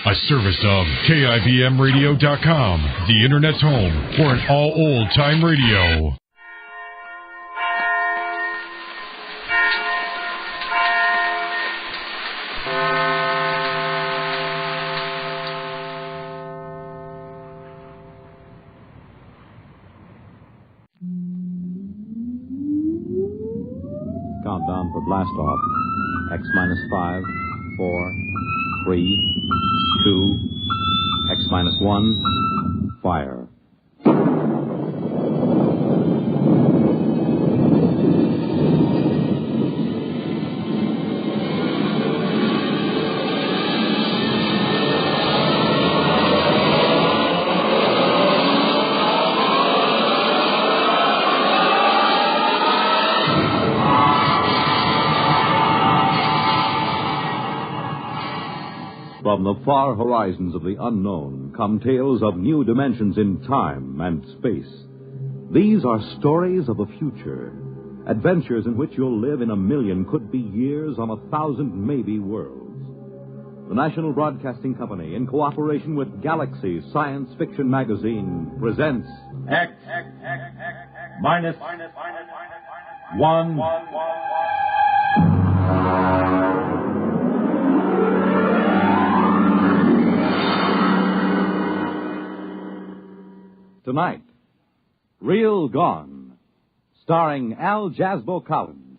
A service of KIBMradio.com, the Internet's home for an all old-time radio. Countdown for blast off. X-5, 4, 3, 2, X-1, fire. From the far horizons of the unknown come tales of new dimensions in time and space. These are stories of a future, adventures in which you'll live in a million could-be years on 1,000 maybe worlds. The National Broadcasting Company, in cooperation with Galaxy Science Fiction Magazine, presents X minus 1. Tonight, Real Gone, starring Al Jasbo Collins.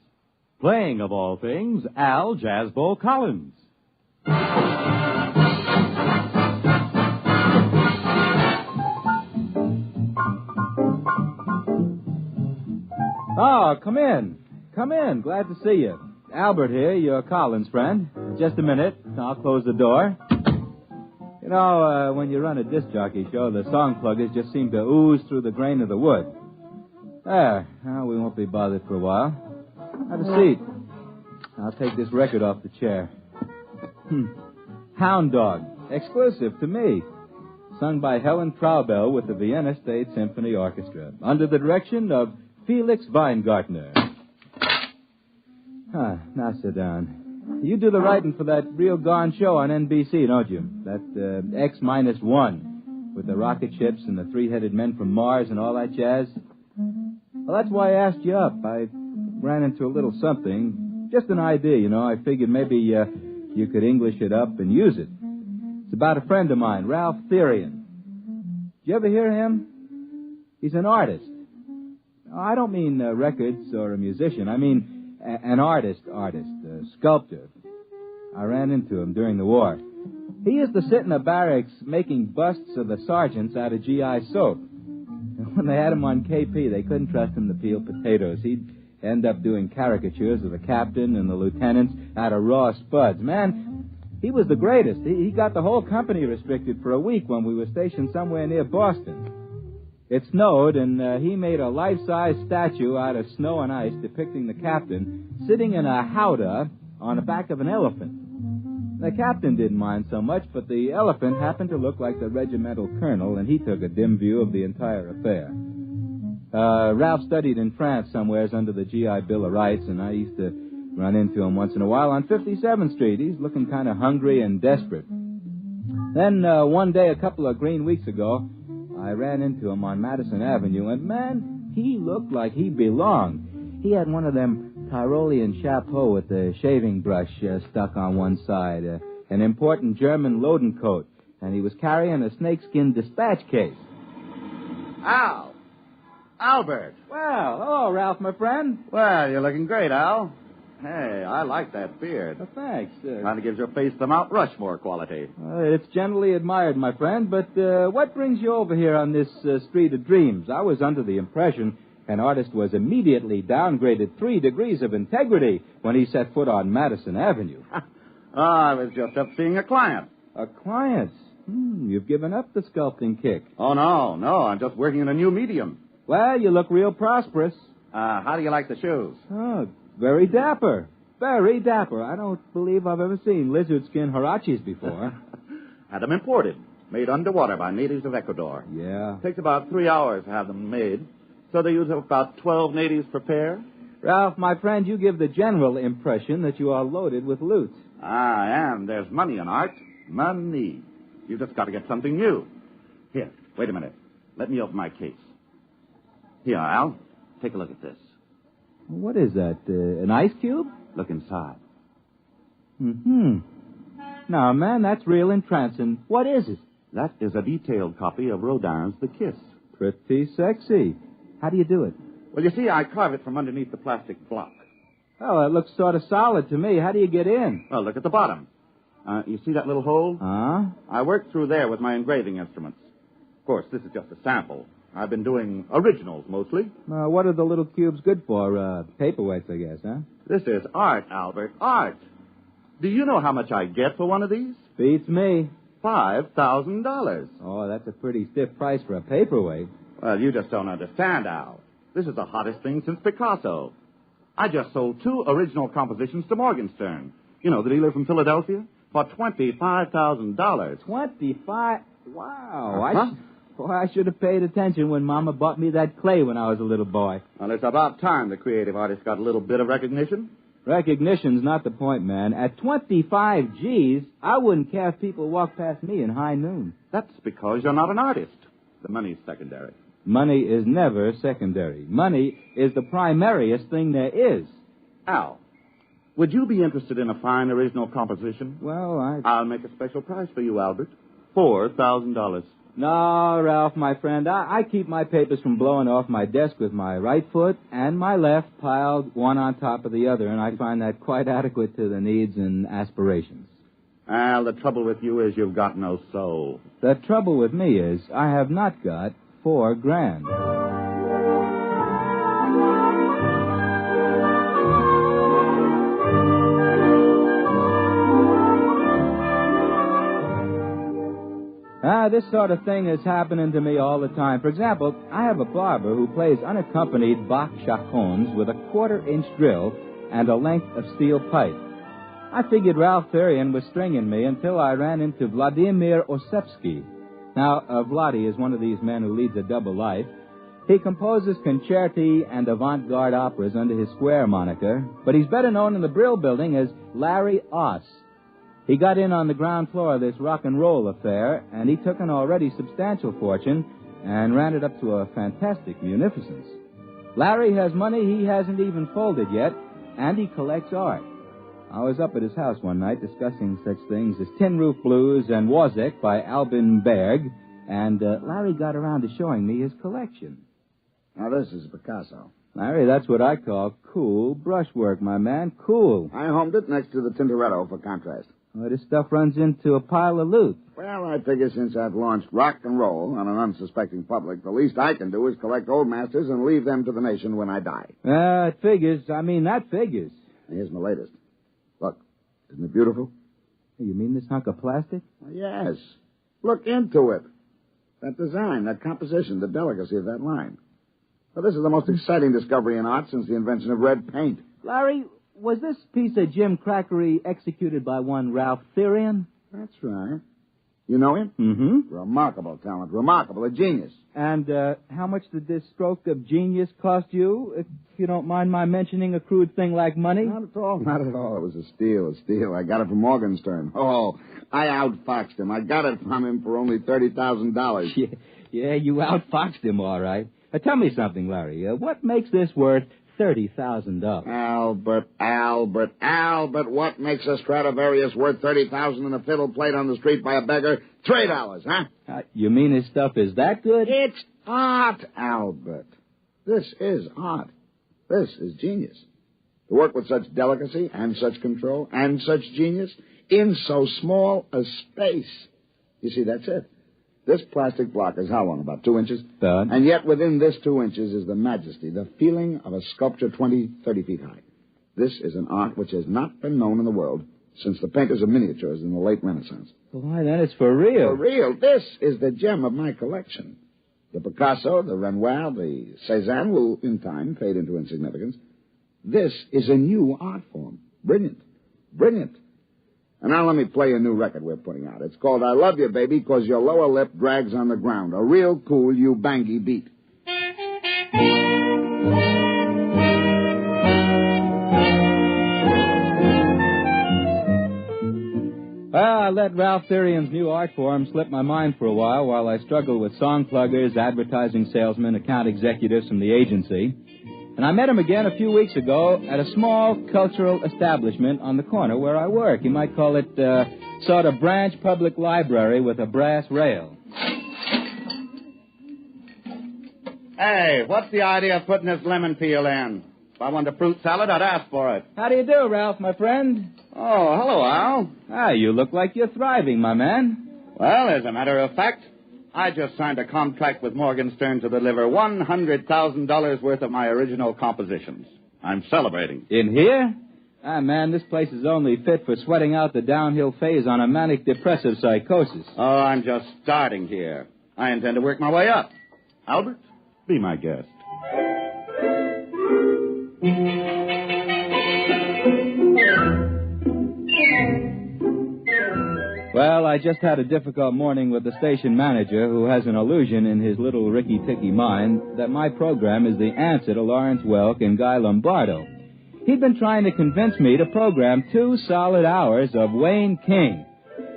Playing, of all things, Al Jasbo Collins. Oh, come in. Come in. Glad to see you. Albert here, your Collins friend. Just a minute. I'll close the door. You know, when you run a disc jockey show, the song pluggers just seem to ooze through the grain of the wood. There. Well, we won't be bothered for a while. Have a seat. I'll take this record off the chair. Hound Dog. Exclusive to me. Sung by Helen Traubel with the Vienna State Symphony Orchestra. Under the direction of Felix Weingartner. Now sit down. You do the writing for that Real Gone show on NBC, don't you? That X-1 with the rocket ships and the three-headed men from Mars and all that jazz. Well, that's why I asked you up. I ran into a little something. Just an idea, you know. I figured maybe you could English it up and use it. It's about a friend of mine, Ralph Therian. Did you ever hear him? He's an artist. I don't mean records or a musician. I mean an artist, a sculptor. I ran into him during the war. He used to sit in the barracks making busts of the sergeants out of GI soap. When they had him on KP, they couldn't trust him to peel potatoes. He'd end up doing caricatures of the captain and the lieutenants out of raw spuds. Man, he was the greatest. He got the whole company restricted for a week when we were stationed somewhere near Boston. It snowed, and he made a life-size statue out of snow and ice depicting the captain sitting in a howdah on the back of an elephant. The captain didn't mind so much, but the elephant happened to look like the regimental colonel, and he took a dim view of the entire affair. Ralph studied in France somewheres under the GI Bill of Rights, and I used to run into him once in a while on 57th Street. He's looking kind of hungry and desperate. Then one day, a couple of green weeks ago, I ran into him on Madison Avenue, and, man, he looked like he belonged. He had one of them Tyrolean chapeaux with the shaving brush stuck on one side, an important German loading coat, and he was carrying a snakeskin dispatch case. Al! Albert! Well, hello, Ralph, my friend. Well, you're looking great, Al. Hey, I like that beard. Well, thanks. Kind of gives your face the Mount Rushmore quality. It's generally admired, my friend, but what brings you over here on this street of dreams? I was under the impression an artist was immediately downgraded 3 degrees of integrity when he set foot on Madison Avenue. I was just up seeing a client. A client? You've given up the sculpting kick. Oh, no, I'm just working in a new medium. Well, you look real prosperous. How do you like the shoes? Oh, very dapper. Very dapper. I don't believe I've ever seen lizard skin huaraches before. Had them imported, made underwater by natives of Ecuador. Yeah. Takes about 3 hours to have them made, so they use about 12 natives per pair. Ralph, my friend, you give the general impression that you are loaded with loot. I am. There's money in art. Money. You've just got to get something new. Here, wait a minute. Let me open my case. Here, Al. Take a look at this. What is that, an ice cube? Look inside. Mm-hmm. Now, man, that's real entrancing. What is it? That is a detailed copy of Rodin's The Kiss. Pretty sexy. How do you do it? Well, you see, I carve it from underneath the plastic block. Oh, it looks sort of solid to me. How do you get in? Well, look at the bottom. You see that little hole? I worked through there with my engraving instruments. Of course, this is just a sample. I've been doing originals mostly. What are the little cubes good for? Paperweights, I guess, huh? This is art, Albert, art. Do you know how much I get for one of these? Beats me. $5,000. Oh, that's a pretty stiff price for a paperweight. Well, you just don't understand, Al. This is the hottest thing since Picasso. I just sold 2 original compositions to Morgenstern. You know, the dealer from Philadelphia? For $25,000. 25? Wow. I should have paid attention when Mama bought me that clay when I was a little boy. Well, it's about time the creative artist got a little bit of recognition. Recognition's not the point, man. At 25 G's, I wouldn't care if people walked past me in high noon. That's because you're not an artist. The money's secondary. Money is never secondary. Money is the primariest thing there is. Al, would you be interested in a fine original composition? Well, I'll make a special price for you, Albert. $4,000. No, Ralph, my friend. I keep my papers from blowing off my desk with my right foot and my left piled one on top of the other, and I find that quite adequate to the needs and aspirations. Al, the trouble with you is you've got no soul. The trouble with me is I have not got $4,000. This sort of thing is happening to me all the time. For example, I have a barber who plays unaccompanied Bach chaconnes with a 1/4-inch drill and a length of steel pipe. I figured Ralph Therian was stringing me until I ran into Vladimir Osepsky. Now, Vladi is one of these men who leads a double life. He composes concerti and avant-garde operas under his square moniker, but he's better known in the Brill Building as Larry Oss. He got in on the ground floor of this rock and roll affair, and he took an already substantial fortune and ran it up to a fantastic munificence. Larry has money he hasn't even folded yet, and he collects art. I was up at his house one night discussing such things as Tin Roof Blues and Wozzeck by Albin Berg, and Larry got around to showing me his collection. Now, this is Picasso. Larry, that's what I call cool brushwork, my man. Cool. I homed it next to the Tintoretto for contrast. Well, this stuff runs into a pile of loot. Well, I figure since I've launched rock and roll on an unsuspecting public, the least I can do is collect old masters and leave them to the nation when I die. It figures. That figures. Here's my latest. Look, isn't it beautiful? You mean this hunk of plastic? Well, yes. Look into it. That design, that composition, the delicacy of that line. Well, this is the most exciting discovery in art since the invention of red paint. Larry, was this piece of Jim Crackery executed by one Ralph Therian? That's right. You know him? Mm-hmm. Remarkable talent. Remarkable. A genius. And how much did this stroke of genius cost you, if you don't mind my mentioning a crude thing like money? Not at all. Not at all. It was a steal. I got it from Morgenstern. Oh, I outfoxed him. I got it from him for only $30,000. Yeah, you outfoxed him, all right. Tell me something, Larry. What makes this worth $30,000? Albert, what makes a Stradivarius worth $30,000 and a fiddle played on the street by a beggar $3, huh? You mean his stuff is that good? It's art, Albert. This is art. This is genius. To work with such delicacy and such control and such genius in so small a space. You see, that's it. This plastic block is how long? About 2 inches? And yet within this 2 inches is the majesty, the feeling of a sculpture 20, 30 feet high. This is an art which has not been known in the world since the painters of miniatures in the late Renaissance. Why, then it's for real. For real. This is the gem of my collection. The Picasso, the Renoir, the Cézanne will, in time, fade into insignificance. This is a new art form. Brilliant. Brilliant. And now let me play a new record we're putting out. It's called I Love You, Baby, 'Cause Your Lower Lip Drags on the Ground. A real cool you-bangy beat. Well, I let Ralph Therian's new art form slip my mind for a while I struggled with song pluggers, advertising salesmen, account executives from the agency. And I met him again a few weeks ago at a small cultural establishment on the corner where I work. You might call it sort of branch public library with a brass rail. Hey, what's the idea of putting this lemon peel in? If I wanted a fruit salad, I'd ask for it. How do you do, Ralph, my friend? Oh, hello, Al. Ah, you look like you're thriving, my man. Well, as a matter of fact, I just signed a contract with Morgenstern to deliver $100,000 worth of my original compositions. I'm celebrating. In here? Ah, man, this place is only fit for sweating out the downhill phase on a manic-depressive psychosis. Oh, I'm just starting here. I intend to work my way up. Albert, be my guest. Well, I just had a difficult morning with the station manager who has an illusion in his little ricky-ticky mind that my program is the answer to Lawrence Welk and Guy Lombardo. He'd been trying to convince me to program 2 solid hours of Wayne King,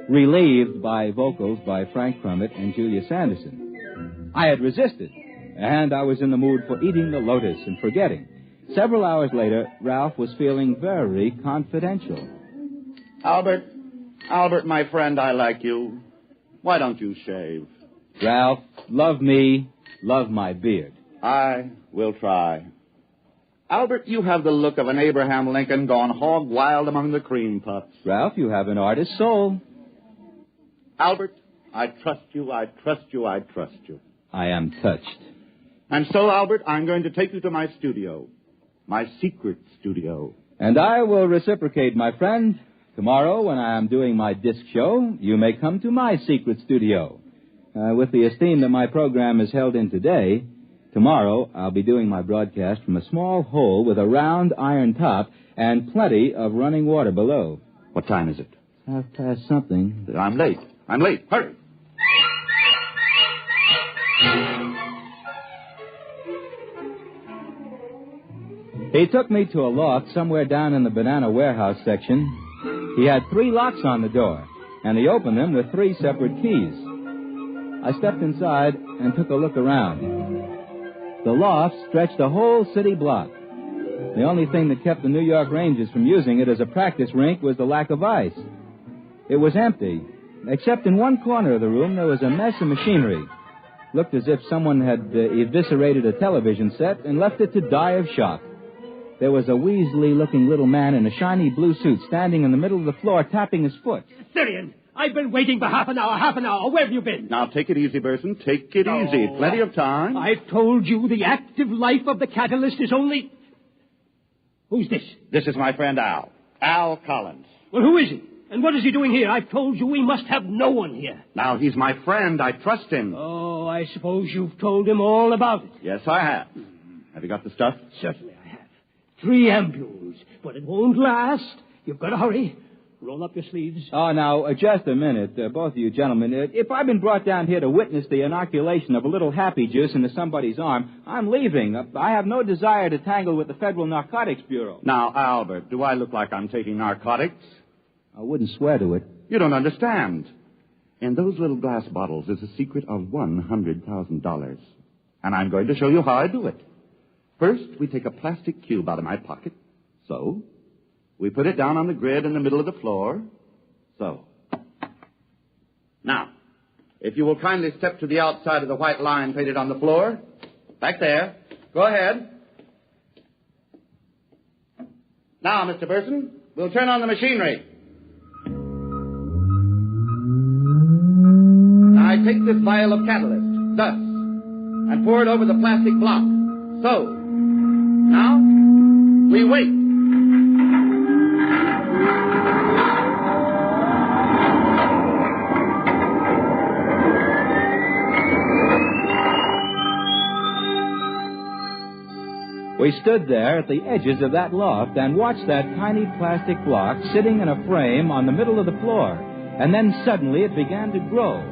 relieved by vocals by Frank Crummett and Julia Sanderson. I had resisted, and I was in the mood for eating the lotus and forgetting. Several hours later, Ralph was feeling very confidential. Albert, my friend, I like you. Why don't you shave? Ralph, love me, love my beard. I will try. Albert, you have the look of an Abraham Lincoln gone hog wild among the cream puffs. Ralph, you have an artist's soul. Albert, I trust you, I trust you, I trust you. I am touched. And so, Albert, I'm going to take you to my studio. My secret studio. And I will reciprocate, my friend. Tomorrow, when I am doing my disc show, you may come to my secret studio. With the esteem that my program is held in today, tomorrow I'll be doing my broadcast from a small hole with a round iron top and plenty of running water below. What time is it? something. I'm late. Hurry. He took me to a loft somewhere down in the banana warehouse section. He had 3 locks on the door, and he opened them with 3 separate keys. I stepped inside and took a look around. The loft stretched a whole city block. The only thing that kept the New York Rangers from using it as a practice rink was the lack of ice. It was empty, except in one corner of the room there was a mess of machinery. Looked as if someone had eviscerated a television set and left it to die of shock. There was a weaselly-looking little man in a shiny blue suit standing in the middle of the floor tapping his foot. Syrian, I've been waiting for half an hour. Where have you been? Now, take it easy, Burson. Take it easy. Plenty of time. I've told you the active life of the catalyst is only... Who's this? This is my friend Al. Al Collins. Well, who is he? And what is he doing here? I've told you we must have no one here. Now, he's my friend. I trust him. Oh, I suppose you've told him all about it. Yes, I have. Have you got the stuff? Certainly I have. 3 ampules. But it won't last. You've got to hurry. Roll up your sleeves. Oh, now, just a minute, both of you gentlemen. If I've been brought down here to witness the inoculation of a little happy juice into somebody's arm, I'm leaving. I have no desire to tangle with the Federal Narcotics Bureau. Now, Albert, do I look like I'm taking narcotics? I wouldn't swear to it. You don't understand. In those little glass bottles is a secret of $100,000. And I'm going to show you how I do it. First, we take a plastic cube out of my pocket. So. We put it down on the grid in the middle of the floor. So. Now, if you will kindly step to the outside of the white line painted on the floor. Back there. Go ahead. Now, Mr. Burson, we'll turn on the machinery. Now, I take this vial of catalyst, thus, and pour it over the plastic block. So. Now, we wait. We stood there at the edges of that loft and watched that tiny plastic block sitting in a frame on the middle of the floor. And then suddenly it began to grow.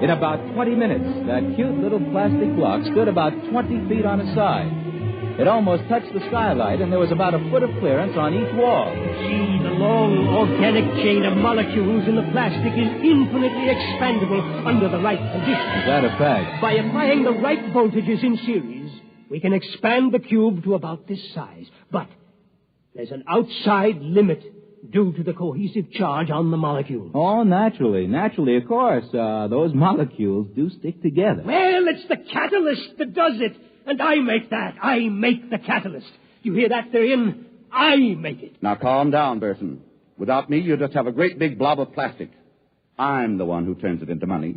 In about 20 minutes, that cute little plastic block stood about 20 feet on its side. It almost touched the skylight, and there was about a foot of clearance on each wall. Gee, the long organic chain of molecules in the plastic is infinitely expandable under the right conditions. Is that a fact? By applying the right voltages in series, we can expand the cube to about this size. But there's an outside limit due to the cohesive charge on the molecules. Oh, naturally, of course. Those molecules do stick together. Well, it's the catalyst that does it. And I make that. I make the catalyst. You hear that, Therian? I make it. Now, calm down, Burson. Without me, you just have a great big blob of plastic. I'm the one who turns it into money.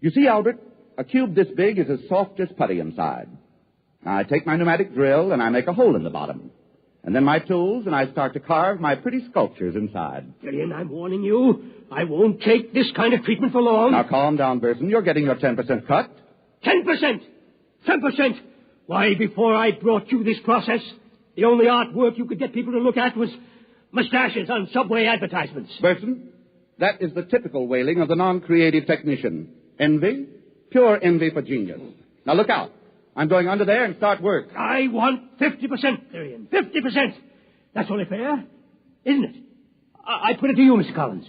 You see, Albert, a cube this big is as soft as putty inside. Now, I take my pneumatic drill and I make a hole in the bottom. And then my tools, and I start to carve my pretty sculptures inside. Therian, I'm warning you. I won't take this kind of treatment for long. Now, calm down, Burson. You're getting your 10% cut. 10%! 10%! Why, before I brought you this process, the only artwork you could get people to look at was mustaches on subway advertisements. Burson, that is the typical wailing of the non-creative technician. Envy, pure envy for genius. Now, look out. I'm going under there and start work. I want 50%, Therian. 50%. That's only fair, isn't it? I put it to you, Mr. Collins.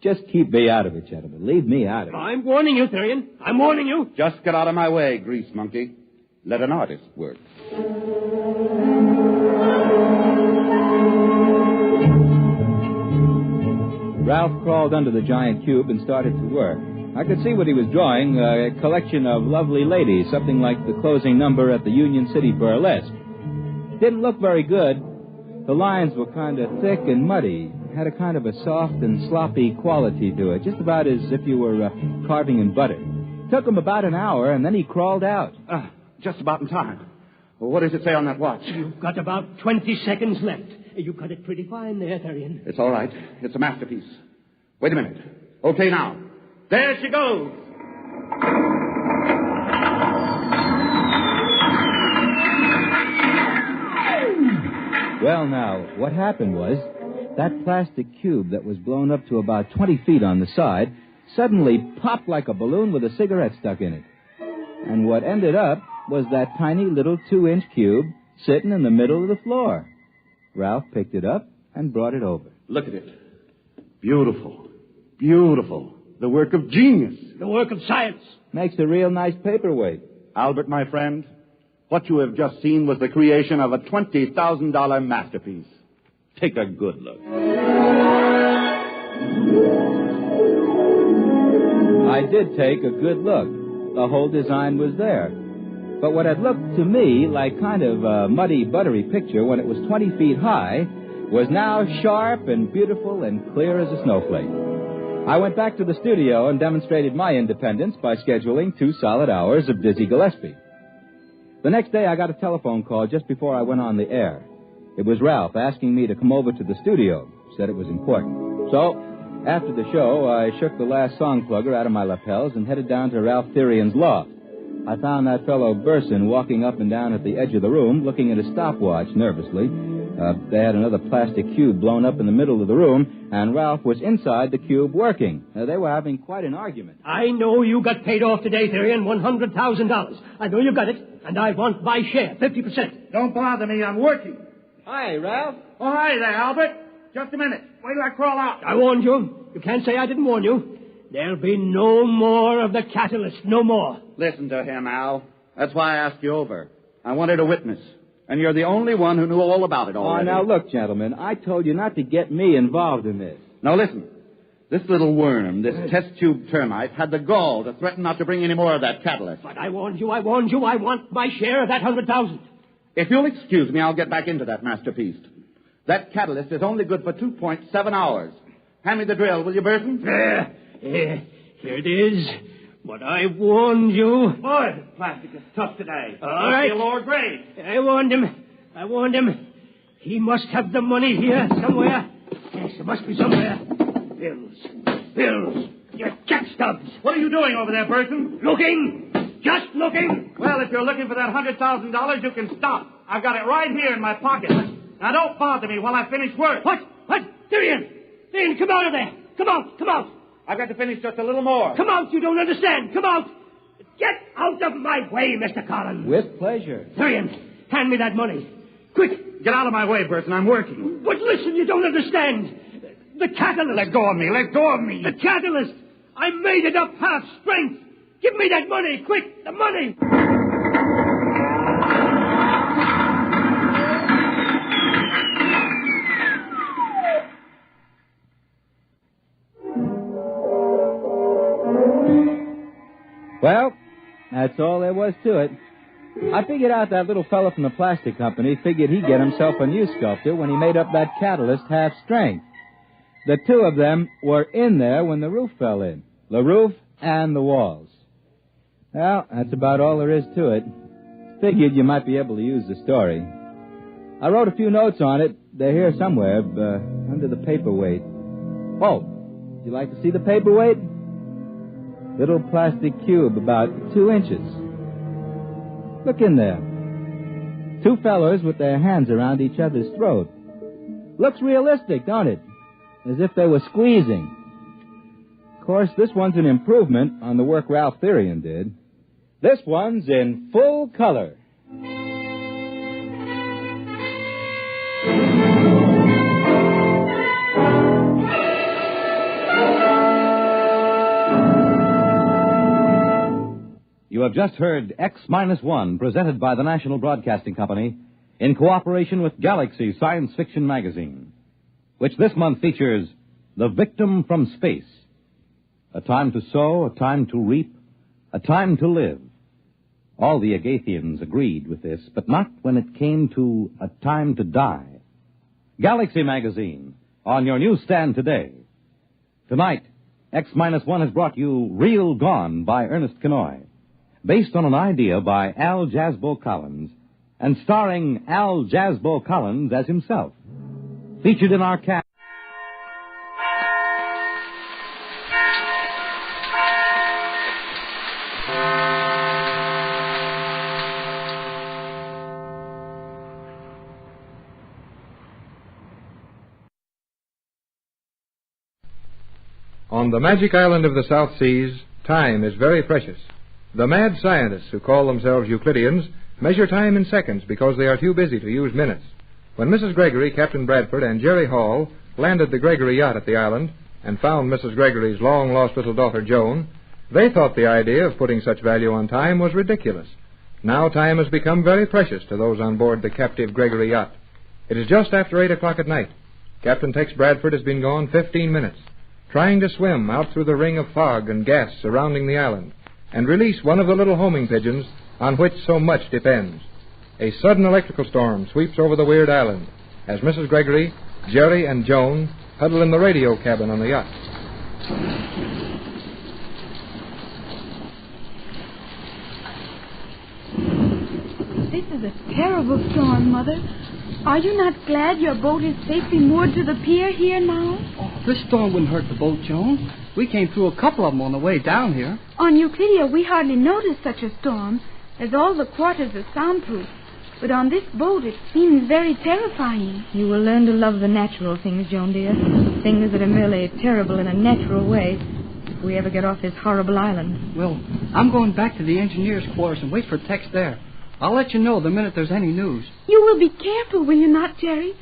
Just keep me out of it, gentlemen. Leave me out of it. I'm warning you, Therian. I'm warning you. Just get out of my way, grease monkey. Let an artist work. Ralph crawled under the giant cube and started to work. I could see what he was drawing, a collection of lovely ladies, something like the closing number at the Union City Burlesque. Didn't look very good. The lines were kind of thick and muddy, had a kind of a soft and sloppy quality to it, just about as if you were carving in butter. Took him about an hour, and then he crawled out. Just about in time. Well, what does it say on that watch? You've got about 20 seconds left. You cut it pretty fine there, Therian. It's all right. It's a masterpiece. Wait a minute. Okay, now. There she goes. Well, now, what happened was that plastic cube that was blown up to about 20 feet on the side suddenly popped like a balloon with a cigarette stuck in it. And what ended up was that tiny little 2-inch cube sitting in the middle of the floor. Ralph picked it up and brought it over. Look at it. Beautiful. Beautiful. The work of genius. The work of science. Makes a real nice paperweight. Albert, my friend, what you have just seen was the creation of a $20,000 masterpiece. Take a good look. I did take a good look. The whole design was there. But what had looked to me like kind of a muddy, buttery picture when it was 20 feet high was now sharp and beautiful and clear as a snowflake. I went back to the studio and demonstrated my independence by scheduling 2 solid hours of Dizzy Gillespie. The next day, I got a telephone call just before I went on the air. It was Ralph asking me to come over to the studio. Said it was important. So, after the show, I shook the last song plugger out of my lapels and headed down to Ralph Therian's loft. I found that fellow Burson walking up and down at the edge of the room, looking at his stopwatch nervously. They had another plastic cube blown up in the middle of the room, and Ralph was inside the cube working. They were having quite an argument. I know you got paid off today, Therian, $100,000. I know you got it, and I want my share, 50%. Don't bother me. I'm working. Hi, Ralph. Oh, hi there, Albert. Just a minute. Wait till I crawl out. I warned you. You can't say I didn't warn you. There'll be no more of the catalyst. No more. Listen to him, Al. That's why I asked you over. I wanted a witness. And you're the only one who knew all about it already. Oh, now look, gentlemen, I told you not to get me involved in this. Now listen. This little worm, this test tube termite, had the gall to threaten not to bring any more of that catalyst. But I warned you. I want my share of that 100,000. If you'll excuse me, I'll get back into that masterpiece. That catalyst is only good for 2.7 hours. Hand me the drill, will you, Burton? Here it is. But I warned you. Boy, the plastic is tough today. All right. Lower grade. I warned him. He must have the money here somewhere. Yes, there must be somewhere. Bills. Your cat stubs. What are you doing over there, Burton? Looking. Just looking. Well, if you're looking for that $100,000, you can stop. I've got it right here in my pocket. Now, don't bother me while I finish work. What? Therian, come out of there. Come out. I've got to finish just a little more. Come out, you don't understand. Come out. Get out of my way, Mr. Collins. With pleasure. Therian, hand me that money. Quick. Get out of my way, Burton. I'm working. But listen, you don't understand. The catalyst. Let go of me. Let go of me. The catalyst. I made it up half strength. Give me that money, quick, the money. Well, that's all there was to it. I figured out that little fella from the plastic company figured he'd get himself a new sculptor when he made up that catalyst half strength. The two of them were in there when the roof fell in. The roof and the walls. Well, that's about all there is to it. Figured you might be able to use the story. I wrote a few notes on it. They're here somewhere, under the paperweight. Oh, would you like to see the paperweight? Little plastic cube about 2 inches. Look in there. Two fellers with their hands around each other's throat. Looks realistic, don't it? As if they were squeezing. Of course, this one's an improvement on the work Ralph Therian did. This one's in full color. You have just heard X-1, presented by the National Broadcasting Company in cooperation with Galaxy Science Fiction Magazine, which this month features The Victim from Space. A time to sow, a time to reap, a time to live. All the Agathians agreed with this, but not when it came to a time to die. Galaxy Magazine, on your newsstand today. Tonight, X-1 has brought you Real Gone by Ernest Kenoy, based on an idea by Al Jasbo Collins, and starring Al Jasbo Collins as himself. Featured in our cast. On the magic island of the South Seas, time is very precious. The mad scientists who call themselves Euclideans measure time in seconds because they are too busy to use minutes. When Mrs. Gregory, Captain Bradford, and Jerry Hall landed the Gregory yacht at the island and found Mrs. Gregory's long-lost little daughter, Joan, they thought the idea of putting such value on time was ridiculous. Now time has become very precious to those on board the captive Gregory yacht. It is just after 8 o'clock at night. Captain Tex Bradford has been gone 15 minutes, trying to swim out through the ring of fog and gas surrounding the island and release one of the little homing pigeons on which so much depends. A sudden electrical storm sweeps over the weird island as Mrs. Gregory, Jerry, and Joan huddle in the radio cabin on the yacht. This is a terrible storm, Mother. Are you not glad your boat is safely moored to the pier here now? Oh, this storm wouldn't hurt the boat, Joan. We came through a couple of them on the way down here. On Euclidia, we hardly noticed such a storm, as all the quarters are soundproof. But on this boat, it seems very terrifying. You will learn to love the natural things, Joan, dear. Things that are merely terrible in a natural way, if we ever get off this horrible island. Well, I'm going back to the engineer's quarters and wait for Tex there. I'll let you know the minute there's any news. You will be careful, will you not, Jerry?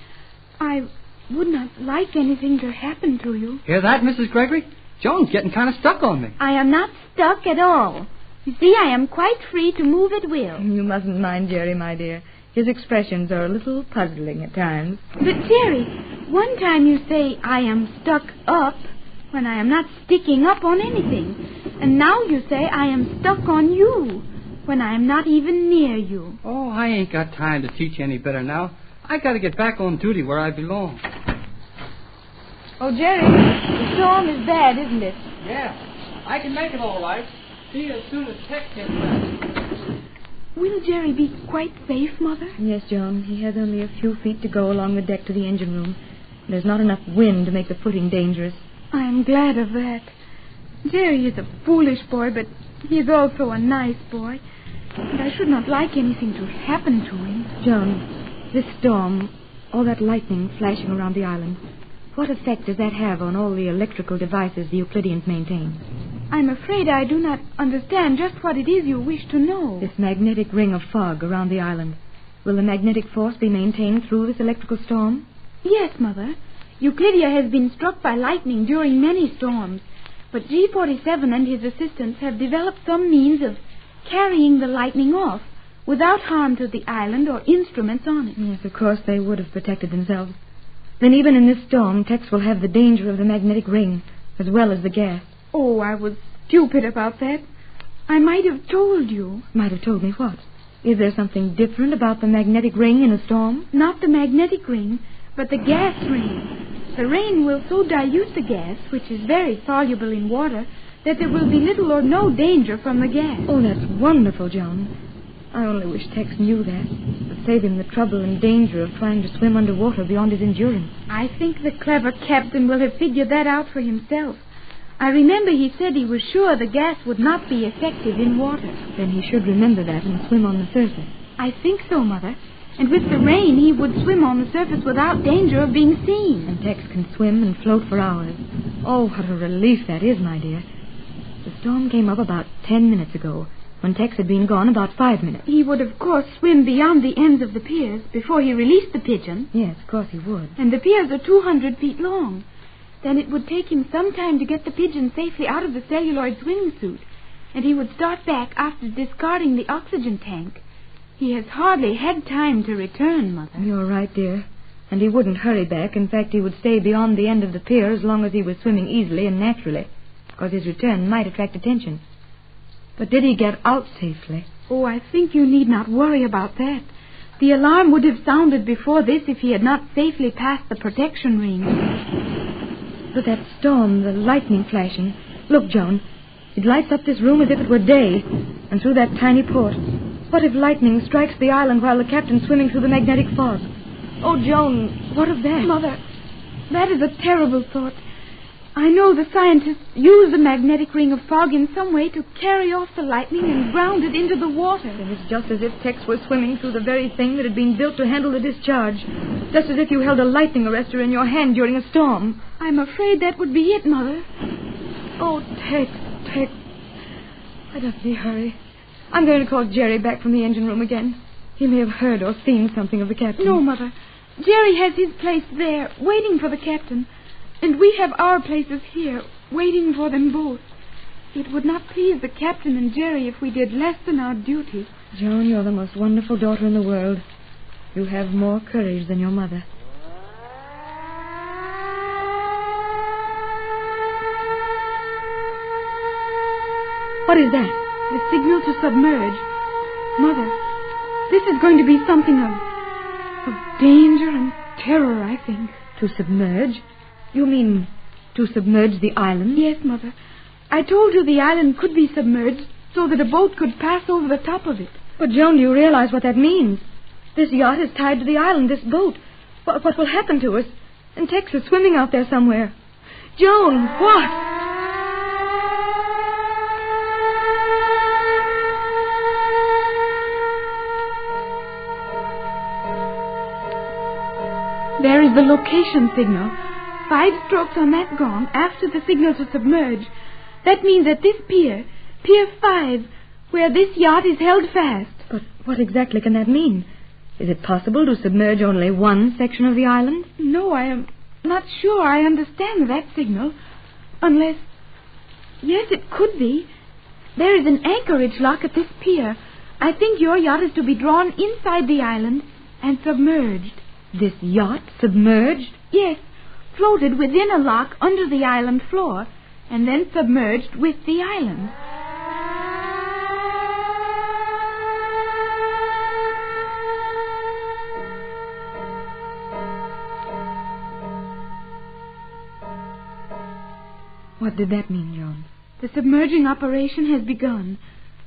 I would not like anything to happen to you. Hear that, Mrs. Gregory? Joan's getting kind of stuck on me. I am not stuck at all. You see, I am quite free to move at will. You mustn't mind Jerry, my dear. His expressions are a little puzzling at times. But, Jerry, one time you say I am stuck up when I am not sticking up on anything. And now you say I am stuck on you when I am not even near you. Oh, I ain't got time to teach you any better now. I got to get back on duty where I belong. Oh, Jerry, the storm is bad, isn't it? Yeah, I can make it all right. See you as soon as Tex gets back. Will Jerry be quite safe, Mother? Yes, Joan. He has only a few feet to go along the deck to the engine room. There's not enough wind to make the footing dangerous. I am glad of that. Jerry is a foolish boy, but he is also a nice boy. And I should not like anything to happen to him. Joan, this storm, all that lightning flashing around the island, what effect does that have on all the electrical devices the Euclideans maintain? I'm afraid I do not understand just what it is you wish to know. This magnetic ring of fog around the island. Will the magnetic force be maintained through this electrical storm? Yes, Mother. Euclidia has been struck by lightning during many storms, but G47 and his assistants have developed some means of carrying the lightning off without harm to the island or instruments on it. Yes, of course they would have protected themselves. Then even in this storm, Tex will have the danger of the magnetic ring as well as the gas. Oh, I was stupid about that. I might have told you. Might have told me what? Is there something different about the magnetic ring in a storm? Not the magnetic ring, but the gas ring. The rain will so dilute the gas, which is very soluble in water, that there will be little or no danger from the gas. Oh, that's wonderful, Joan. I only wish Tex knew that. To save him the trouble and danger of trying to swim underwater beyond his endurance. I think the clever captain will have figured that out for himself. I remember he said he was sure the gas would not be effective in water. Then he should remember that and swim on the surface. I think so, Mother. And with the rain, he would swim on the surface without danger of being seen. And Tex can swim and float for hours. Oh, what a relief that is, my dear. The storm came up about 10 minutes ago, when Tex had been gone about 5 minutes. He would, of course, swim beyond the ends of the piers before he released the pigeon. Yes, of course he would. And the piers are 200 feet long. Then it would take him some time to get the pigeon safely out of the celluloid swimming suit, and he would start back after discarding the oxygen tank. He has hardly had time to return, Mother. You're right, dear. And he wouldn't hurry back. In fact, he would stay beyond the end of the pier as long as he was swimming easily and naturally, because his return might attract attention. But did he get out safely? Oh, I think you need not worry about that. The alarm would have sounded before this if he had not safely passed the protection ring. But that storm, the lightning flashing... Look, Joan, it lights up this room as if it were day, and through that tiny port. What if lightning strikes the island while the captain's swimming through the magnetic fog? Oh, Joan, what of that? Mother, that is a terrible thought. I know the scientists use the magnetic ring of fog in some way to carry off the lightning and ground it into the water. Then it's just as if Tex was swimming through the very thing that had been built to handle the discharge. Just as if you held a lightning arrestor in your hand during a storm. I'm afraid that would be it, Mother. Oh, Tex. Why doesn't he hurry? I'm going to call Jerry back from the engine room again. He may have heard or seen something of the captain. No, Mother. Jerry has his place there, waiting for the captain. And we have our places here, waiting for them both. It would not please the captain and Jerry if we did less than our duty. Joan, you're the most wonderful daughter in the world. You have more courage than your mother. What is that? The signal to submerge. Mother, this is going to be something of danger and terror, I think. To submerge? You mean to submerge the island? Yes, Mother. I told you the island could be submerged so that a boat could pass over the top of it. But, Joan, do you realize what that means? This yacht is tied to the island, this boat. What will happen to us? And Tex is swimming out there somewhere. Joan, what? There is the location signal. 5 strokes on that gong after the signal to submerge. That means at this pier, Pier 5, where this yacht is held fast. But what exactly can that mean? Is it possible to submerge only one section of the island? No, I am not sure I understand that signal. Unless... Yes, it could be. There is an anchorage lock at this pier. I think your yacht is to be drawn inside the island and submerged. This yacht submerged? Yes, floated within a lock under the island floor, and then submerged with the island. What did that mean, Joan? The submerging operation has begun.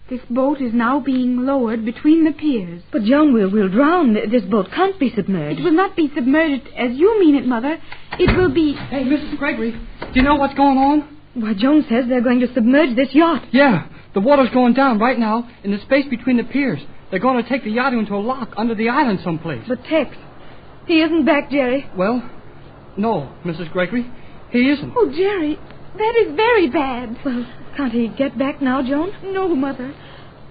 This boat is now being lowered between the piers. But, Joan, we'll drown. This boat can't be submerged. It will not be submerged as you mean it, Mother. It will be... Hey, Mrs. Gregory, do you know what's going on? Why, Joan says they're going to submerge this yacht. Yeah, the water's going down right now in the space between the piers. They're going to take the yacht into a lock under the island someplace. But Tex, he isn't back, Jerry. Well, no, Mrs. Gregory, he isn't. Oh, Jerry, that is very bad. Well, can't he get back now, Joan? No, Mother.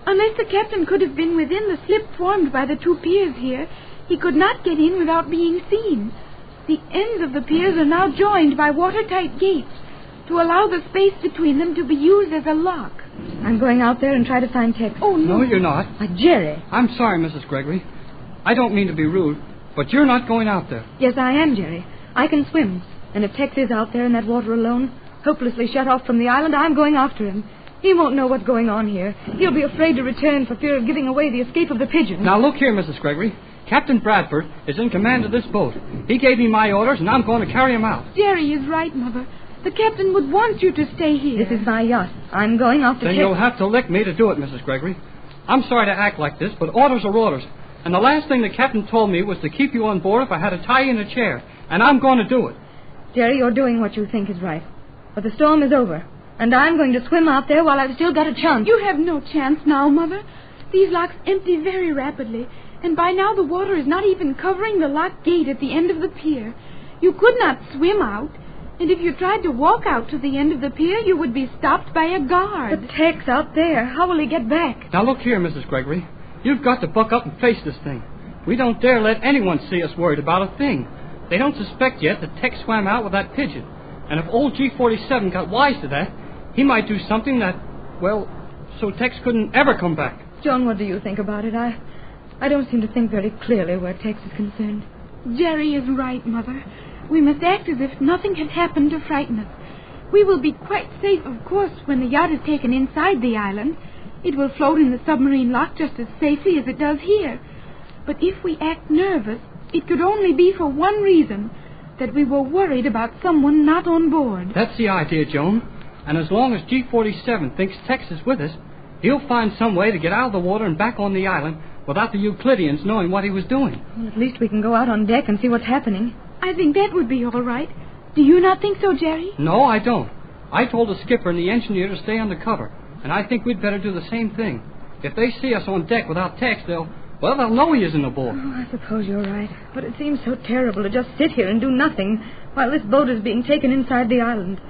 Unless the captain could have been within the slip formed by the two piers here, he could not get in without being seen. The ends of the piers are now joined by watertight gates to allow the space between them to be used as a lock. I'm going out there and try to find Tex. Oh, no. No, you're not. Jerry. I'm sorry, Mrs. Gregory. I don't mean to be rude, but you're not going out there. Yes, I am, Jerry. I can swim. And if Tex is out there in that water alone, hopelessly shut off from the island, I'm going after him. He won't know what's going on here. He'll be afraid to return for fear of giving away the escape of the pigeon. Now, look here, Mrs. Gregory. Captain Bradford is in command of this boat. He gave me my orders, and I'm going to carry him out. Jerry is right, Mother. The captain would want you to stay here. This is my yacht. I'm going after Then Tex. you'll have to lick me to do it, Mrs. Gregory. I'm sorry to act like this, but orders are orders. And the last thing the captain told me was to keep you on board if I had to tie you in a chair. And I'm going to do it. Jerry, you're doing what you think is right. But the storm is over. And I'm going to swim out there while I've still got a chance. You have no chance now, Mother. These locks empty very rapidly. And by now the water is not even covering the lock gate at the end of the pier. You could not swim out. And if you tried to walk out to the end of the pier, you would be stopped by a guard. But Tex out there, how will he get back? Now, look here, Mrs. Gregory. You've got to buck up and face this thing. We don't dare let anyone see us worried about a thing. They don't suspect yet that Tex swam out with that pigeon. And if old G47 got wise to that, he might do something that, well, so Tex couldn't ever come back. John, what do you think about it? I don't seem to think very clearly where Tex is concerned. Jerry is right, Mother. We must act as if nothing had happened to frighten us. We will be quite safe, of course, when the yacht is taken inside the island. It will float in the submarine lock just as safely as it does here. But if we act nervous, it could only be for one reason, that we were worried about someone not on board. That's the idea, Joan. And as long as G47 thinks Tex is with us, he'll find some way to get out of the water and back on the island without the Euclideans knowing what he was doing. Well, at least we can go out on deck and see what's happening. I think that would be all right. Do you not think so, Jerry? No, I don't. I told the skipper and the engineer to stay under cover, and I think we'd better do the same thing. If they see us on deck without Tex, they'll know he isn't aboard. Oh, I suppose you're right. But it seems so terrible to just sit here and do nothing while this boat is being taken inside the island.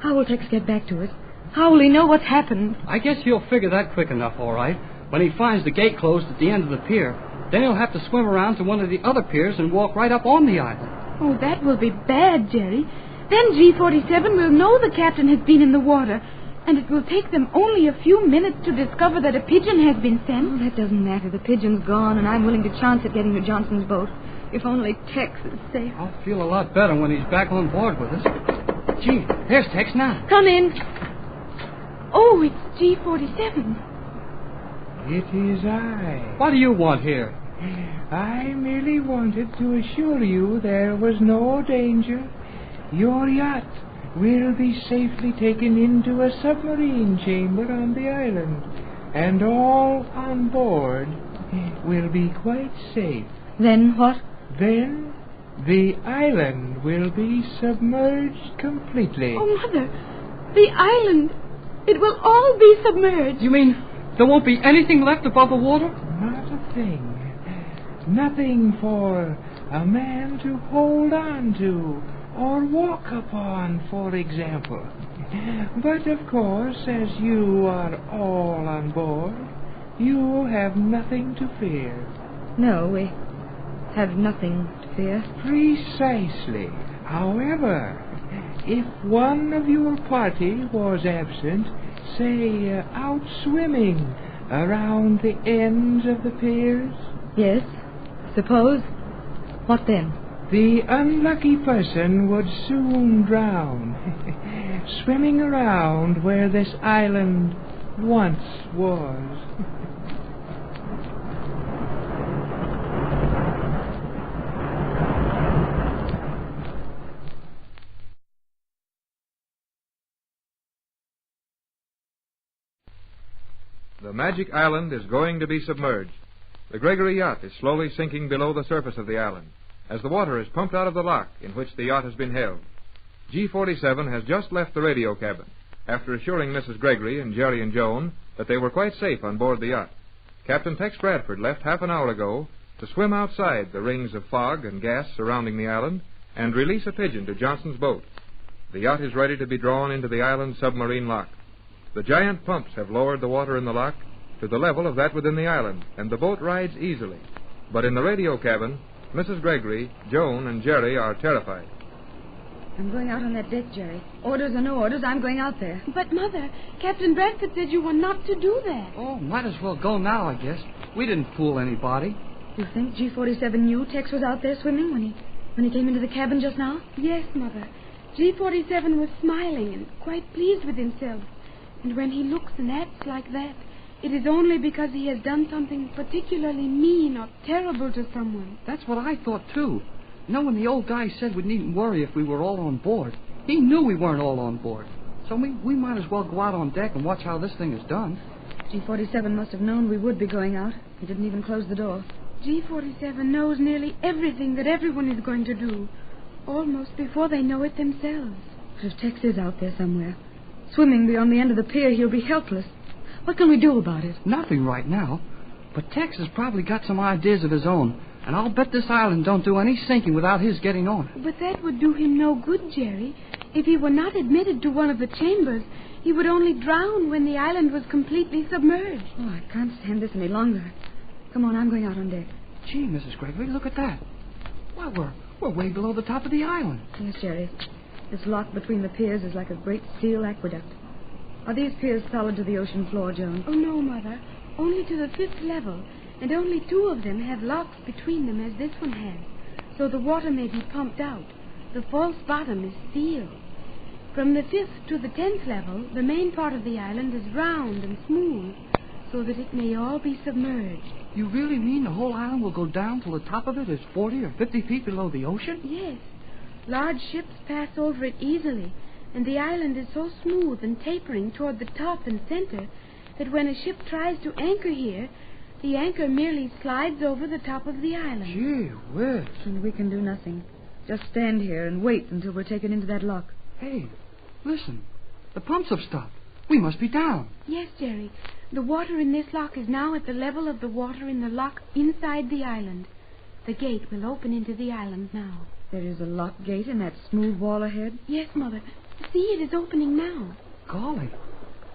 How will Tex get back to us? How will he know what's happened? I guess he'll figure that quick enough, all right. When he finds the gate closed at the end of the pier, then he'll have to swim around to one of the other piers and walk right up on the island. Oh, that will be bad, Jerry. Then G47 will know the captain has been in the water, and it will take them only a few minutes to discover that a pigeon has been sent. Oh, that doesn't matter. The pigeon's gone, and I'm willing to chance it getting to Johnson's boat. If only Tex is safe. I'll feel a lot better when he's back on board with us. Gee, there's Tex now. Come in. Oh, it's G47. It is I. What do you want here? I merely wanted to assure you there was no danger. Your yacht will be safely taken into a submarine chamber on the island, and all on board will be quite safe. Then what? Then the island will be submerged completely. Oh, Mother, the island, it will all be submerged. You mean there won't be anything left above the water? Not a thing. Nothing for a man to hold on to or walk upon, for example. But, of course, as you are all on board, you have nothing to fear. No, we have nothing to fear. Precisely. However, if one of your party was absent, say, out swimming around the ends of the piers? Yes. Suppose. What then? The unlucky person would soon drown, swimming around where this island once was. The magic island is going to be submerged. The Gregory yacht is slowly sinking below the surface of the island as the water is pumped out of the lock in which the yacht has been held. G47 has just left the radio cabin after assuring Mrs. Gregory and Jerry and Joan that they were quite safe on board the yacht. Captain Tex Bradford left half an hour ago to swim outside the rings of fog and gas surrounding the island and release a pigeon to Johnson's boat. The yacht is ready to be drawn into the island's submarine lock. The giant pumps have lowered the water in the lock, to the level of that within the island, and the boat rides easily. But in the radio cabin, Mrs. Gregory, Joan, and Jerry are terrified. I'm going out on that deck, Jerry. Orders or no orders, I'm going out there. But, Mother, Captain Bradford said you were not to do that. Oh, might as well go now, I guess. We didn't fool anybody. Do you think G47 knew Tex was out there swimming when he came into the cabin just now? Yes, Mother. G47 was smiling and quite pleased with himself. And when he looks and acts like that, it is only because he has done something particularly mean or terrible to someone. That's what I thought, too. You know, when the old guy said we needn't worry if we were all on board, he knew we weren't all on board. So we might as well go out on deck and watch how this thing is done. G47 must have known we would be going out. He didn't even close the door. G47 knows nearly everything that everyone is going to do, almost before they know it themselves. But if Tex is out there somewhere, swimming beyond the end of the pier, he'll be helpless. What can we do about it? Nothing right now. But Tex has probably got some ideas of his own, and I'll bet this island don't do any sinking without his getting on it. But that would do him no good, Jerry. If he were not admitted to one of the chambers, he would only drown when the island was completely submerged. Oh, I can't stand this any longer. Come on, I'm going out on deck. Gee, Mrs. Gregory, look at that. Why, we're way below the top of the island. Yes, Jerry. This lock between the piers is like a great steel aqueduct. Are these piers solid to the ocean floor, Joan? Oh, no, Mother. Only to the 5th level, and only 2 of them have locks between them as this one has, so the water may be pumped out. The false bottom is steel. From the 5th to the 10th level, the main part of the island is round and smooth, so that it may all be submerged. You really mean the whole island will go down till the top of it is 40 or 50 feet below the ocean? Yes. Large ships pass over it easily, and the island is so smooth and tapering toward the top and center that when a ship tries to anchor here, the anchor merely slides over the top of the island. Gee whiz. And we can do nothing. Just stand here and wait until we're taken into that lock. Hey, listen. The pumps have stopped. We must be down. Yes, Jerry. The water in this lock is now at the level of the water in the lock inside the island. The gate will open into the island now. There is a lock gate in that smooth wall ahead? Yes, Mother. See, it is opening now. Golly.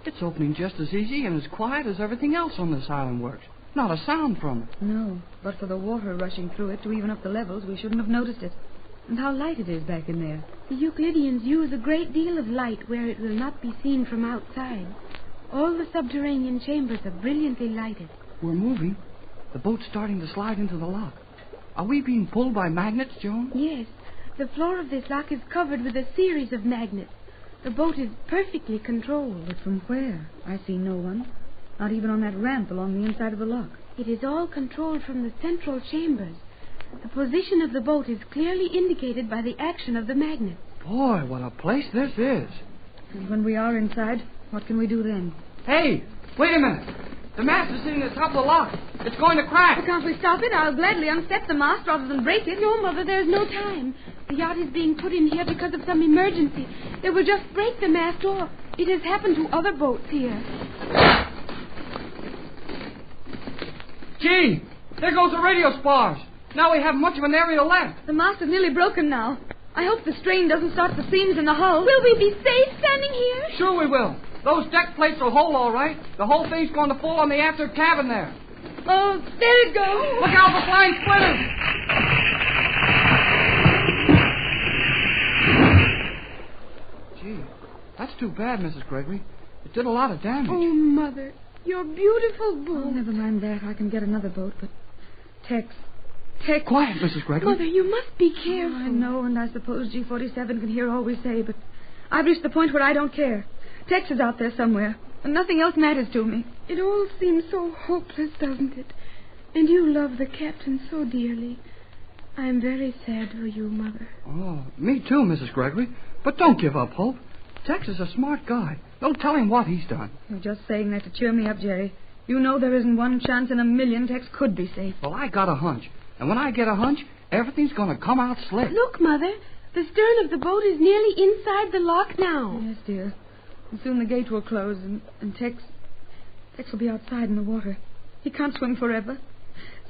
It's opening just as easy and as quiet as everything else on this island works. Not a sound from it. No, but for the water rushing through it to even up the levels, we shouldn't have noticed it. And how light it is back in there. The Euclideans use a great deal of light where it will not be seen from outside. All the subterranean chambers are brilliantly lighted. We're moving. The boat's starting to slide into the lock. Are we being pulled by magnets, Joan? Yes. The floor of this lock is covered with a series of magnets. The boat is perfectly controlled. But from where? I see no one. Not even on that ramp along the inside of the lock. It is all controlled from the central chambers. The position of the boat is clearly indicated by the action of the magnets. Boy, what a place this is. And when we are inside, what can we do then? Hey, wait a minute. The mast is sitting at the top of the lock. It's going to crack. Well, can't we stop it? I'll gladly unstep the mast rather than break it. No, Mother, there's no time. The yacht is being put in here because of some emergency. They will just break the mast off. It has happened to other boats here. Gee, there goes the radio spars. Now we haven't much of an area left. The mast is nearly broken now. I hope the strain doesn't start the seams in the hull. Will we be safe standing here? Sure we will. Those deck plates will hold all right. The whole thing's going to fall on the after cabin there. Oh, there it goes. Look out for flying splinters. Gee, that's too bad, Mrs. Gregory. It did a lot of damage. Oh, Mother, your beautiful boat. Oh, never mind that. I can get another boat, but Tex. Quiet, Mrs. Gregory. Mother, you must be careful. Oh, I know, and I suppose G47 can hear all we say, but I've reached the point where I don't care. Tex is out there somewhere, and nothing else matters to me. It all seems so hopeless, doesn't it? And you love the captain so dearly. I'm very sad for you, Mother. Oh, me too, Mrs. Gregory. But don't give up hope. Tex is a smart guy. Don't tell him what he's done. You're just saying that to cheer me up, Jerry. You know there isn't one chance in a million Tex could be safe. Well, I got a hunch. And when I get a hunch, everything's going to come out slick. Look, Mother. The stern of the boat is nearly inside the lock now. Yes, dear. And soon the gate will close, and Tex will be outside in the water. He can't swim forever.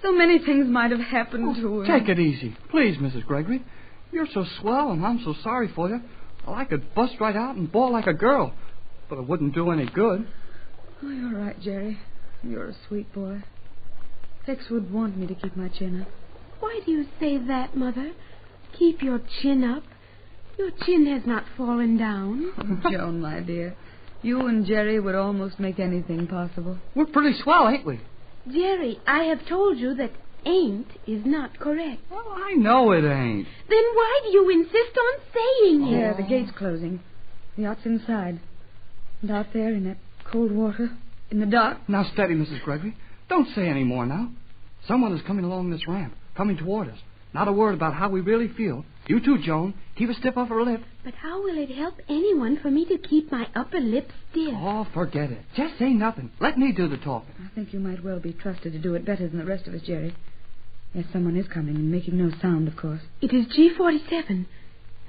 So many things might have happened to him. Take it easy. Please, Mrs. Gregory. You're so swell, and I'm so sorry for you. Well, I could bust right out and bawl like a girl, but it wouldn't do any good. Oh, you're right, Jerry. You're a sweet boy. Tex would want me to keep my chin up. Why do you say that, Mother? Keep your chin up. Your chin has not fallen down. Oh, Joan, my dear, you and Jerry would almost make anything possible. We're pretty swell, ain't we? Jerry, I have told you that ain't is not correct. Well, I know it ain't. Then why do you insist on saying it? Yeah, the gate's closing. The yacht's inside. And out there in that cold water, in the dark. Now, steady, Mrs. Gregory. Don't say any more now. Someone is coming along this ramp, coming toward us. Not a word about how we really feel. You too, Joan. Keep a stiff upper lip. But how will it help anyone for me to keep my upper lip stiff? Oh, forget it. Just say nothing. Let me do the talking. I think you might well be trusted to do it better than the rest of us, Jerry. Yes, someone is coming and making no sound, of course. It is G47,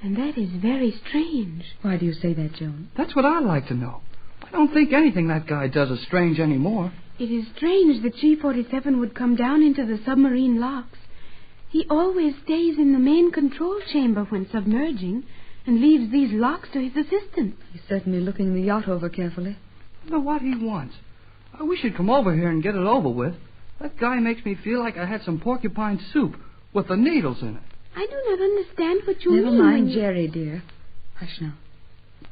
and that is very strange. Why do you say that, Joan? That's what I'd like to know. I don't think anything that guy does is strange anymore. It is strange that G47 would come down into the submarine locks. He always stays in the main control chamber when submerging and leaves these locks to his assistant. He's certainly looking the yacht over carefully. I know what he wants. We should come over here and get it over with. That guy makes me feel like I had some porcupine soup with the needles in it. I do not understand what you mean. Never mind, Jerry, dear. Hush now.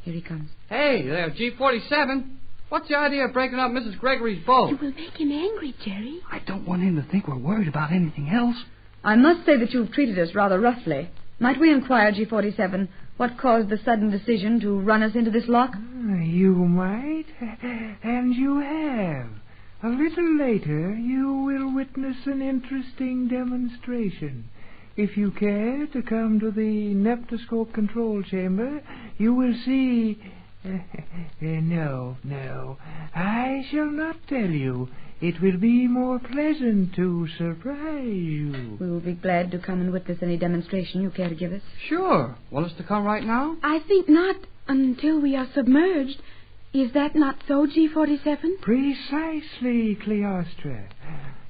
Here he comes. Hey there, G47. What's the idea of breaking up Mrs. Gregory's boat? You will make him angry, Jerry. I don't want him to think we're worried about anything else. I must say that you've treated us rather roughly. Might we inquire, G47, what caused the sudden decision to run us into this lock? You might, and you have. A little later, you will witness an interesting demonstration. If you care to come to the neptoscope control chamber, you will see... No, I shall not tell you. It will be more pleasant to surprise you. We will be glad to come and witness any demonstration you care to give us. Sure. Want us to come right now? I think not until we are submerged. Is that not so, G47? Precisely, Cleostra.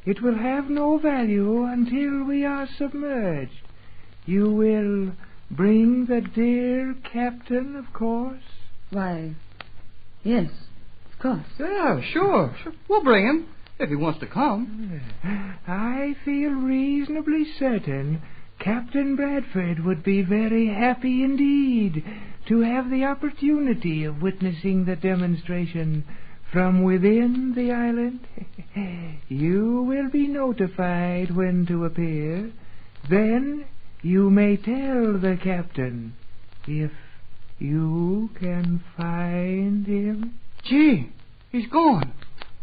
It will have no value until we are submerged. You will bring the dear captain, of course? Why, yes, of course. Yeah, sure. We'll bring him, if he wants to come. I feel reasonably certain Captain Bradford would be very happy indeed to have the opportunity of witnessing the demonstration from within the island. You will be notified when to appear. Then you may tell the captain if you can find him. Gee, he's gone.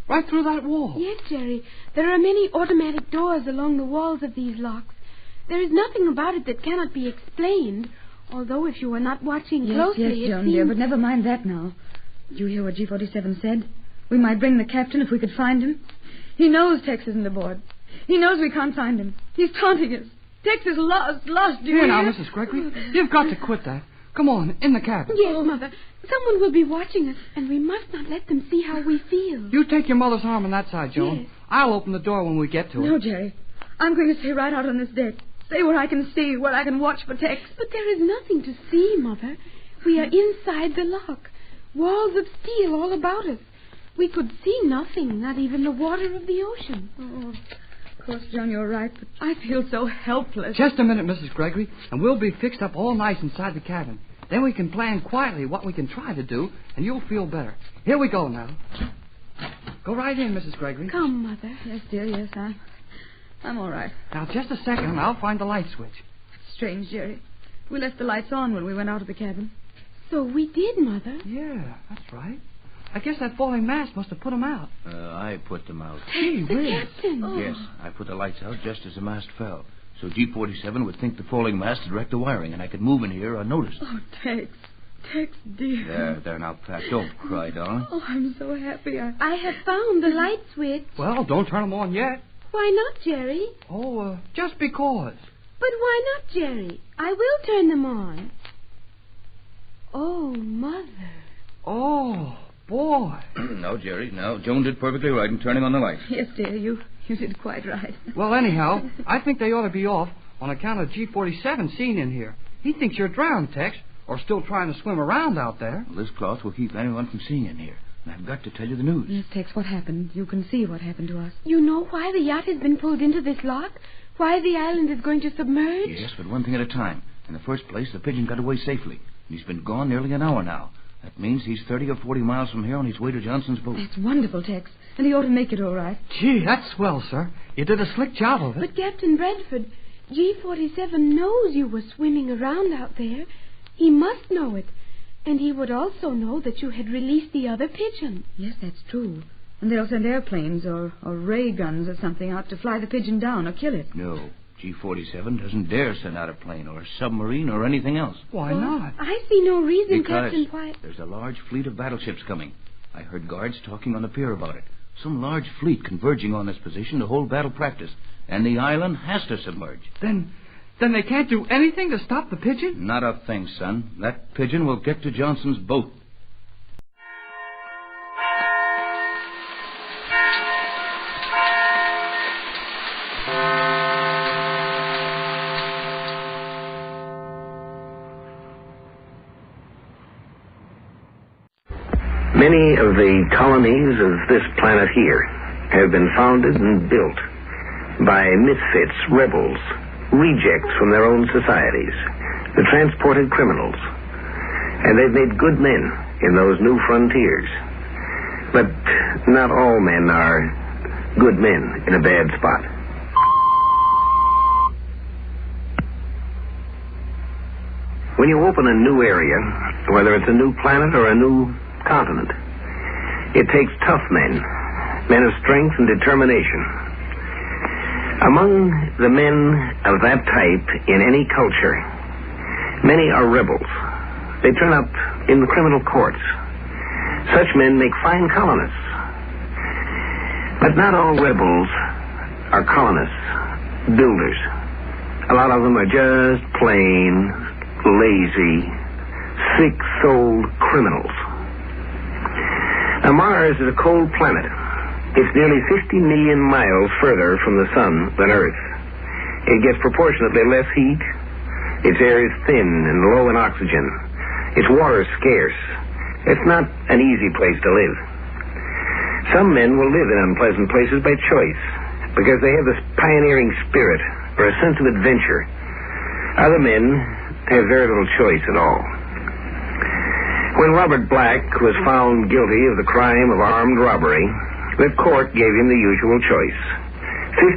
Right through that wall. Yes, Jerry. There are many automatic doors along the walls of these locks. There is nothing about it that cannot be explained, although if you were not watching closely... Yes, Joan, dear, but never mind that now. Did you hear what G47 said? We might bring the captain if we could find him. He knows Tex isn't aboard. He knows we can't find him. He's taunting us. Tex is lost, do you hear? Now, Mrs. Gregory, you've got to quit that. Come on, in the cabin. Yes, Mother. Someone will be watching us, and we must not let them see how we feel. You take your mother's arm on that side, Joan. Yes. I'll open the door when we get to it. No, Jerry. I'm going to stay right out on this deck. Stay where I can see, where I can watch for Tex. But there is nothing to see, Mother. We are inside the lock. Walls of steel all about us. We could see nothing, not even the water of the ocean. Oh, of course, Joan, you're right, but I feel so helpless. Just a minute, Mrs. Gregory, and we'll be fixed up all nice inside the cabin. Then we can plan quietly what we can try to do, and you'll feel better. Here we go now. Go right in, Mrs. Gregory. Come, Mother. Yes, dear, yes, I'm all right. Now, just a second, and I'll find the light switch. Strange, Jerry. We left the lights on when we went out of the cabin. So we did, Mother. Yeah, that's right. I guess that falling mast must have put them out. I put them out. Hey, the captain. Oh. Yes, I put the lights out just as the mast fell. So G47 would think the falling mast had wrecked the wiring, and I could move in here unnoticed. Oh, Tex. Tex, dear. There, now, Pat. Don't cry, darling. Oh, I'm so happy. I have found the light switch. Well, don't turn them on yet. Why not, Jerry? Oh, just because. But why not, Jerry? I will turn them on. Oh, Mother. Oh, boy. No, Jerry, no. Joan did perfectly right in turning on the lights. Yes, dear, you did quite right. Well, anyhow, I think they ought to be off on account of G47 seeing in here. He thinks you're drowned, Tex, or still trying to swim around out there. Well, this cloth will keep anyone from seeing in here. I've got to tell you the news. Yes, Tex, what happened? You can see what happened to us. You know why the yacht has been pulled into this lock? Why the island is going to submerge? Yes, but one thing at a time. In the first place, the pigeon got away safely. He's been gone nearly an hour now. That means he's 30 or 40 miles from here on his way to Johnson's boat. That's wonderful, Tex. And he ought to make it all right. Gee, that's swell, sir. You did a slick job of it. But, Captain Bradford, G47 knows you were swimming around out there. He must know it. And he would also know that you had released the other pigeon. Yes, that's true. And they'll send airplanes or ray guns or something out to fly the pigeon down or kill it. No, G47 doesn't dare send out a plane or a submarine or anything else. Why not? I see no reason, Because Captain, why... there's a large fleet of battleships coming. I heard guards talking on the pier about it. Some large fleet converging on this position to hold battle practice. And the island has to submerge. Then they can't do anything to stop the pigeon? Not a thing, son. That pigeon will get to Johnson's boat. Many of the colonies of this planet here have been founded and built by misfits, rebels, rejects from their own societies, the transported criminals. And they've made good men in those new frontiers. But not all men are good men in a bad spot. When you open a new area, whether it's a new planet or a new continent, it takes tough men, men of strength and determination. Among the men of that type in any culture, many are rebels. They turn up in the criminal courts. Such men make fine colonists. But not all rebels are colonists, builders. A lot of them are just plain, lazy, sick-souled criminals. Now, Mars is a cold planet. It's nearly 50 million miles further from the sun than Earth. It gets proportionately less heat. Its air is thin and low in oxygen. Its water is scarce. It's not an easy place to live. Some men will live in unpleasant places by choice because they have this pioneering spirit or a sense of adventure. Other men have very little choice at all. When Robert Black was found guilty of the crime of armed robbery, the court gave him the usual choice: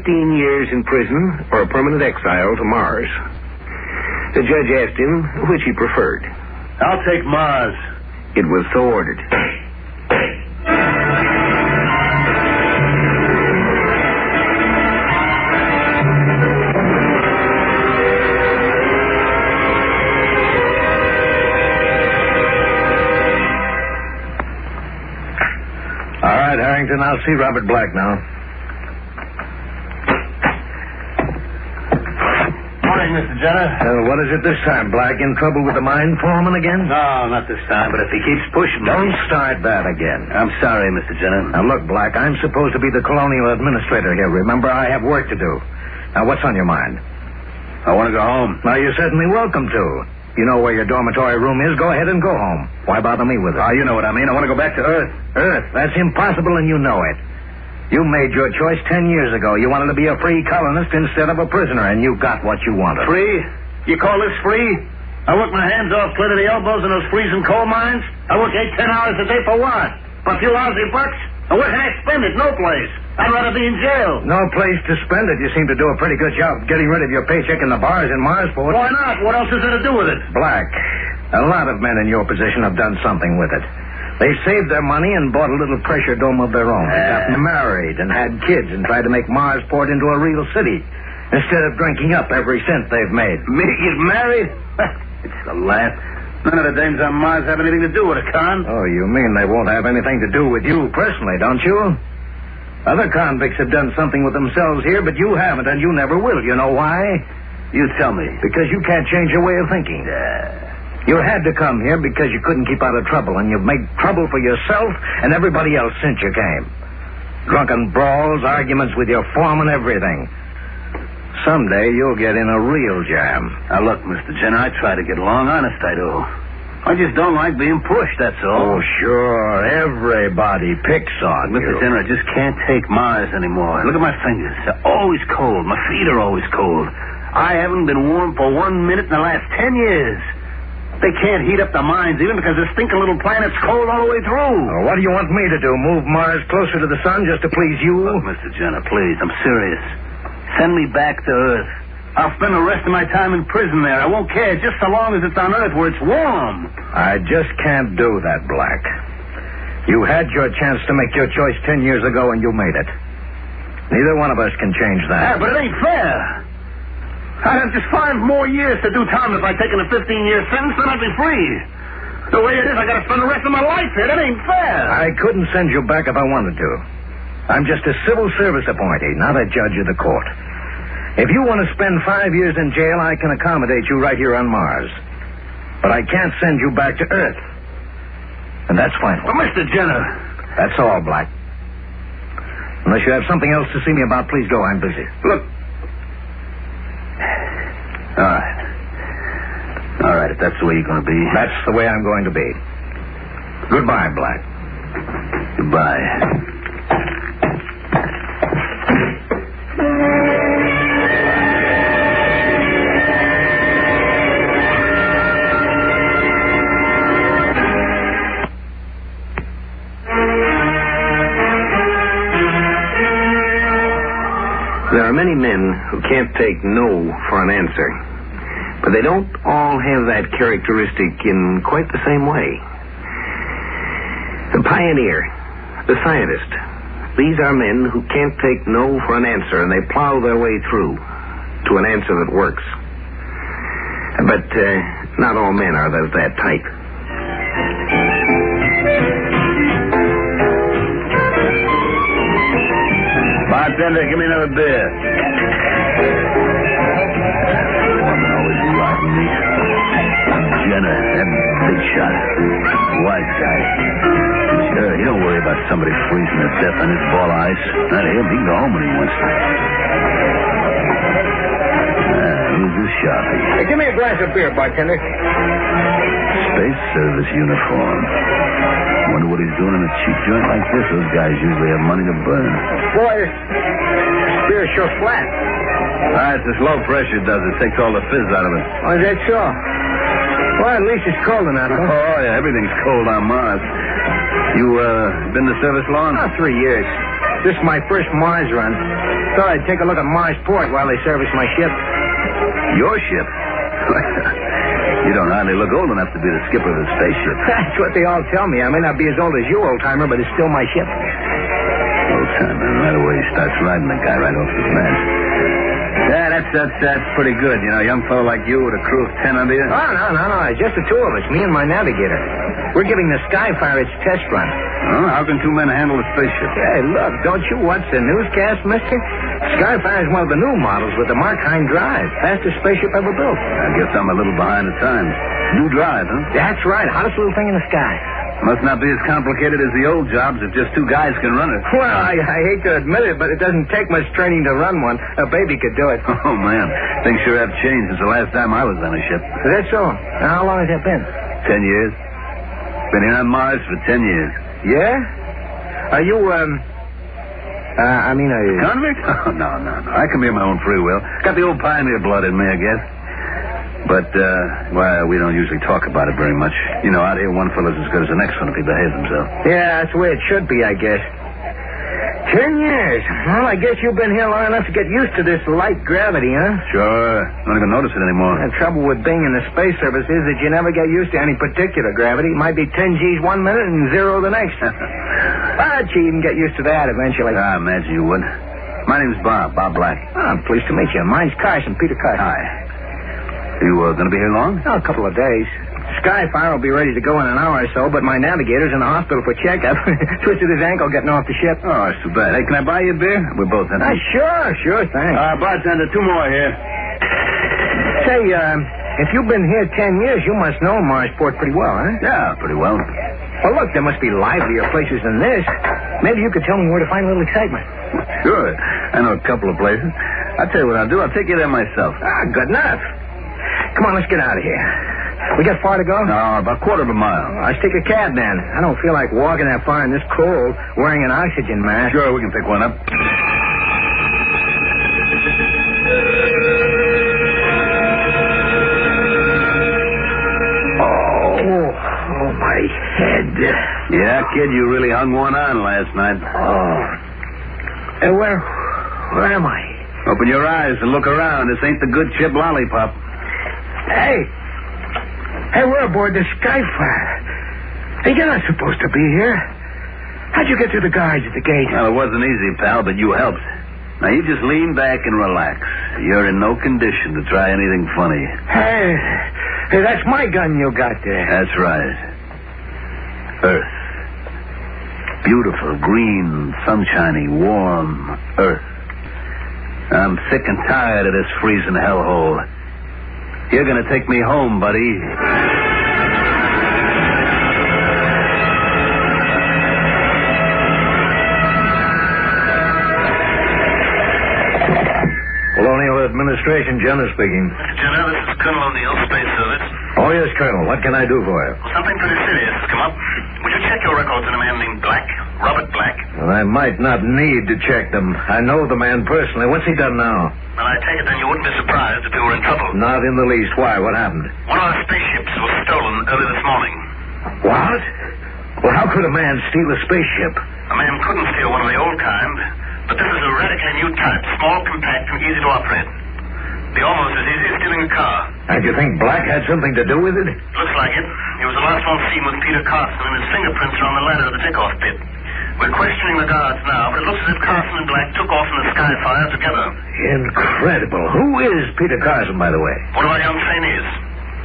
15 years in prison or a permanent exile to Mars. The judge asked him which he preferred. I'll take Mars. It was so ordered. All right, Harrington, I'll see Robert Black now. Morning, Mr. Jenner. What is it this time, Black? In trouble with the mine foreman again? No, not this time, but if he keeps pushing... Don't start that again. I'm sorry, Mr. Jenner. Now, look, Black, I'm supposed to be the colonial administrator here. Remember, I have work to do. Now, what's on your mind? I want to go home. Well, you're certainly welcome to. You know where your dormitory room is. Go ahead and go home. Why bother me with it? Oh, you know what I mean. I want to go back to Earth. Earth? That's impossible, and you know it. You made your choice 10 years ago. You wanted to be a free colonist instead of a prisoner, and you got what you wanted. Free? You call this free? I work my hands off clear to the elbows in those freezing coal mines. I work 8-10 hours a day for what? For a few lousy bucks? And where can I spend it? No place. I'd rather be in jail. No place to spend it. You seem to do a pretty good job getting rid of your paycheck in the bars in Marsport. Why not? What else is there to do with it? Black, a lot of men in your position have done something with it. They saved their money and bought a little pressure dome of their own. They got married and had kids and tried to make Marsport into a real city instead of drinking up every cent they've made. Me get married? It's a laugh. None of the dames on Mars have anything to do with it, Con. Oh, you mean they won't have anything to do with you personally, don't you? Other convicts have done something with themselves here, but you haven't, and you never will. You know why? You tell me. Because you can't change your way of thinking. You had to come here because you couldn't keep out of trouble, and you've made trouble for yourself and everybody else since you came. Drunken brawls, arguments with your foreman, everything. Someday you'll get in a real jam. Now, look, Mr. Jenner, I try to get along. Honest, I do. I just don't like being pushed, that's all. Oh, sure. Everybody picks on Mr. you. Jenner, I just can't take Mars anymore. Look at my fingers. They're always cold. My feet are always cold. I haven't been warm for 1 minute in the last 10 years. They can't heat up the mines even because this stinking little planet's cold all the way through. Oh, what do you want me to do? Move Mars closer to the sun just to please you? Look, Mr. Jenner, please, I'm serious. Send me back to Earth. I'll spend the rest of my time in prison there. I won't care just so long as it's on Earth where it's warm. I just can't do that, Black. You had your chance to make your choice 10 years ago, and you made it. Neither one of us can change that. Yeah, but it ain't fair. I have just 5 more years to do time if I'd taken a 15-year sentence, then I'd be free. The way it is, I gotta spend the rest of my life here. That ain't fair. I couldn't send you back if I wanted to. I'm just a civil service appointee, not a judge of the court. If you want to spend 5 years in jail, I can accommodate you right here on Mars. But I can't send you back to Earth. And that's final. But, Mr. Jenner... That's all, Black. Unless you have something else to see me about, please go. I'm busy. Look... All right, if that's the way you're going to be. That's the way I'm going to be. Goodbye, Black. Goodbye. There are many men who can't take no for an answer. But they don't all have that characteristic in quite the same way. The pioneer, the scientist, these are men who can't take no for an answer, and they plow their way through to an answer that works. But not all men are of that type. Bartender, give me another beer. Jenner, that big shot. White guy. Sure, he don't worry about somebody freezing to death on his ball of ice. Not him. He can go home when he wants to. Who's this sharpie? Hey, give me a glass of beer, bartender. Space Service uniform. Wonder what he's doing in a cheap joint like this. Those guys usually have money to burn. Boy, this beer's sure flat. It's this low pressure does it. Takes all the fizz out of it. Oh, is that so? Well, at least it's cold enough, huh? Oh, yeah, everything's cold on Mars. You, been in the service long? 3 years. This is my first Mars run. Thought I'd take a look at Mars Port while they service my ship. Your ship? You don't hardly look old enough to be the skipper of a spaceship. That's what they all tell me. I may not be as old as you, old-timer, but it's still my ship. Old-timer, right away he starts riding the guy right off the bat. Yeah, that's pretty good. You know, a young fellow like you with a crew of 10 under you. Oh, no. It's just the two of us, me and my navigator. We're giving the Skyfire its test run. Oh, how can 2 men handle a spaceship? Hey, look, don't you watch the newscast, mister? Skyfire is one of the new models with the Markheim drive. Fastest spaceship ever built. I guess I'm a little behind the times. New drive, huh? That's right. Hottest little thing in the sky. Must not be as complicated as the old jobs if just 2 guys can run it. Well, I hate to admit it, but it doesn't take much training to run one. A baby could do it. Oh, man. Things sure have changed since the last time I was on a ship. Is that so? Now, how long has that been? 10 years. Been here on Mars for 10 years. Yeah? Are you, are you... Convict? Oh, no. I come here of my own free will. Got the old pioneer blood in me, I guess. But, we don't usually talk about it very much. You know, out here, one fellow's as good as the next one if he behaves himself. Yeah, that's the way it should be, I guess. 10 years. Well, I guess you've been here long enough to get used to this light gravity, huh? Sure. Don't even notice it anymore. The trouble with being in the space service is that you never get used to any particular gravity. It might be 10 G's 1 minute and 0 the next. But you even get used to that eventually. I imagine you would. My name's Bob Black. Oh, I'm pleased to meet you. Mine's Carson, Peter Carson. Hi. You going to be here long? Oh, a couple of days. Skyfire will be ready to go in an hour or so, but my navigator's in the hospital for checkup. Twisted his ankle getting off the ship. Oh, that's too bad. Hey, can I buy you a beer? We're both in. Sure, thanks. Bartender, 2 more here. Say, if you've been here 10 years, you must know Marsport pretty well, huh? Yeah, pretty well. Well, look, there must be livelier places than this. Maybe you could tell me where to find a little excitement. Sure. I know a couple of places. I'll tell you what I'll do. I'll take you there myself. Good enough. Come on, let's get out of here. We got far to go? No, about a quarter of a mile. I'll stick a cab, then. I don't feel like walking that far in this cold wearing an oxygen mask. Sure, we can pick one up. Oh, my head. Yeah, kid, you really hung one on last night. Oh. Hey, where am I? Open your eyes and look around. This ain't the good chip lollipop. Hey, we're aboard the Skyfire. Hey, you're not supposed to be here. How'd you get through the guards at the gate? Well, it wasn't easy, pal, but you helped. Now, you just lean back and relax. You're in no condition to try anything funny. Hey, that's my gun you got there. That's right. Earth. Beautiful, green, sunshiny, warm Earth. I'm sick and tired of this freezing hellhole. You're going to take me home, buddy. Colonial Administration, Jenner speaking. Jenner, this is Colonel O'Neill, Space Service. Oh, yes, Colonel. What can I do for you? Well, something pretty serious has come up. Would you check your records on a man named Black? Robert Black? Well, I might not need to check them. I know the man personally. What's he done now? Well, I take it then you wouldn't be surprised if you were in trouble. Not in the least. Why? What happened? One of our spaceships was stolen early this morning. What? Well, how could a man steal a spaceship? A man couldn't steal one of the old kind, but this is a radically new type, small, compact, and easy to operate. Be almost as easy as stealing a car. And you think Black had something to do with it? Looks like it. He was the last one seen with Peter Carson, and his fingerprints are on the ladder of the takeoff pit. We're questioning the guards now, but it looks as if Carson and Black took off in the Skyfire together. Incredible. Who is Peter Carson, by the way? One of our young trainees.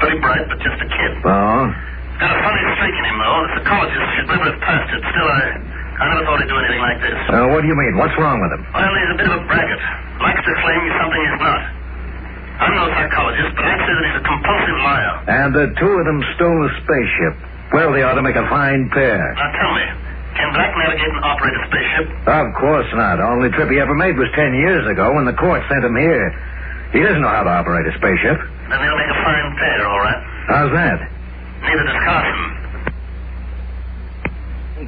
Pretty bright, but just a kid. Oh? Got a funny streak in him, though. The psychologist should never have passed it. Still, I never thought he'd do anything like this. What do you mean? What's wrong with him? Well, he's a bit of a braggart. Likes to claim he's something he's not. I'm no psychologist, but I'd say that he's a compulsive liar. And the two of them stole a spaceship. Well, they ought to make a fine pair. Now, tell me, can Black navigate and operate a spaceship? Of course not. Only trip he ever made was 10 years ago when the court sent him here. He doesn't know how to operate a spaceship. Then they'll make a fine pair, all right? How's that? Neither does Carson.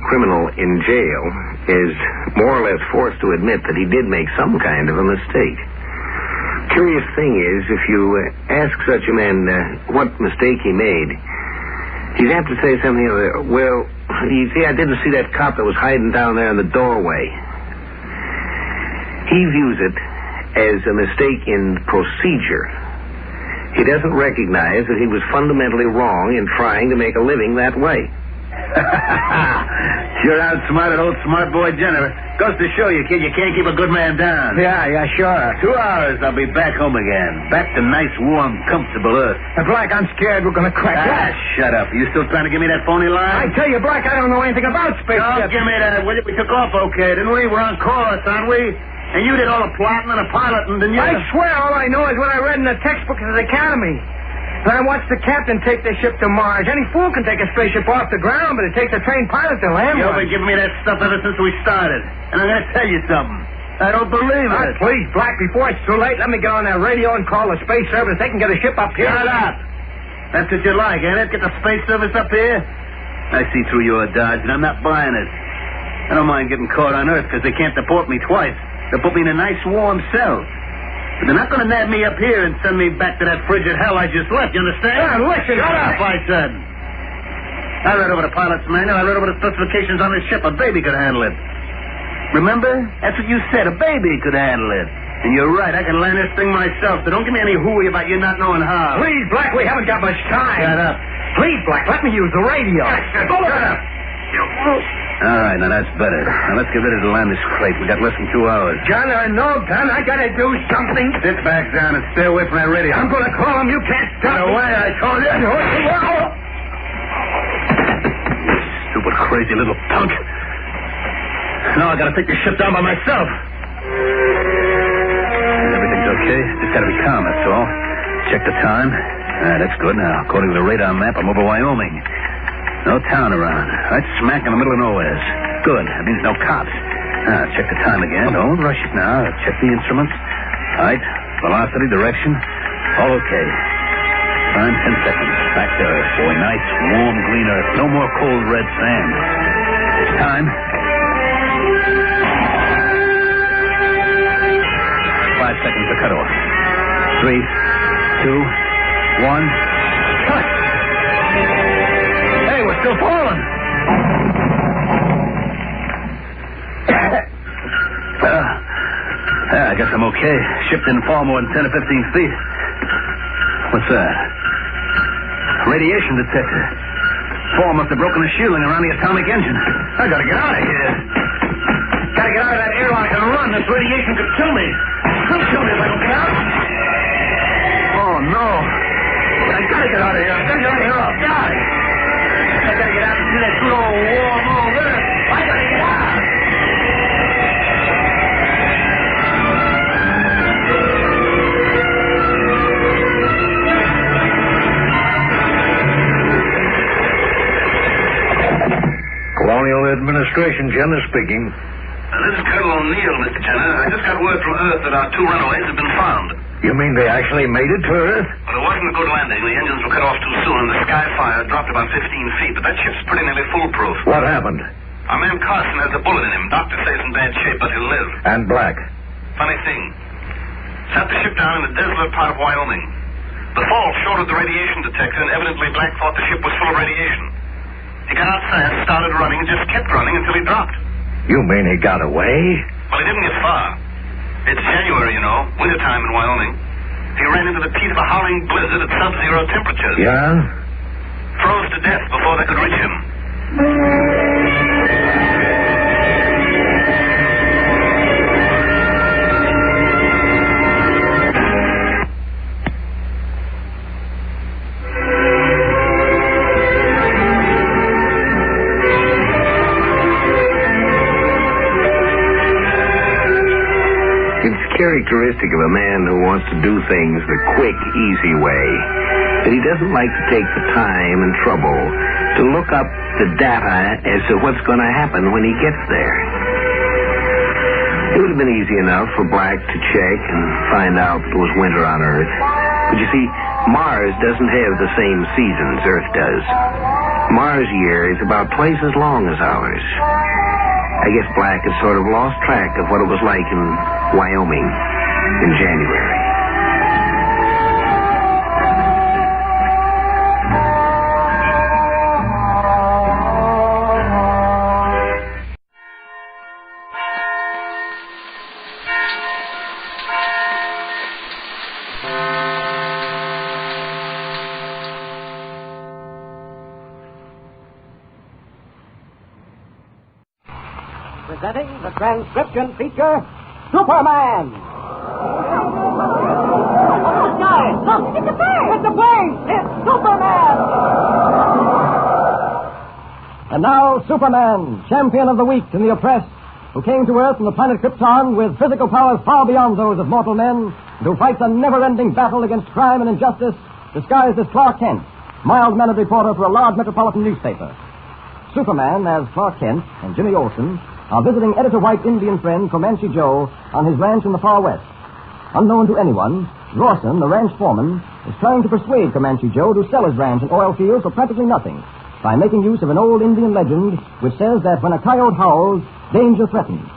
Criminal in jail is more or less forced to admit that he did make some kind of a mistake. Curious thing is, if you ask such a man what mistake he made, he's apt to say something like, well, you see, I didn't see that cop that was hiding down there in the doorway. He views it as a mistake in procedure. He doesn't recognize that he was fundamentally wrong in trying to make a living that way. Sure outsmarted old smart boy Jenner. Goes to show you, kid, you can't keep a good man down. Yeah, sure. 2 hours, I'll be back home again. Back to nice, warm, comfortable Earth. Black, I'm scared we're going to crash. Shut up. You still trying to give me that phony line? I tell you, Black, I don't know anything about spaceships. Don't give me that, will you? We took off okay, didn't we? We're on course, aren't we? And you did all the plotting and the piloting, didn't you? I swear all I know is what I read in the textbook at the academy. And I watched the captain take the ship to Mars. Any fool can take a spaceship off the ground, but it takes a trained pilot to land You've one. been giving me that stuff ever since we started. And I'm going to tell you something. I don't believe it. Please, Black, before it's too late, let me get on that radio and call the space service. They can get a ship up here. Shut up. That's what you like, ain't it? Get the space service up here? I see through your dodge, and I'm not buying it. I don't mind getting caught on Earth because they can't deport me twice. They'll put me in a nice warm cell. But they're not going to nab me up here and send me back to that frigid hell I just left, you understand? Listen. Shut up, I said. I read over the pilot's manual. I read over the specifications on this ship. A baby could handle it. Remember? That's what you said. A baby could handle it. And you're right. I can land this thing myself. So don't give me any hooey about you not knowing how. Please, Black, we haven't got much time. Shut up. Please, Black, let me use the radio. Shut up. All right, now that's better. Now let's get ready to land this crate. We got less than 2 hours. John, no gun. I gotta do something. Sit back down and stay away from that radio. I'm gonna call him. You can't stop me. Away, I told you. Stupid, crazy little punk. Now I gotta take this ship down by myself. Everything's okay. Just gotta be calm, that's all. Check the time. That's good. Now, according to the radar map, I'm over Wyoming. No town around. Right smack in the middle of nowhere. Good. That means no cops. Now, check the time again. Don't rush it now. Check the instruments. All right. Velocity, direction. All okay. Time, 10 seconds. Back to Earth, boy. Nice, warm, green Earth. No more cold red sand. It's time. 5 seconds to cut off. 3, 2, 1. Cut! Hey, we're still falling. I guess I'm okay. Ship didn't fall more than 10 or 15 feet. What's that? Radiation detector. Fall must have broken the shielding around the atomic engine. I gotta get out of here. Gotta get out of that airlock and run. This radiation could kill me. It'll kill me if I don't get out. Oh, no. I gotta get out of here. I gotta get out of here or I'll die. I gotta get out and see that good old warm old Earth. I gotta get out. Colonial Administration, Jenner speaking. This is Colonel O'Neill, Mr. Jenner. I just got word from Earth that our 2 runaways have been found. You mean they actually made it to Earth? Well, it wasn't a good landing. The engines were cut off too soon, and the sky fire dropped about 15 feet, but that ship's pretty nearly foolproof. What happened? Our man Carson has a bullet in him. Doctor says in bad shape, but he'll live. And Black? Funny thing. Shut the ship down in a desolate part of Wyoming. The fall shorted the radiation detector, and evidently Black thought the ship was full of radiation. He got out fast, started running, and just kept running until he dropped. You mean he got away? Well, he didn't get far. It's January, you know, wintertime in Wyoming. He ran into the teeth of a howling blizzard at sub-zero temperatures. Yeah? Froze to death before they could reach him. Characteristic of a man who wants to do things the quick, easy way. But he doesn't like to take the time and trouble to look up the data as to what's going to happen when he gets there. It would have been easy enough for Black to check and find out that it was winter on Earth. But you see, Mars doesn't have the same seasons Earth does. Mars' year is about twice as long as ours. I guess Black had sort of lost track of what it was like in Wyoming in January. Presenting the transcription feature, Superman! Guys, look! It's a plane! It's a plane! It's Superman! And now, Superman, champion of the weak and the oppressed, who came to Earth from the planet Krypton with physical powers far beyond those of mortal men, and who fights a never-ending battle against crime and injustice, disguised as Clark Kent, mild-mannered reporter for a large metropolitan newspaper. Superman, as Clark Kent, and Jimmy Olsen are visiting Editor White's Indian friend, Comanche Joe, on his ranch in the far west. Unknown to anyone, Rawson, the ranch foreman, is trying to persuade Comanche Joe to sell his ranch and oil fields for practically nothing by making use of an old Indian legend which says that when a coyote howls, danger threatens.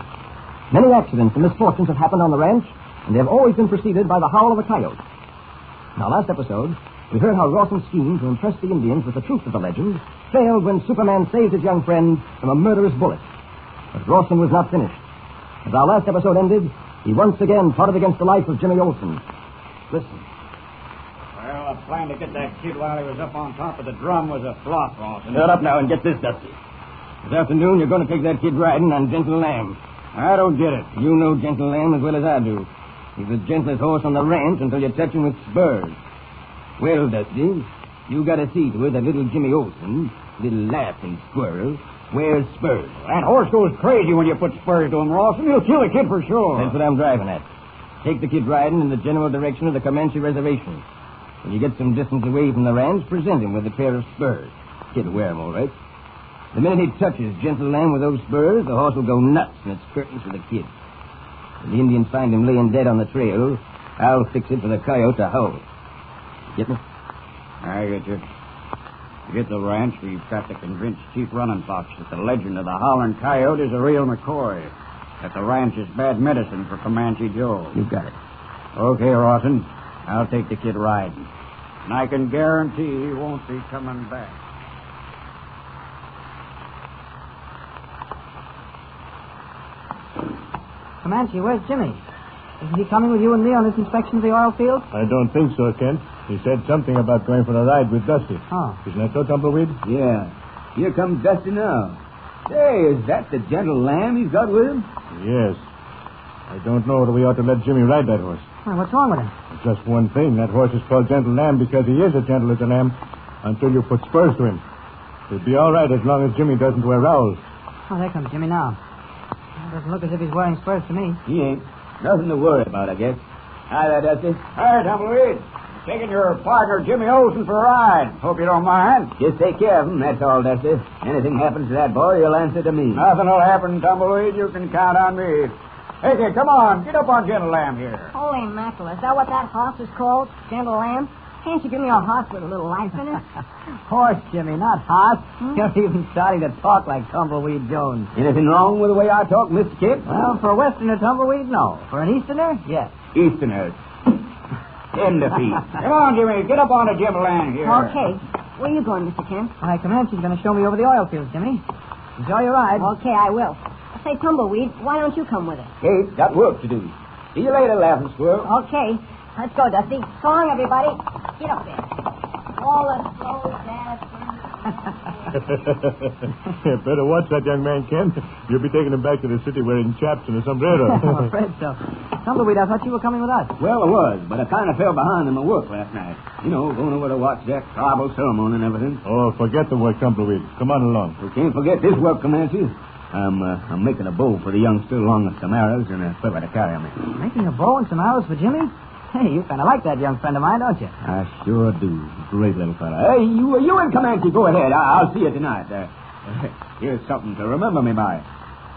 Many accidents and misfortunes have happened on the ranch, and they have always been preceded by the howl of a coyote. Now, last episode, we heard how Rawson's scheme to impress the Indians with the truth of the legend failed when Superman saved his young friend from a murderous bullet. But Rawson was not finished. As our last episode ended, he once again plotted against the life of Jimmy Olsen. Listen. Well, the plan to get that kid while he was up on top of the drum was a flop, Rawson. Shut up now and get this, Dusty. This afternoon, you're going to take that kid riding on Gentle Lamb. I don't get it. You know Gentle Lamb as well as I do. He's the gentlest horse on the ranch until you touch him with spurs. Well, Dusty, you got to see to it that little Jimmy Olsen, little laughing squirrel, wears spurs. That horse goes crazy when you put spurs to him, Rawson. He'll kill a kid for sure. That's what I'm driving at. Take the kid riding in the general direction of the Comanche Reservation. When you get some distance away from the ranch, present him with a pair of spurs. Kid will wear them, all right. The minute he touches Gentle Lamb with those spurs, the horse will go nuts in its curtains for the kid. When the Indians find him laying dead on the trail, I'll fix it for the coyote to howl. Get me? I get you. To get the ranch, we've got to convince Chief Running Fox that the legend of the Howling Coyote is a real McCoy. That the ranch is bad medicine for Comanche Joe. You got it. Okay, Rawson. I'll take the kid riding. And I can guarantee he won't be coming back. Comanche, where's Jimmy? Isn't he coming with you and me on this inspection of the oil field? I don't think so, Kent. He said something about going for a ride with Dusty. Oh. Isn't that so, Tumbleweed? Yeah. Here comes Dusty now. Say, is that the gentle lamb he's got with him? Yes. I don't know whether we ought to let Jimmy ride that horse. Well, what's wrong with him? Just one thing. That horse is called Gentle Lamb because he is as gentle as a lamb until you put spurs to him. He'll be all right as long as Jimmy doesn't wear rowels. Oh, there comes Jimmy now. It doesn't look as if he's wearing spurs to me. He ain't. Nothing to worry about, I guess. Hi there, Dusty. Hi, Tumbleweed. Taking your partner, Jimmy Olsen, for a ride. Hope you don't mind. Just take care of him, that's all, Dusty. Anything happens to that boy, he'll answer to me. Nothing will happen, Tumbleweed. You can count on me. Hey, kid, come on. Get up on Gentle Lamb here. Holy mackerel. Is that what that horse is called? Gentle Lamb? Can't you give me a horse with a little life in it? Horse, Jimmy, not horse. You're even starting to talk like Tumbleweed Jones. Anything wrong with the way I talk, Mr. Kip? Well, for a Westerner, Tumbleweed, no. For an Easterner, yes. Easterners. In defeat. Come on, Jimmy. Get up on the Gentle Lamb here. Okay. Where are you going, Mr. Kent? Why, Comanche's going to show me over the oil fields, Jimmy. Enjoy your ride. Okay, I will. Say, Tumbleweed, why don't you come with us? Kate, got work to do. See you later, Laughing Squirrel. Okay. Let's go, Dusty. So long, everybody. Get up there. All the slow gas. Better watch that young man, Kent. You'll be taking him back to the city wearing chaps and a sombrero. I'm afraid so. Tumbleweed, I thought you were coming with us. Well, I was, but I kind of fell behind in my work last night. You know, going over to watch that tribal ceremony and everything. Oh, forget the work, Tumbleweed. Come on along. We can't forget this work, Comanche. I'm making a bow for the youngster along with some arrows and a quiver to carry me. Making a bow and some arrows for Jimmy? Hey, you kind of like that young friend of mine, don't you? I sure do. Great little fella. Hey, you and Comanche, go ahead. I'll see you tonight. Here's something to remember me by.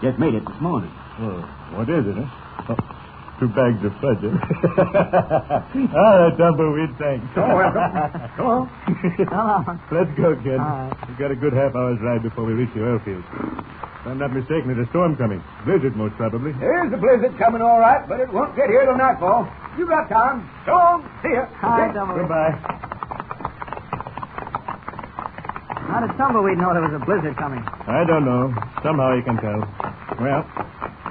Just made it this morning. Oh, what is it, huh? Oh, 2 bags of fudge, eh? Tumbleweed, thanks. Come on. Let's go, kid. All right. We've got a good half hour's ride before we reach the oil field. If I'm not mistaken, there's a storm coming. Blizzard, most probably. There's a blizzard coming, all right, but it won't get here till nightfall. You got time. So long. See ya. Hi, Tumbleweed. Goodbye. How did Tumbleweed know there was a blizzard coming? I don't know. Somehow he can tell. Well,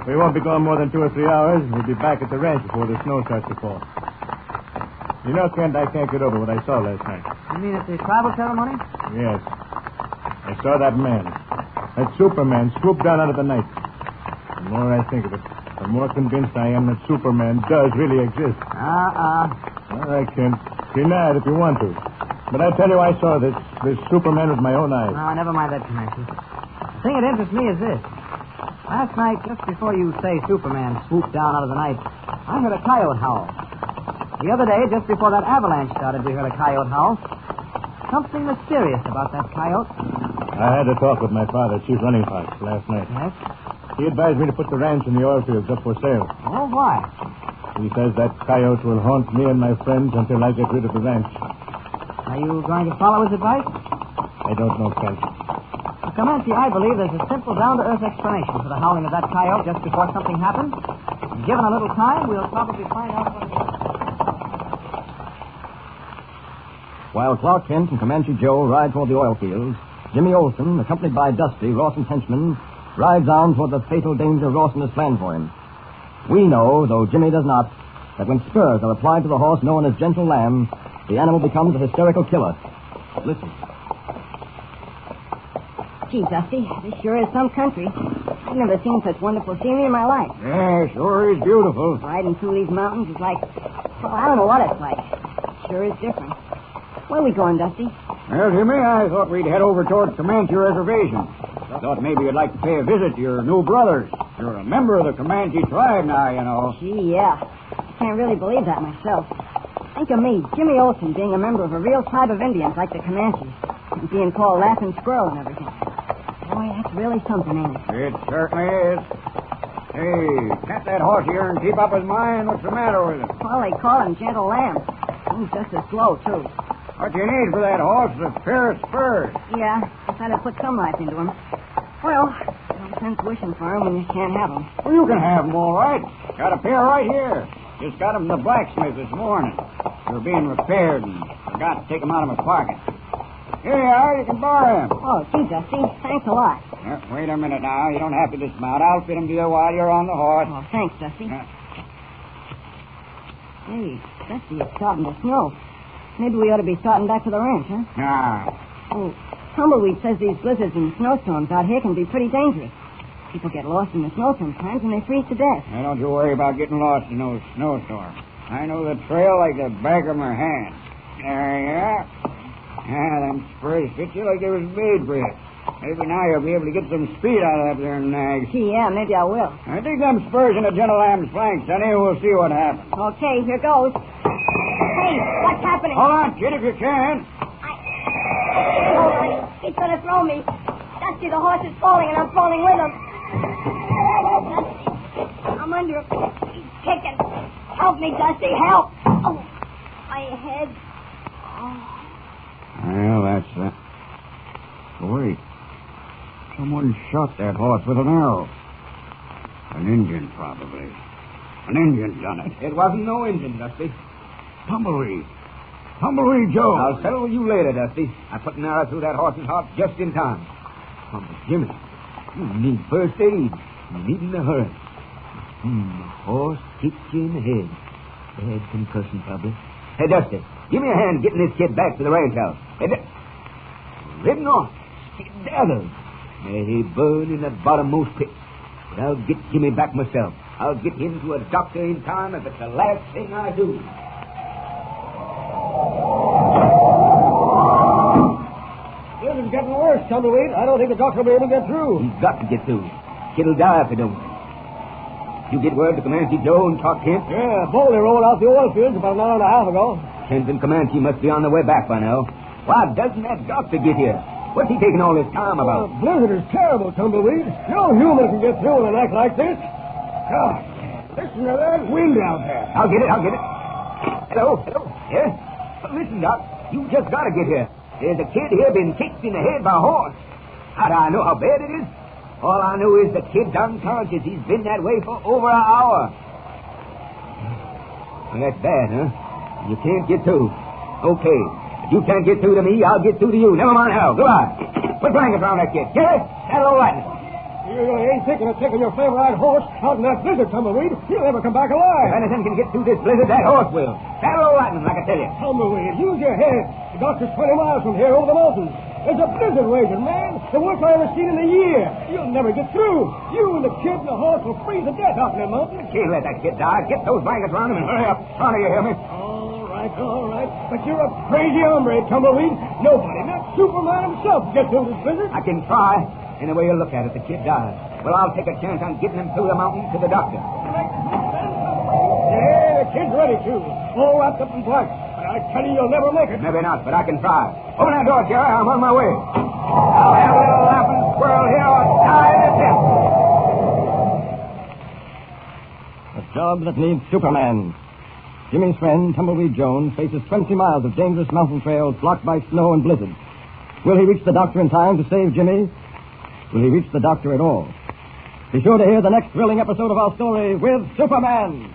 we won't be gone more than 2 or 3 hours. We'll be back at the ranch before the snow starts to fall. You know, Kent, I can't get over what I saw last night. You mean at the tribal ceremony? Yes. I saw that man. That Superman swooped down out of the night. The more I think of it, the more convinced I am that Superman does really exist. All right, Kent. Deny it if you want to. But I tell you, I saw this Superman with my own eyes. No, never mind that, Comanche. The thing that interests me is this. Last night, just before you say Superman swooped down out of the night, I heard a coyote howl. The other day, just before that avalanche started, we heard a coyote howl. Something mysterious about that coyote. I had a talk with my father, Chief Running Fox, last night. Yes? He advised me to put the ranch and the oil fields up for sale. Oh, why? He says that coyote will haunt me and my friends until I get rid of the ranch. Are you going to follow his advice? I don't know, Kent. Well, Comanche, I believe there's a simple, down-to-earth explanation for the howling of that coyote just before something happens. And given a little time, we'll probably find out what it is. While Clark Kent and Comanche Joe ride toward the oil fields, Jimmy Olsen, accompanied by Dusty, Rawson's henchman, rides on toward the fatal danger Rawson has planned for him. We know, though Jimmy does not, that when spurs are applied to the horse known as Gentle Lamb, the animal becomes a hysterical killer. Listen. Gee, Dusty, this sure is some country. I've never seen such wonderful scenery in my life. Yeah, sure is beautiful. Riding through these mountains is like, well, I don't know what it's like. It sure is different. Where are we going, Dusty? Well, Jimmy, I thought we'd head over toward Comanche Reservation. Thought maybe you'd like to pay a visit to your new brothers. You're a member of the Comanche tribe now, you know. Gee, yeah. I can't really believe that myself. Think of me, Jimmy Olsen, being a member of a real tribe of Indians like the Comanches, and being called Laughing Squirrel and everything. Boy, that's really something, ain't it? It certainly is. Hey, can't that horse of yours keep up his mind? What's the matter with him? Well, they call him Gentle Lamb. He's just as slow, too. What you need for that horse is a pair of spurs. Yeah, decided to put some life into him. Well, no sense wishing for him when you can't have them. Well, you can have them, all right. Got a pair right here. Just got them from the blacksmith this morning. They were being repaired and forgot to take them out of my pocket. Here you are. You can borrow them. Oh, gee, Dusty. Thanks a lot. Wait a minute now. You don't have to dismount. I'll fit them to you while you're on the horse. Oh, thanks, Dusty. Hey, Dusty, it's starting to snow. Maybe we ought to be starting back to the ranch, huh? Nah. Oh, Tumbleweed says these blizzards and snowstorms out here can be pretty dangerous. People get lost in the snow sometimes and they freeze to death. Now, don't you worry about getting lost in those snowstorms. I know the trail like the back of my hand. There you are. Them spurs fit you like they was made for you. Maybe now you'll be able to get some speed out of that there nag. Gee, yeah, maybe I will. I dig them spurs in a gentle lamb's flank, Sonny, and we'll see what happens. Okay, here goes. Hey, what's happening? Hold on, kid, if you can. He's going to throw me. Dusty, the horse is falling, and I'm falling with him. I'm under him. He's kicking. Help me, Dusty, help. Oh, my head. Oh. Well, that's that. Wait. Someone shot that horse with an arrow. An Indian, probably. An Indian done it. It wasn't no Indian, Dusty. Tumbleweed. Tumbleweed Joe. I'll settle with you later, Dusty. I put an arrow through that horse's heart just in time. Uncle Jimmy, you need first aid. You need in a hurry. The horse kicked you in the head. Bad concussion, probably. Hey, Dusty, give me a hand getting this kid back to the ranch house. Hey, ridden off. Skedaddle. May he burn in the bottommost pit. But I'll get Jimmy back myself. I'll get him to a doctor in time if it's the last thing I do. This is getting worse, Tumbleweed. I don't think the doctor will be able to get through. He's got to get through. Kid'll die if he don't. You get word to Comanche Joe and talk Kent? Yeah, Boldy rolled out the oil fields about an hour and a half ago. Kent and Comanche must be on their way back by now. Why doesn't that doctor get here? What's he taking all this time about? The blizzard is terrible, Tumbleweed. No human can get through in a night like this. God, listen to that wind out there. I'll get it. Hello. Yeah? But listen, Doc, you just got to get here. There's a kid here been kicked in the head by a horse. How do I know how bad it is? All I know is the kid's unconscious. He's been that way for over an hour. Well, that's bad, huh? You can't get through. Okay. If you can't get through to me, I'll get through to you. Never mind how. Goodbye. Put blankets around that kid. Get it? That'll lighten. You really ain't thinking of taking your favorite horse out in that blizzard, Tumbleweed. He'll never come back alive. If anything can get through this blizzard, that horse will. That'll lighten, like I tell you. Tumbleweed, use your head. The doctor's 20 miles from here over the mountains. There's a blizzard raging, man. The worst I ever seen in a year. You'll never get through. You and the kid and the horse will freeze to death out in the mountains. Can't let that kid die. Get those blankets around him and hurry up. Try to you hear me? All right. But you're a crazy hombre, Tumbleweed. Nobody, not Superman himself, gets through this blizzard. I can try. Any way you look at it, the kid dies. Well, I'll take a chance on getting him through the mountain to the doctor. Yeah, the kid's ready, too. All wrapped up in black. But I tell you, you'll never make it. Maybe not, but I can try. Open that door, Jerry. I'm on my way. I'll have a little laughing squirrel here or die to death. A job that needs Superman. Jimmy's friend, Tumbleweed Jones, faces 20 miles of dangerous mountain trails blocked by snow and blizzard. Will he reach the doctor in time to save Jimmy? Will he reach the doctor at all? Be sure to hear the next thrilling episode of our story with Superman.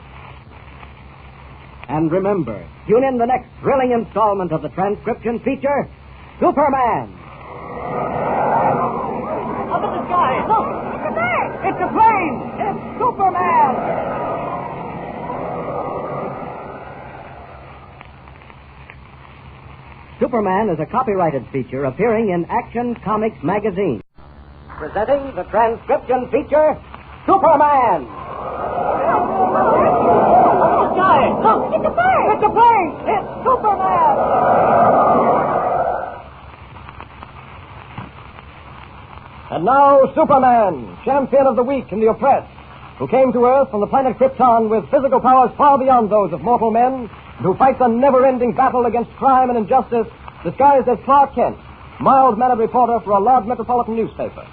And remember, tune in the next thrilling installment of the transcription feature, Superman. Up in the sky. Look, it's a bird. It's a plane. It's Superman. Superman is a copyrighted feature appearing in Action Comics magazine. Presenting the transcription feature, Superman. Sky. Look, it's a bird. It's a plane. It's Superman. And now, Superman, champion of the weak and the oppressed, who came to Earth from the planet Krypton with physical powers far beyond those of mortal men, and who fights a never-ending battle against crime and injustice, disguised as Clark Kent, mild-mannered reporter for a large metropolitan newspaper.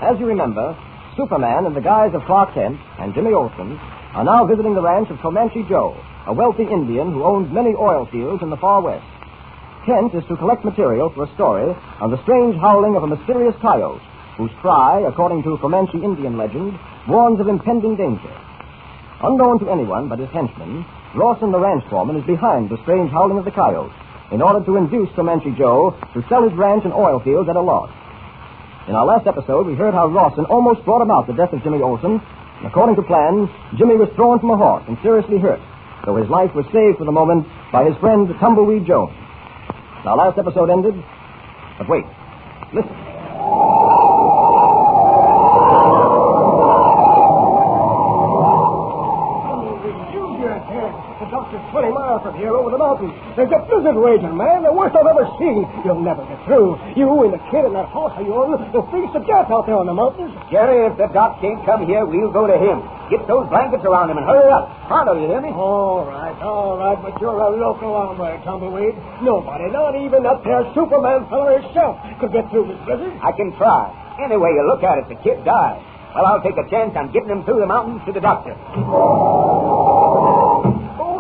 As you remember, Superman, in the guise of Clark Kent and Jimmy Olsen, are now visiting the ranch of Comanche Joe, a wealthy Indian who owns many oil fields in the far west. Kent is to collect material for a story on the strange howling of a mysterious coyote, whose cry, according to Comanche Indian legend, warns of impending danger. Unknown to anyone but his henchmen, Rawson the ranch foreman is behind the strange howling of the coyote in order to induce Comanche Joe to sell his ranch and oil fields at a loss. In our last episode, we heard how Rawson almost brought about the death of Jimmy Olsen. And according to plan, Jimmy was thrown from a horse and seriously hurt, though his life was saved for the moment by his friend Tumbleweed Jones. Our last episode ended, but wait, listen. The doctor's 20 miles from here over the mountains. There's a blizzard raging, man. The worst I've ever seen. You'll never get through. You and the kid and that horse of yours will freeze to death out there on the mountains. Jerry, if the doc can't come here, we'll go to him. Get those blankets around him and hurry up. Pronto, you hear me? All right. But you're a local hombre, Tumbleweed. Nobody, not even that there Superman fella himself, could get through this blizzard. I can try. Any way you look at it, the kid died. Well, I'll take a chance on getting him through the mountains to the doctor.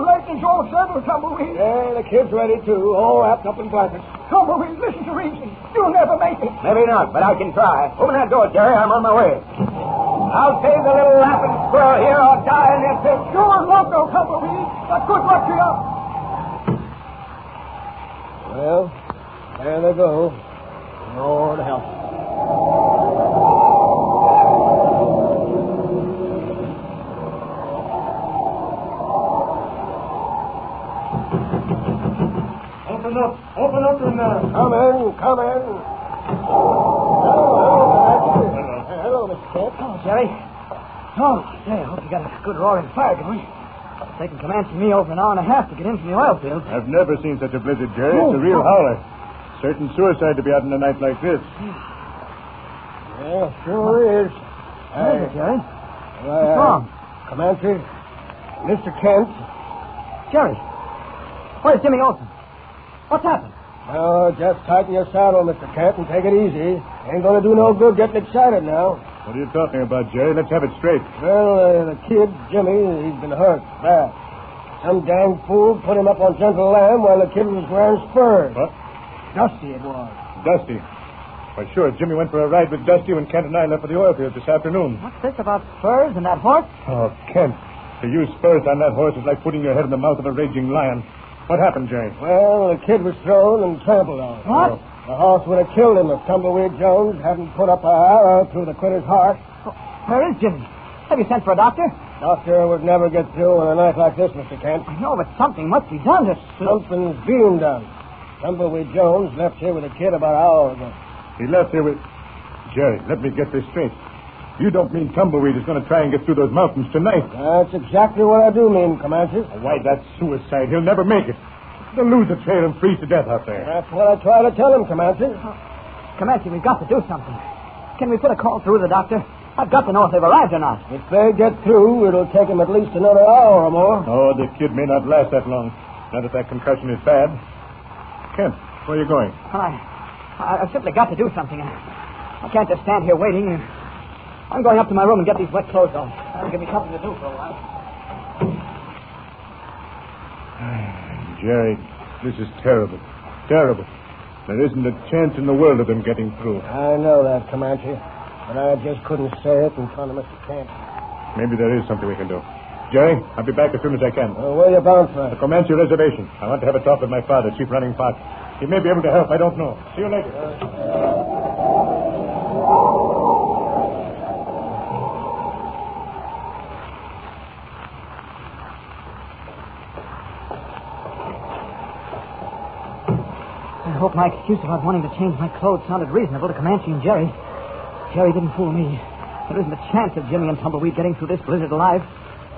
Lightning's all settled, Tumbleweed. Yeah, the kid's ready, too, all wrapped up in blankets. Tumbleweed, listen to reason. You'll never make it. Maybe not, but I can try. Open that door, Jerry. I'm on my way. I'll save the little laughing squirrel here or die in this pit. You're loco, Tumbleweed. But good luck to you. Well, there they go. Lord help. Open up in there. Come in. Hello, Mr. Kent. Oh, Jerry. Oh, say, I hope you got a good roaring fire going. It's taken Comanche and me over an hour and a half to get in from the oil field. I've never seen such a blizzard, Jerry. It's a real howler. Certain suicide to be out in a night like this. Yeah, sure is. What is it, Jerry? What's wrong? Comanche, Mr. Kent. Jerry, where's Jimmy Olsen? What's happened? Oh, just tighten your saddle, Mr. Kent, and take it easy. Ain't gonna do no good getting excited now. What are you talking about, Jerry? Let's have it straight. Well, the kid, Jimmy, he's been hurt bad. Some dang fool put him up on Gentle Lamb while the kid was wearing spurs. What? Dusty it was. Dusty? Why, sure, Jimmy went for a ride with Dusty when Kent and I left for the oil field this afternoon. What's this about spurs and that horse? Oh, Kent, to use spurs on that horse is like putting your head in the mouth of a raging lion. What happened, Jerry? Well, the kid was thrown and trampled on. What? The horse would have killed him if Tumbleweed Jones hadn't put up an arrow through the critter's heart. Where is Jimmy? Have you sent for a doctor? Doctor would never get through on a night like this, Mr. Kent. I know, but something must be done. Something's being done. Tumbleweed Jones left here with a kid about an hour ago. He left here with... Jerry, let me get this straight. You don't mean Tumbleweed is going to try and get through those mountains tonight? That's exactly what I do mean, Comanche. Why, that's suicide. He'll never make it. He'll lose the trail and freeze to death out there. That's what I try to tell him, Comanche. Comanche, we've got to do something. Can we put a call through to the doctor? I've got to know if they've arrived or not. If they get through, it'll take them at least another hour or more. Oh, the kid may not last that long. Now that concussion is bad. Kent, where are you going? I've simply got to do something. I can't just stand here waiting. I'm going up to my room and get these wet clothes off. That'll give me something to do for a while. Jerry, this is terrible. Terrible. There isn't a chance in the world of them getting through. I know that, Comanche. But I just couldn't say it in front of Mr. Kent. Maybe there is something we can do. Jerry, I'll be back as soon as I can. Where are you bound for? The Comanche Reservation. I want to have a talk with my father, Chief Running Fox. He may be able to help. I don't know. See you later. I hope my excuse about wanting to change my clothes sounded reasonable to Comanche and Jerry. Jerry didn't fool me. There isn't a chance of Jimmy and Tumbleweed getting through this blizzard alive.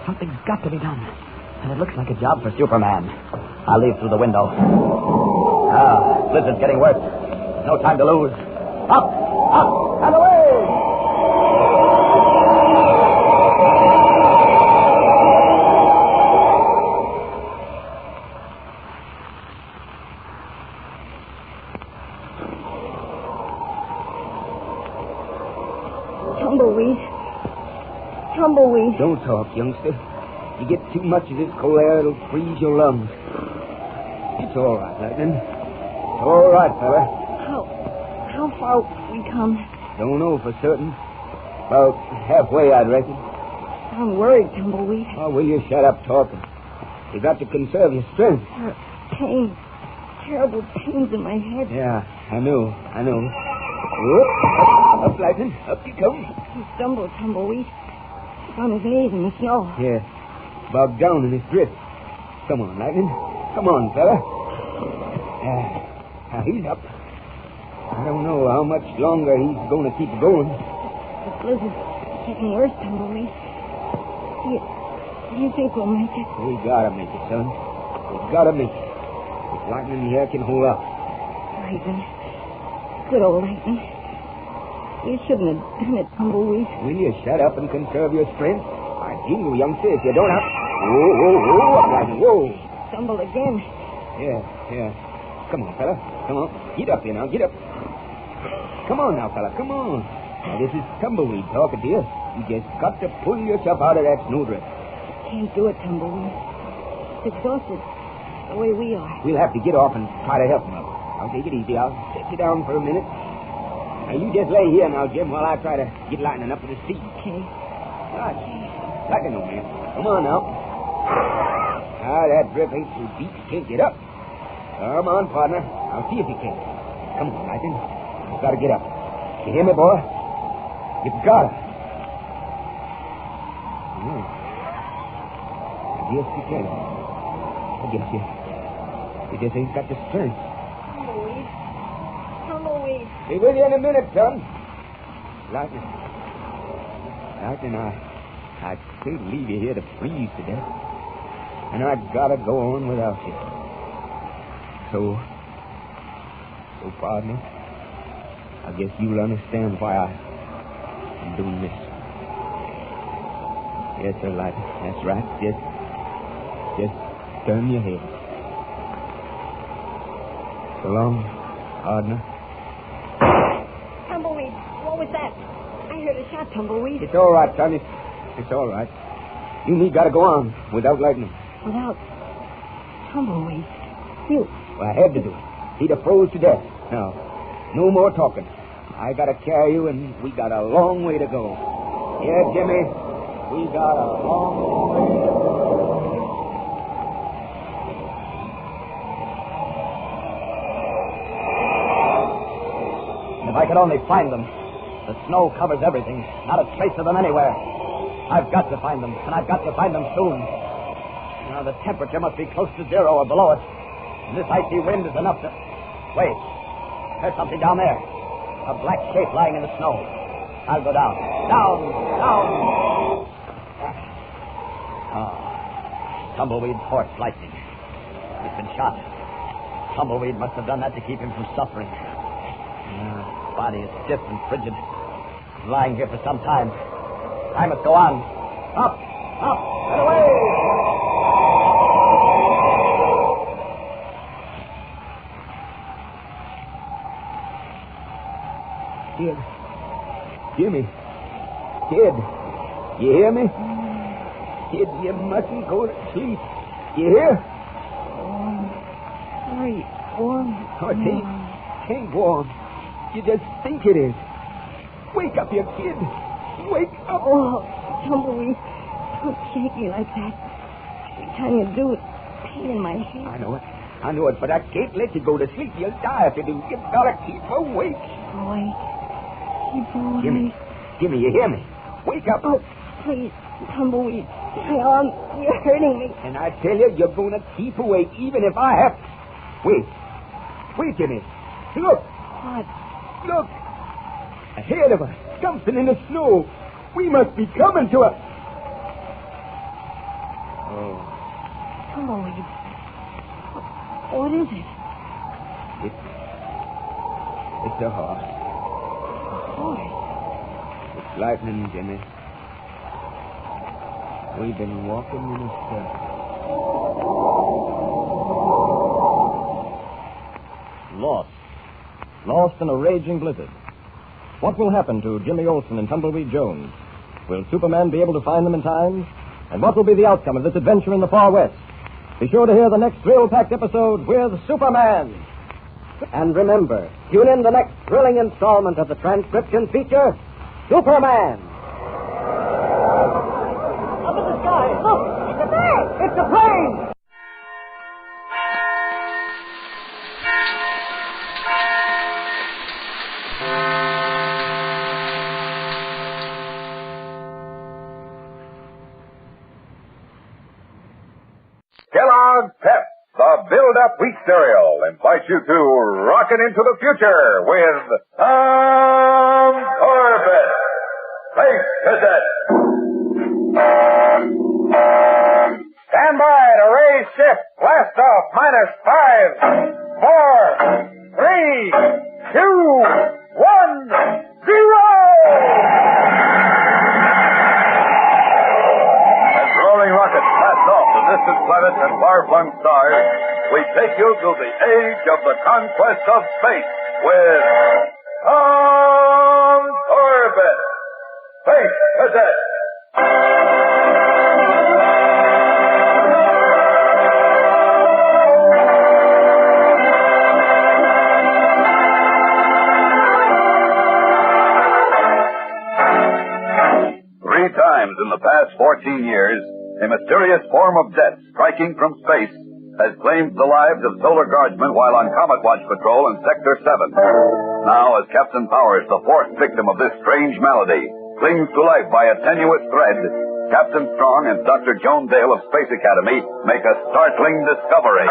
Something's got to be done. And it looks like a job for Superman. I'll leave through the window. Blizzard's getting worse. No time to lose. Up, and away! Tumbleweed. Don't talk, youngster. You get too much of this cold air, it'll freeze your lungs. It's all right, Lightning. All right, fella. How far we come? Don't know for certain. About halfway, I'd reckon. I'm worried, Tumbleweed. Oh, will you shut up talking? You got to conserve your strength. Pain. Terrible pains in my head. Yeah, I know. Whoop. Up, Lightning. Up you come. He stumbled, Tumbleweed. He's on his knees in the snow. Yeah. Bogged down in his drift. Come on, Lightning. Come on, fella. Now he's up. I don't know how much longer he's going to keep going. The blizzard's getting worse, Tumbleweed. Do you think we'll make it? We gotta make it, son. We gotta make it. If Lightning here can hold up. Lightning. Good old Lightning. You shouldn't have done it, Tumbleweed. Will you shut up and conserve your strength? I jingle, youngster, if you don't have... Whoa, up, Lightning, whoa. Stumbled again. Yeah. Come on, fella. Come on. Get up here now, get up. Come on now, fella, come on. Now, this is Tumbleweed talking to you. You just got to pull yourself out of that snowdrift. Can't do it, Tumbleweed. It's exhausted the way we are. We'll have to get off and try to help him up. I'll take it easy. I'll set you down for a minute. Now, you just lay here now, Jim, while I try to get Lightning up to his feet. Okay. Right. Lightning, old man. Come on now. That drift ain't too deep. You can't get up. Come on, partner. I'll see if you can. Come on, Lightning. You've got to get up. You hear me, boy? You've got to. I guess you can. I guess you just ain't got the strength. Tumbleweed. Be with you in a minute, son. Lightning, I can't leave you here to freeze to death. And I gotta go on without you. So, partner, I guess you'll understand why I'm doing this. Yes, sir, Lightning. That's right. Just turn your head. So long, partner. Tumbleweed, what was that? I heard a shot, Tumbleweed. It's all right, son. It's all right. You and me gotta go on without Lightning. Without Tumbleweed? You... Well, I had to do it. He'd have froze to death. Now, no more talking. I gotta carry you, and we got a long way to go. Yeah, Jimmy, we got a long way to go. If I could only find them. The snow covers everything. Not a trace of them anywhere. I've got to find them, and I've got to find them soon. Now, the temperature must be close to zero or below it. And this icy wind is enough to... Wait. There's something down there. A black shape lying in the snow. I'll go down. Down! Tumbleweed's horse, Lightning. He's been shot. Tumbleweed must have done that to keep him from suffering. His body is stiff and frigid. He's lying here for some time. I must go on. Up! And away! Kid. Jimmy. Kid. You hear me? Kid, you mustn't go to sleep. You hear? Warm. Oh, it ain't warm. You just think it is. Wake up, you kid. Wake up. Oh, Tumbleweed. Don't shake me like that. Every time you do it, pain in my head. I know it, but I can't let you go to sleep. You'll die if you do. You've got to keep awake. Jimmy, you hear me? Wake up. Oh, please, Tumbleweed. My arm, you're hurting me. And I tell you, you're going to keep awake even if I have to. Wait, Jimmy. Look. What? Look. Ahead of us, something in the snow. We must be coming to us. Oh. Tumbleweed. What is it? It's a horse. A horse? It's Lightning, Jimmy. We've been walking in a circle. Lost in a raging blizzard. What will happen to Jimmy Olsen and Tumbleweed Jones? Will Superman be able to find them in time? And what will be the outcome of this adventure in the far west? Be sure to hear the next thrill-packed episode with Superman. And remember, tune in the next thrilling installment of the transcription feature, Superman. Up in the sky. Look, it's a bird. It's a plane. Kellogg's Pep, the build-up wheat cereal, invites you to rocket into the future with Corbett, Space Cadet. Stand by to raise shift. Blast off -5, 4, 3, 2, 1, 0. Rockets blast off the distant planets and far-flung stars, we take you to the age of the conquest of space with Corbett, Space Cadet. Three times in the past 14 years, a mysterious form of death striking from space has claimed the lives of solar guardsmen while on Comet Watch patrol in Sector 7. Now, as Captain Powers, the fourth victim of this strange malady, clings to life by a tenuous thread, Captain Strong and Dr. Joan Dale of Space Academy make a startling discovery.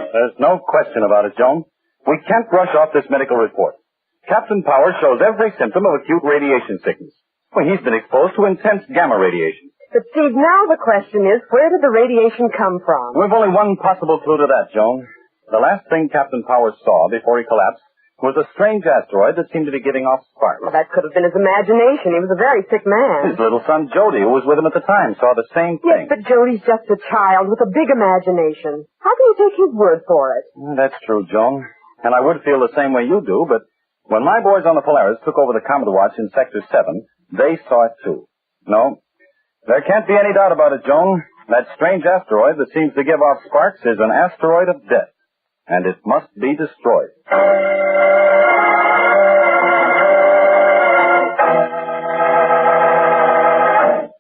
There's no question about it, Joan. We can't brush off this medical report. Captain Powers shows every symptom of acute radiation sickness. Well, he's been exposed to intense gamma radiation. But, Steve, now the question is, where did the radiation come from? We've only one possible clue to that, Joan. The last thing Captain Powers saw before he collapsed was a strange asteroid that seemed to be giving off sparks. Well, that could have been his imagination. He was a very sick man. His little son, Jody, who was with him at the time, saw the same thing. Yes, but Jody's just a child with a big imagination. How can you take his word for it? Well, that's true, Joan. And I would feel the same way you do, but when my boys on the Polaris took over the Comet Watch in Sector 7, they saw it too. No, there can't be any doubt about it, Joan. That strange asteroid that seems to give off sparks is an asteroid of death, and it must be destroyed.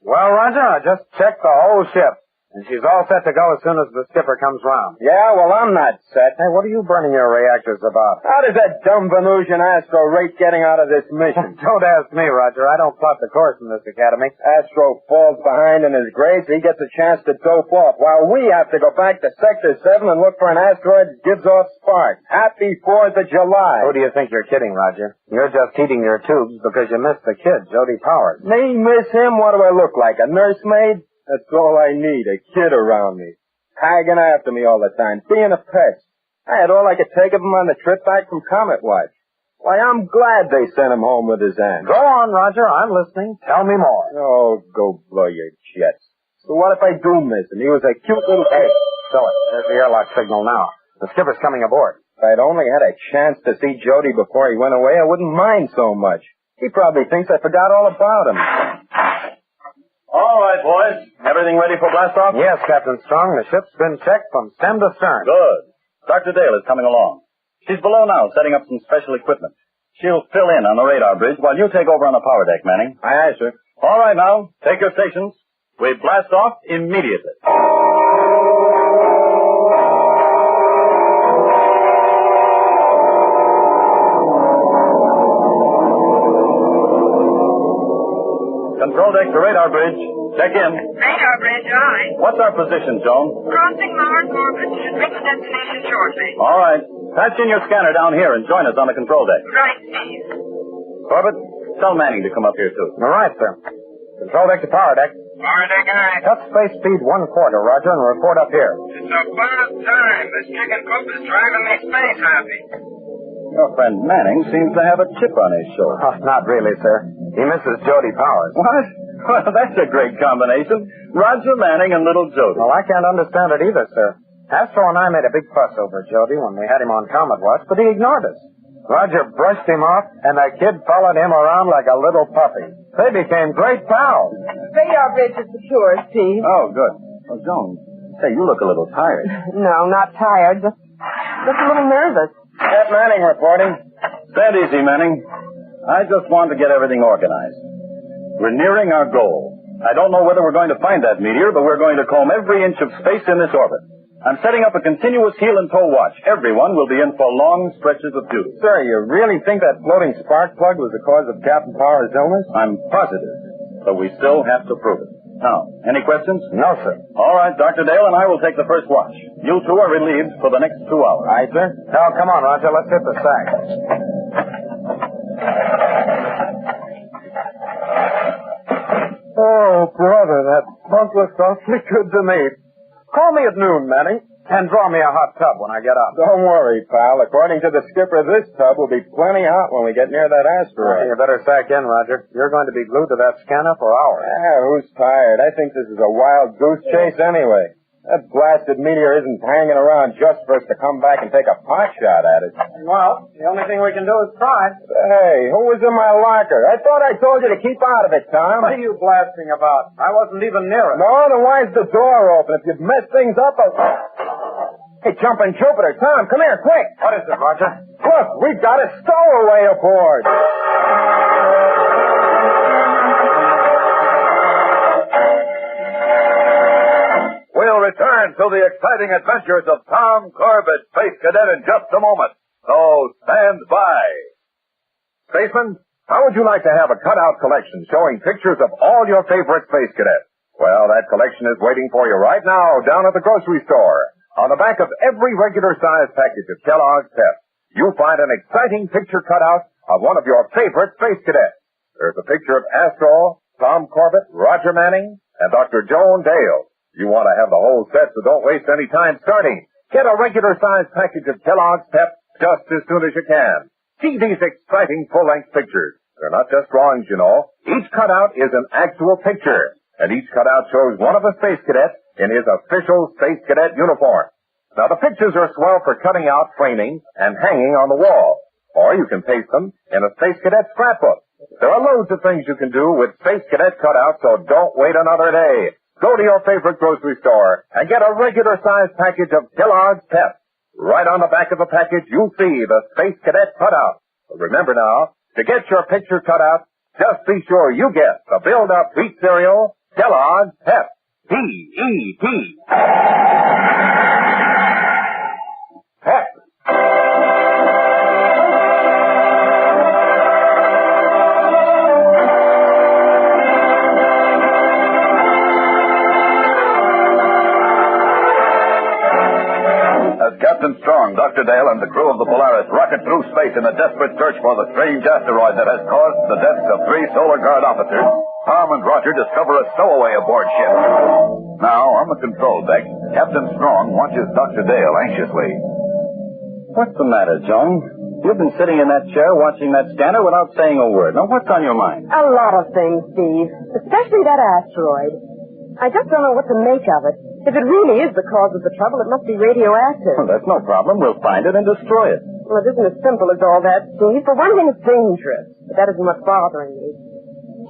Well, Roger, I just checked the whole ship. And she's all set to go as soon as the skipper comes round. Yeah, well, I'm not set. Hey, what are you burning your reactors about? How does that dumb Venusian Astro rate getting out of this mission? Don't ask me, Roger. I don't plot the course in this academy. Astro falls behind in his grades. He gets a chance to dope off, while we have to go back to Sector 7 and look for an asteroid that gives off sparks. Happy 4th of July. Who do you think you're kidding, Roger? You're just heating your tubes because you missed the kid, Jody Powers. Me miss him? What do I look like, a nursemaid? That's all I need, a kid around me. Tagging after me all the time, being a pest. I had all I could take of him on the trip back from Comet Watch. Why, I'm glad they sent him home with his aunt. Go on, Roger, I'm listening. Tell me more. Oh, go blow your jets. So what if I do miss him? He was a cute little... Hey, Philip, there's the airlock signal now. The skipper's coming aboard. If I'd only had a chance to see Jody before he went away, I wouldn't mind so much. He probably thinks I forgot all about him. All right, boys. Everything ready for blast-off? Yes, Captain Strong. The ship's been checked from stem to stern. Good. Dr. Dale is coming along. She's below now, setting up some special equipment. She'll fill in on the radar bridge while you take over on the power deck, Manning. Aye, sir. All right, now. Take your stations. We blast off immediately. Control deck to radar bridge. Check in. Radar bridge, aye. What's our position, Joan? Crossing Mars orbit. Should reach destination shortly. All right. Patch in your scanner down here and join us on the control deck. Right, Steve. Corbett, tell Manning to come up here, too. All right, sir. Control deck to power deck. Power deck, aye. Cut space speed 1/4, Roger, and report up here. It's about time. This chicken coop is driving me space happy. Your friend Manning seems to have a chip on his shoulder. Oh, not really, sir. He misses Jody Powers. What? Well, that's a great combination. Roger Manning and little Jody. Well, I can't understand it either, sir. Astro and I made a big fuss over Jody when we had him on Comet Watch, but he ignored us. Roger brushed him off, and the kid followed him around like a little puppy. They became great pals. Radar bridge is secure, Steve. Oh, good. Well, Joan, say, you look a little tired. No, not tired. Just Just a little nervous. Pat Manning reporting. Stand easy, Manning. I just want to get everything organized. We're nearing our goal. I don't know whether we're going to find that meteor, but we're going to comb every inch of space in this orbit. I'm setting up a continuous heel and toe watch. Everyone will be in for long stretches of duty. Sir, you really think that floating spark plug was the cause of Captain Power's illness? I'm positive, but we still have to prove it. Now, any questions? No, sir. All right, Dr. Dale and I will take the first watch. You two are relieved for the next 2 hours. All right, sir. Now, come on, Roger. Let's hit the sack. Oh, brother, that bunk looks awfully good to me. Call me at noon, Manning, and draw me a hot tub when I get up. Don't worry, pal. According to the skipper, this tub will be plenty hot when we get near that asteroid. You better sack in, Roger. You're going to be glued to that scanner for hours. Who's tired? I think this is a wild goose chase anyway. That blasted meteor isn't hanging around just for us to come back and take a pot shot at it. Well, the only thing we can do is try. Hey, who was in my locker? I thought I told you to keep out of it, Tom. What are you blasting about? I wasn't even near it. No, then why's the door open? If you'd mess things up, Hey, jumping Jupiter. Tom, come here, quick. What is it, Roger? Look, we've got a stowaway aboard. We'll return to the exciting adventures of Tom Corbett, Space Cadet, in just a moment. So stand by. Spaceman, how would you like to have a cutout collection showing pictures of all your favorite Space Cadets? Well, that collection is waiting for you right now down at the grocery store. On the back of every regular-sized package of Kellogg's Pep, you'll find an exciting picture cutout of one of your favorite Space Cadets. There's a picture of Astro, Tom Corbett, Roger Manning, and Dr. Joan Dale. You want to have the whole set, so don't waste any time starting. Get a regular-sized package of Kellogg's Pep just as soon as you can. See these exciting full-length pictures. They're not just drawings, you know. Each cutout is an actual picture, and each cutout shows one of the Space Cadets in his official Space Cadet uniform. Now, the pictures are swell for cutting out, framing, and hanging on the wall. Or you can paste them in a Space Cadet scrapbook. There are loads of things you can do with Space Cadet cutouts, so don't wait another day. Go to your favorite grocery store and get a regular-sized package of Kellogg's Pep. Right on the back of the package, you'll see the Space Cadet cutout. But remember now, to get your picture cutout, just be sure you get the build-up wheat cereal, Kellogg's Pep. P-E-P. Pep. Captain Strong, Dr. Dale, and the crew of the Polaris rocket through space in a desperate search for the strange asteroid that has caused the deaths of 3 Solar Guard officers. Tom and Roger discover a stowaway aboard ship. Now, on the control deck, Captain Strong watches Dr. Dale anxiously. What's the matter, Joan? You've been sitting in that chair watching that scanner without saying a word. Now, what's on your mind? A lot of things, Steve. Especially that asteroid. I just don't know what to make of it. If it really is the cause of the trouble, it must be radioactive. Well, that's no problem. We'll find it and destroy it. Well, it isn't as simple as all that, Steve. For one thing, it's dangerous. But that isn't what's bothering me.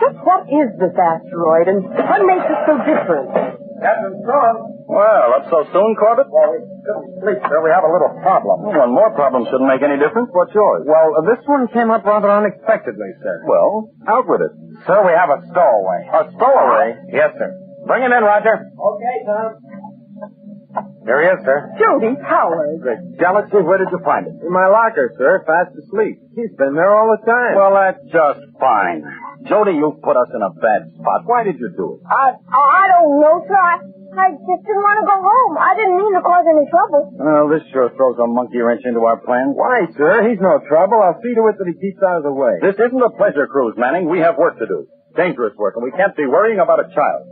Just what is this asteroid, and what makes it so different? Captain Strong. Well, up so soon, Corbett? Well, we couldn't sleep, sir. We have a little problem. Well, one more problem shouldn't make any difference. What's yours? Well, this one came up rather unexpectedly, sir. Well, out with it. Sir, we have a stowaway. A stowaway? Yes, sir. Bring him in, Roger. Okay, Tom. Here he is, sir. Jody Powers. Great galaxy, where did you find it? In my locker, sir, fast asleep. He's been there all the time. Well, that's just fine. Jody, you put us in a bad spot. Why did you do it? I don't know, sir. I just didn't want to go home. I didn't mean to cause any trouble. Well, this sure throws a monkey wrench into our plans. Why, sir? He's no trouble. I'll see to it that he keeps out of the way. This isn't a pleasure cruise, Manning. We have work to do. Dangerous work, and we can't be worrying about a child.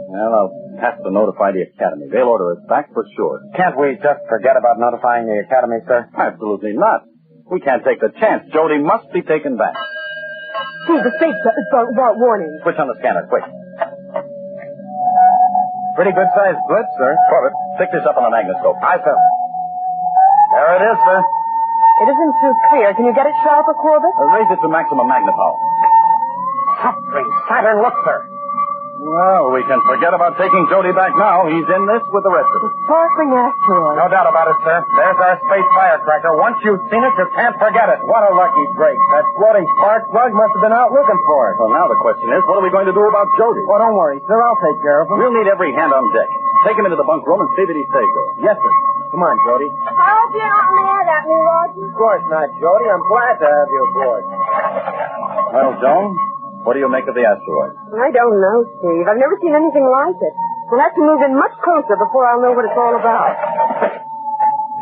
Well, I'll have to notify the Academy. They'll order us back for sure. Can't we just forget about notifying the Academy, sir? Absolutely not. We can't take the chance. Jody must be taken back. Steve, the space about warning. Switch on the scanner, quick. Pretty good-sized blitz, sir. Corbett, pick this up on a magnascope. Aye, sir. There it is, sir. It isn't too clear. Can you get it sharper, Corbett? Raise it to maximum magnipower. Something. Saturn, look, sir. Well, we can forget about taking Jody back now. He's in this with the rest of us. Sparkling asteroid. No doubt about it, sir. There's our space firecracker. Once you've seen it, you can't forget it. What a lucky break. That floating spark plug must have been out looking for it. Well, now the question is, what are we going to do about Jody? Oh, don't worry, sir. I'll take care of him. We'll need every hand on deck. Take him into the bunk room and see that he stays there. Yes, sir. Come on, Jody. I hope you're not mad at me, Roger. Of course not, Jody. I'm glad to have you aboard. Well, Joan, what do you make of the asteroid? I don't know, Steve. I've never seen anything like it. We'll have to move in much closer before I'll know what it's all about.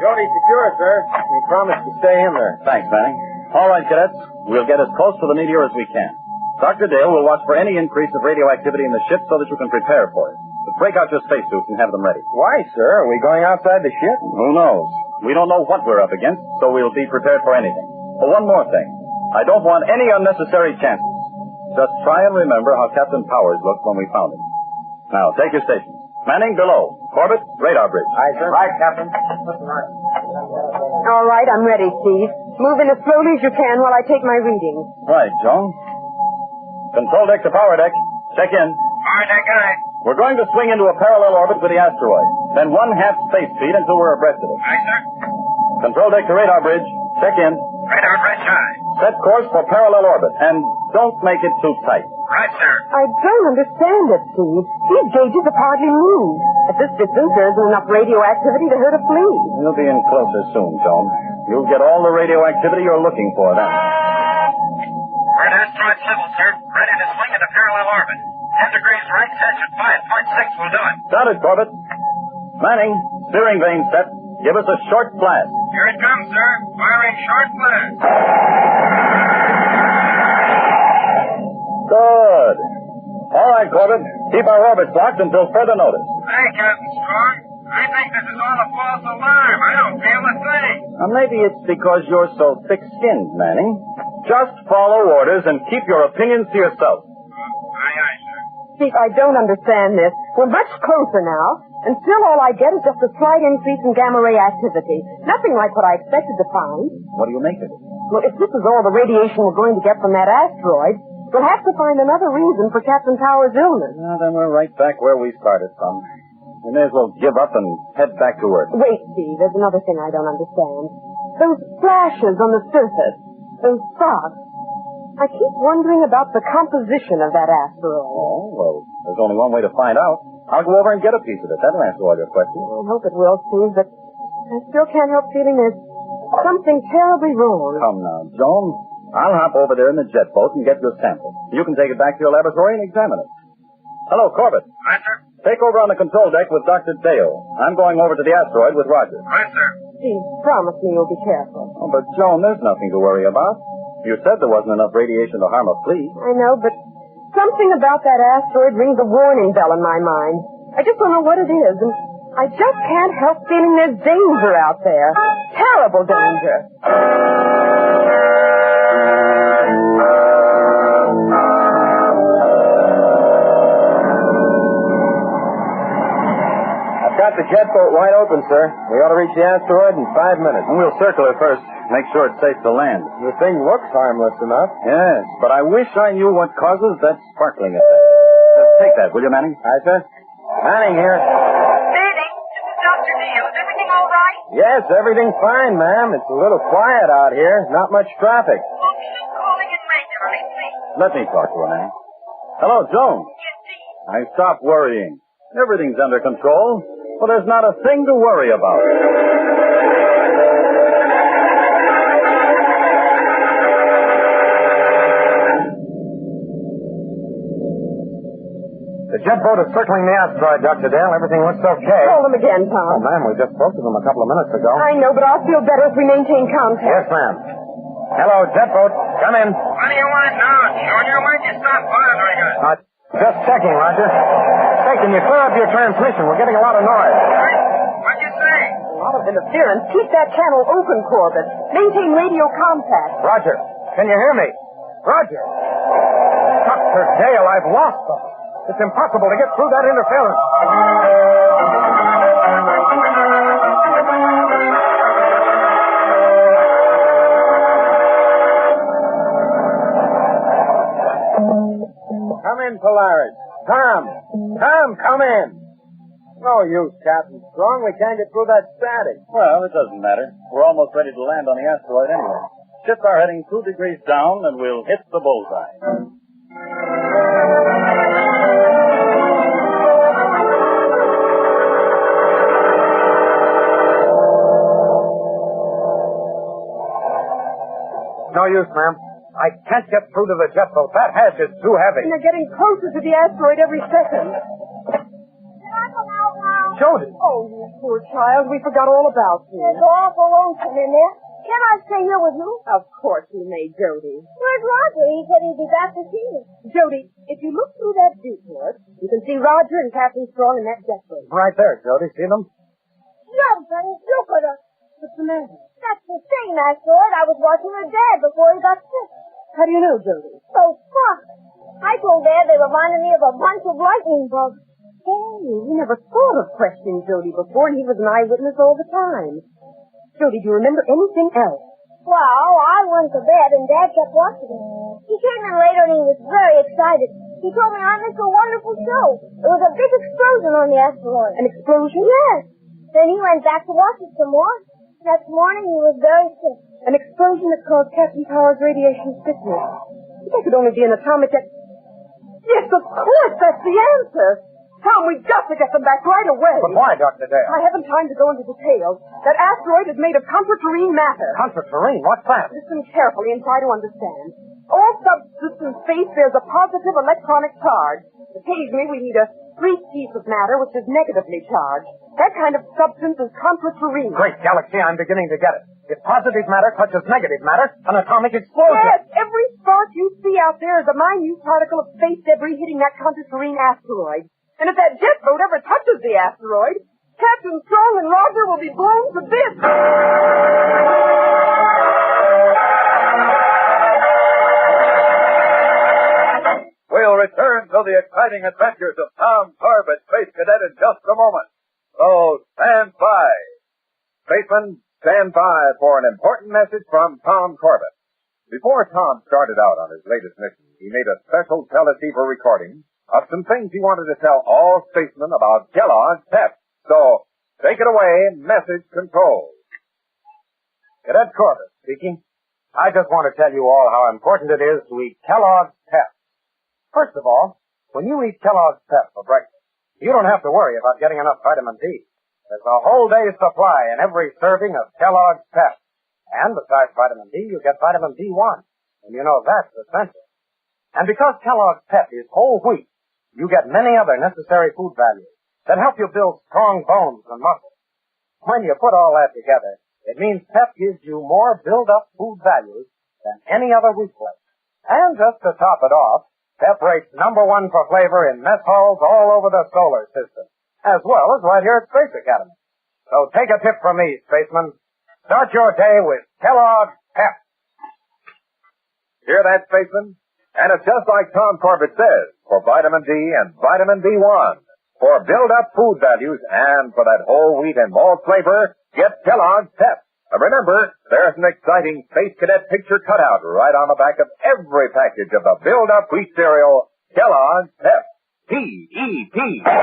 Jody secure, sir. We promised to stay in there. Thanks, Manning. All right, cadets. We'll get as close to the Meteor as we can. Dr. Dale will watch for any increase of radioactivity in the ship so that you can prepare for it. But break out your spacesuits and have them ready. Why, sir? Are we going outside the ship? Who knows? We don't know what we're up against, so we'll be prepared for anything. But one more thing. I don't want any unnecessary chances. Just try and remember how Captain Powers looked when we found him. Now, take your stations. Manning, below. Corbett, radar bridge. Aye, sir. Right, Captain. All right, I'm ready, Steve. Move in as slowly as you can while I take my readings. Right, Joan. Control deck to power deck. Check in. Power deck, aye. We're going to swing into a parallel orbit with the asteroid. Then 1/2 space speed until we're abreast of it. Aye, sir. Control deck to radar bridge. Check in. Radar bridge, aye. Set course for parallel orbit. And don't make it too tight. Right, sir. I don't understand it, Steve. These gauges have hardly moved. At this distance, there isn't enough radioactivity to hurt a flea. You'll be in closer soon, Joan. You'll get all the radioactivity you're looking for then. We're at asteroid level, sir. Ready to swing into parallel orbit. 10 degrees right, touch at 5.6 will do it. Got it, Corbett. Manning, steering vane set. Give us a short blast. Here it comes, sir. Firing short blast. Good. All right, Corbett. Keep our orbits locked until further notice. Hey, Captain Strong. I think this is all a false alarm. I don't feel a thing. Maybe it's because you're so thick-skinned, Manning. Just follow orders and keep your opinions to yourself. Aye, aye, sir. Steve, I don't understand this. We're much closer now, and still all I get is just a slight increase in gamma ray activity. Nothing like what I expected to find. What do you make of it? Well, if this is all the radiation we're going to get from that asteroid, we'll have to find another reason for Captain Powers' illness. Well, then we're right back where we started from. We may as well give up and head back to Earth. Wait, Steve, there's another thing I don't understand. Those flashes on the surface, those sparks. I keep wondering about the composition of that asteroid. Oh, well, there's only one way to find out. I'll go over and get a piece of it. That'll answer all your questions. I hope it will, Steve, but I still can't help feeling there's something terribly wrong. Come now, Joan. I'll hop over there in the jet boat and get your sample. You can take it back to your laboratory and examine it. Hello, Corbett. Right, sir. Take over on the control deck with Dr. Dale. I'm going over to the asteroid with Roger. Right, sir. Steve, promise me you'll be careful. Oh, but, Joan, there's nothing to worry about. You said there wasn't enough radiation to harm a flea. I know, but something about that asteroid rings a warning bell in my mind. I just don't know what it is, and I just can't help feeling there's danger out there. Terrible danger. Got the jet boat wide open, sir. We ought to reach the asteroid in 5 minutes. And we'll circle it first. Make sure it's safe to land. The thing looks harmless enough. Yes, but I wish I knew what causes that sparkling effect. Take that, will you, Manning? Aye, sir. Manning here. Manning, this is Dr. Neal. Is everything all right? Yes, everything's fine, ma'am. It's a little quiet out here. Not much traffic. Oh, keep calling in regularly, please. Let me talk to her, Manning. Hello, Joan. Yes, Steve. I stop worrying. Everything's under control. Well, there's not a thing to worry about. The jet boat is circling the asteroid, Dr. Dale. Everything looks okay. Call them again, Tom. Oh, ma'am, we just spoke to them a couple of minutes ago. I know, but I'll feel better if we maintain contact. Yes, ma'am. Hello, jet boat. Come in. What do you want now, Junior? Why'd you stop bothering us? Just checking, Roger. Hey, can you clear up your transmission? We're getting a lot of noise. What'd you say? A lot of interference. Keep that channel open, Corbett. Maintain radio contact. Roger, can you hear me? Roger. Dr. Dale, I've lost them. It's impossible to get through that interference. Come in, Polaris. Tom, come in. No use, Captain Strong. We can't get through that static. Well, it doesn't matter. We're almost ready to land on the asteroid anyway. Ships are heading 2 degrees down, and we'll hit the bullseye. No use, ma'am. I can't get through to the jet boat. That hatch is too heavy. And they're getting closer to the asteroid every second. Jody. Oh, you poor child. We forgot all about you. It's awful lonesome in there. Can I stay here with you? Of course you may, Jody. Where's Roger? He said he'd be back this evening. Jody, if you look through that viewport, you can see Roger and Captain Strong in that jet boat. Right there, Jody. See them? Jumping Jupiter. What's the matter? That's the same asteroid I was watching with Dad before he got sick. How do you know, Jody? So fuck. I told Dad they reminded me of a bunch of lightning bugs. Hey, we never thought of questioning Jody before, and he was an eyewitness all the time. Jody, do you remember anything else? Well, I went to bed, and Dad kept watching me. He came in later, and he was very excited. He told me I missed a wonderful show. There was a big explosion on the asteroid. An explosion? Yes. Then he went back to watch it some more. Next morning, he was very sick. An explosion that caused Captain Power's radiation sickness. That could only be an atomic... Yes, of course, that's the answer. Tom, we've got to get them back right away. But why, Dr. Dale? I haven't time to go into details. That asteroid is made of contraterrene matter. Contraterrene? What's that? Listen carefully and try to understand. All substance in space bears a positive electronic charge. Occasionally, we need a free piece of matter which is negatively charged. That kind of substance is contraterrene. Great galaxy, I'm beginning to get it. If positive matter touches negative matter, an atomic explosion. Yes, every spark you see out there is a minute particle of space debris hitting that contraterene asteroid. And if that jet boat ever touches the asteroid, Captain Strong and Roger will be blown to bits. We'll return to the exciting adventures of Tom Corbett, Space Cadet, in just a moment. So stand by. Spacemen, stand by for an important message from Tom Corbett. Before Tom started out on his latest mission, he made a special teleceiver recording of some things he wanted to tell all spacemen about Kellogg's Pep. So, take it away, message control. Cadet Corbett speaking. I just want to tell you all how important it is to eat Kellogg's Pep. First of all, when you eat Kellogg's Pep for breakfast, you don't have to worry about getting enough vitamin D. There's a whole day's supply in every serving of Kellogg's Pep. And besides vitamin D, you get vitamin B1. And you know that's essential. And because Kellogg's Pep is whole wheat, you get many other necessary food values that help you build strong bones and muscles. When you put all that together, it means Pep gives you more build-up food values than any other wheat flake. And just to top it off, Pep rates #1 for flavor in mess halls all over the solar system, as well as right here at Space Academy. So take a tip from me, spacemen. Start your day with Kellogg's Pep. Hear that, spacemen? And it's just like Tom Corbett says, for vitamin D and vitamin B1. For build-up food values and for that whole wheat and malt flavor, get Kellogg's Pep. Remember, there's an exciting Space Cadet picture cutout right on the back of every package of the build-up wheat cereal, Kellogg's Pep. P-E-P. Pep.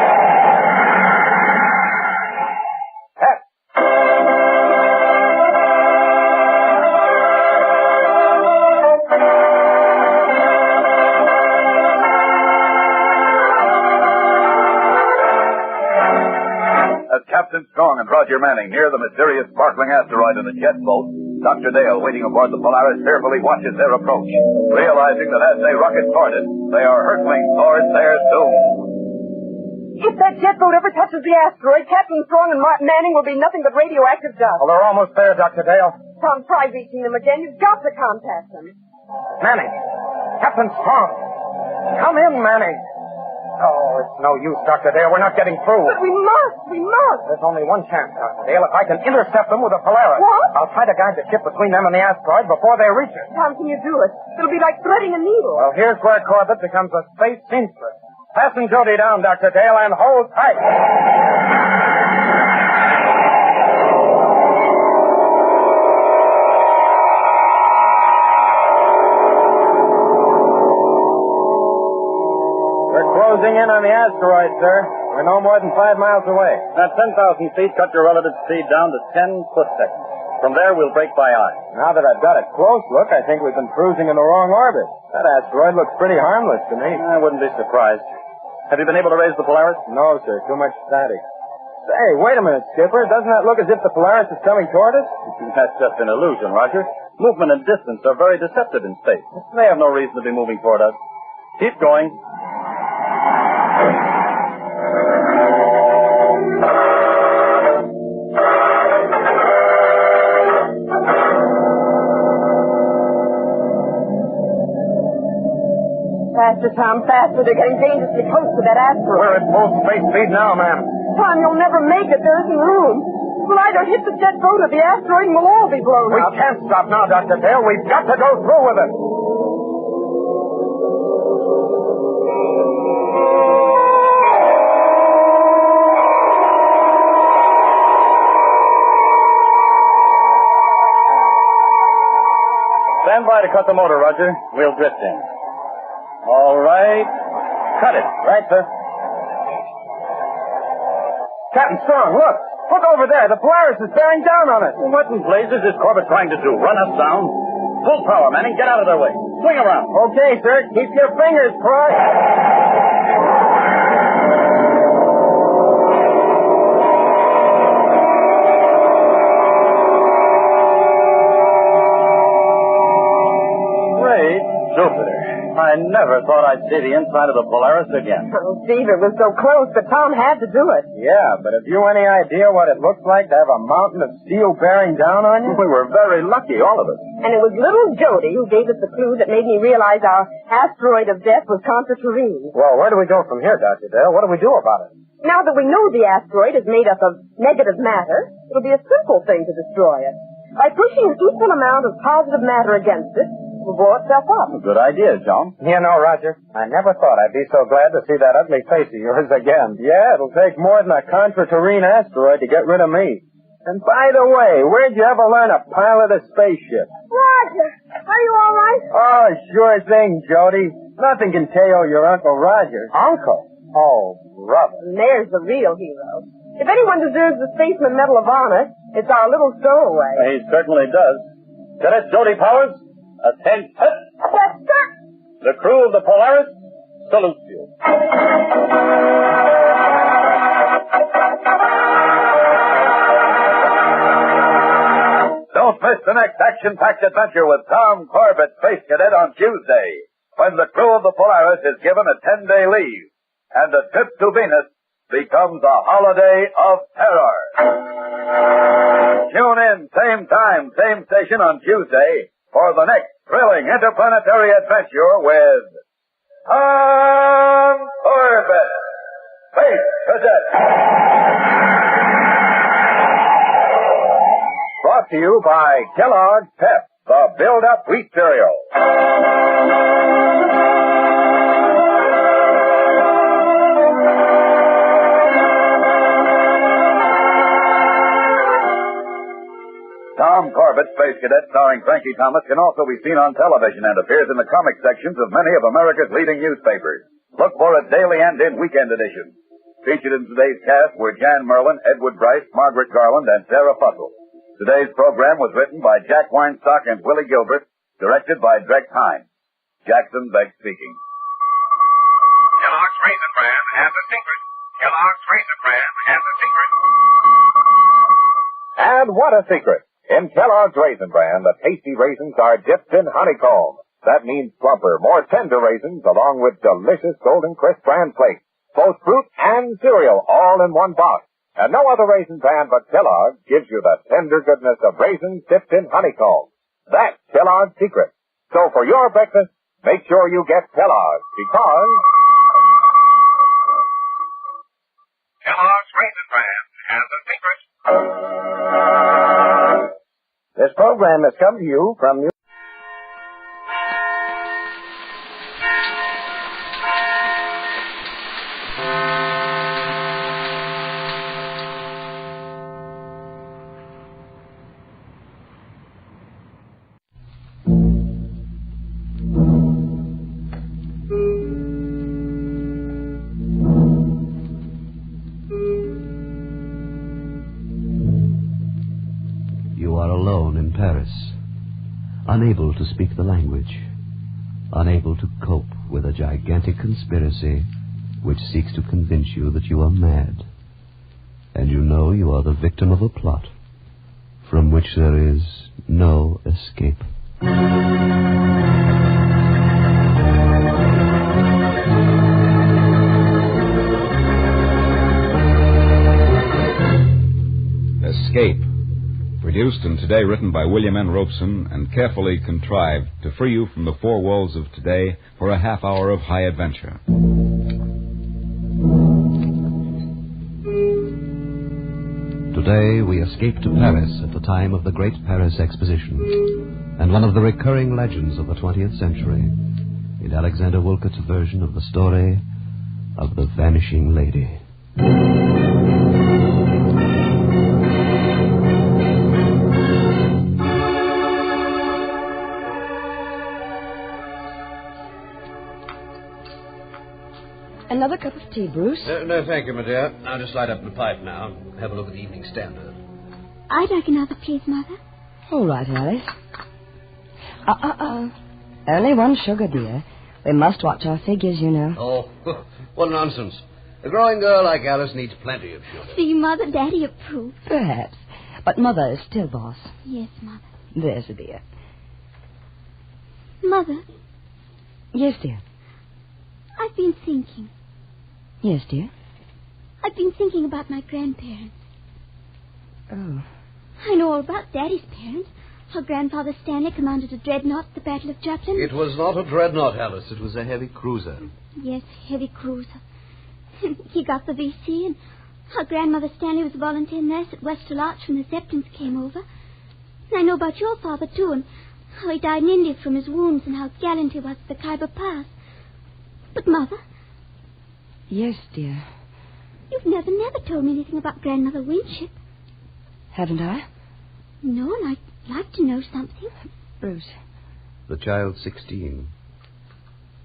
As Captain Strong and Roger Manning near the mysterious sparkling asteroid in the jet boat, Dr. Dale, waiting aboard the Polaris, fearfully watches their approach, realizing that as they rocket toward it, they are hurtling towards their doom. If that jet boat ever touches the asteroid, Captain Strong and Manning will be nothing but radioactive dust. Well, they're almost there, Dr. Dale. Tom, try reaching them again. You've got to contact them. Manning. Captain Strong. Come in, Manning. Oh, it's no use, Dr. Dale. We're not getting through. But we must. There's only one chance, Dr. Dale. If I can intercept them with a Polaris. What? I'll try to guide the ship between them and the asteroid before they reach it. Tom, can you do it? It'll be like threading a needle. Well, here's where Corbett becomes a space seamstress. Fasten Jody down, Dr. Dale, and hold tight. We're closing in on the asteroid, sir. We're no more than 5 miles away. At 10,000 feet, cut your relative speed down to 10 foot-seconds. From there, we'll break by eye. Now that I've got a close look, I think we've been cruising in the wrong orbit. That asteroid looks pretty harmless to me. I wouldn't be surprised. Have you been able to raise the Polaris? No, sir. Too much static. Say, wait a minute, Skipper. Doesn't that look as if the Polaris is coming toward us? That's just an illusion, Roger. Movement and distance are very deceptive in space. They have no reason to be moving toward us. Keep going. Faster, Tom, faster. They're getting dangerously close to that asteroid. We're at full space speed now, ma'am. Tom, you'll never make it. There isn't room. We'll either hit the jet boat or the asteroid and we'll all be blown up. We can't stop now, Dr. Dale. We've got to go through with it. Stand by to cut the motor, Roger. We'll drift in. All right. Cut it. Right, sir. Captain Strong, look. Look over there. The Polaris is bearing down on us. What in blazes is Corbett trying to do? Run us down? Full power, Manning. Get out of their way. Swing around. Okay, sir. Keep your fingers crossed. Jupiter. I never thought I'd see the inside of the Polaris again. Oh, Steve, it was so close, but Tom had to do it. Yeah, but have you any idea what it looks like to have a mountain of steel bearing down on you? We were very lucky, all of us. And it was little Jody who gave us the clue that made me realize our asteroid of death was Contra Terrene. Well, where do we go from here, Dr. Dale? What do we do about it? Now that we know the asteroid is made up of negative matter, it'll be a simple thing to destroy it. By pushing an equal amount of positive matter against it, will blow itself up. Good idea, John. You know, Roger, I never thought I'd be so glad to see that ugly face of yours again. Yeah, it'll take more than a Contra Terrene asteroid to get rid of me. And by the way, where'd you ever learn to pilot a spaceship? Roger, are you all right? Oh, sure thing, Jody. Nothing can KO your Uncle Roger. Uncle? Oh, brother. And there's the real hero. If anyone deserves the Spaceman Medal of Honor, it's our little stowaway. He certainly does. Cadet Jody Powers, attention. Yes, sir. The crew of the Polaris salutes you. Don't miss the next action-packed adventure with Tom Corbett, Space Cadet, on Tuesday, when the crew of the Polaris is given a 10-day leave, and the trip to Venus becomes a holiday of terror. Tune in, same time, same station on Tuesday for the next thrilling interplanetary adventure with Tom Corbett, Space Cadet. Brought to you by Kellogg's Pep, the build-up wheat cereal. Tom Corbett, Space Cadet, starring Frankie Thomas, can also be seen on television and appears in the comic sections of many of America's leading newspapers. Look for it daily and in weekend editions. Featured in today's cast were Jan Merlin, Edward Bryce, Margaret Garland, and Sarah Fussell. Today's program was written by Jack Weinstock and Willie Gilbert, directed by Drex Hines. Jackson Begg speaking. Kellogg's Raisin Bran has a secret. Kellogg's Raisin Bran has a secret. And what a secret! In Kellogg's Raisin Bran, the tasty raisins are dipped in honeycomb. That means plumper, more tender raisins, along with delicious Golden Crisp bran flakes. Both fruit and cereal, all in one box. And no other raisin bran but Kellogg's gives you the tender goodness of raisins dipped in honeycomb. That's Kellogg's secret. So for your breakfast, make sure you get Kellogg's, because Kellogg's Raisin Bran has a secret. This program has come to you from New Paris, unable to speak the language, unable to cope with a gigantic conspiracy which seeks to convince you that you are mad. And you know you are the victim of a plot from which there is no escape. Escape. Produced and today written by William N. Robeson and carefully contrived to free you from the four walls of today for a half hour of high adventure. Today we escape to Paris at the time of the Great Paris Exposition and one of the recurring legends of the 20th century in Alexander Wolcott's version of the story of the Vanishing Lady. Another cup of tea, Bruce? No, thank you, my dear. I'll just light up the pipe now and have a look at the Evening Standard. I'd like another, please, Mother. All right, Alice. Only one sugar, dear. We must watch our figures, you know. Oh, what nonsense. A growing girl like Alice needs plenty of sugar. See, Mother, Daddy approves. Perhaps. But Mother is still boss. Yes, Mother. There's a dear. Mother. Yes, dear. I've been thinking. Yes, dear. I've been thinking about my grandparents. Oh. I know all about Daddy's parents. How Grandfather Stanley commanded a dreadnought at the Battle of Jutland. It was not a dreadnought, Alice. It was a heavy cruiser. Yes, heavy cruiser. He got the VC, and how Grandmother Stanley was a volunteer nurse at Westall Arch when the Zeppelins came over. And I know about your father, too, and how he died in India from his wounds and how gallant he was at the Khyber Pass. But, Mother... Yes, dear. You've never told me anything about Grandmother Winship. Haven't I? No, and I'd like to know something. Bruce. The child's 16.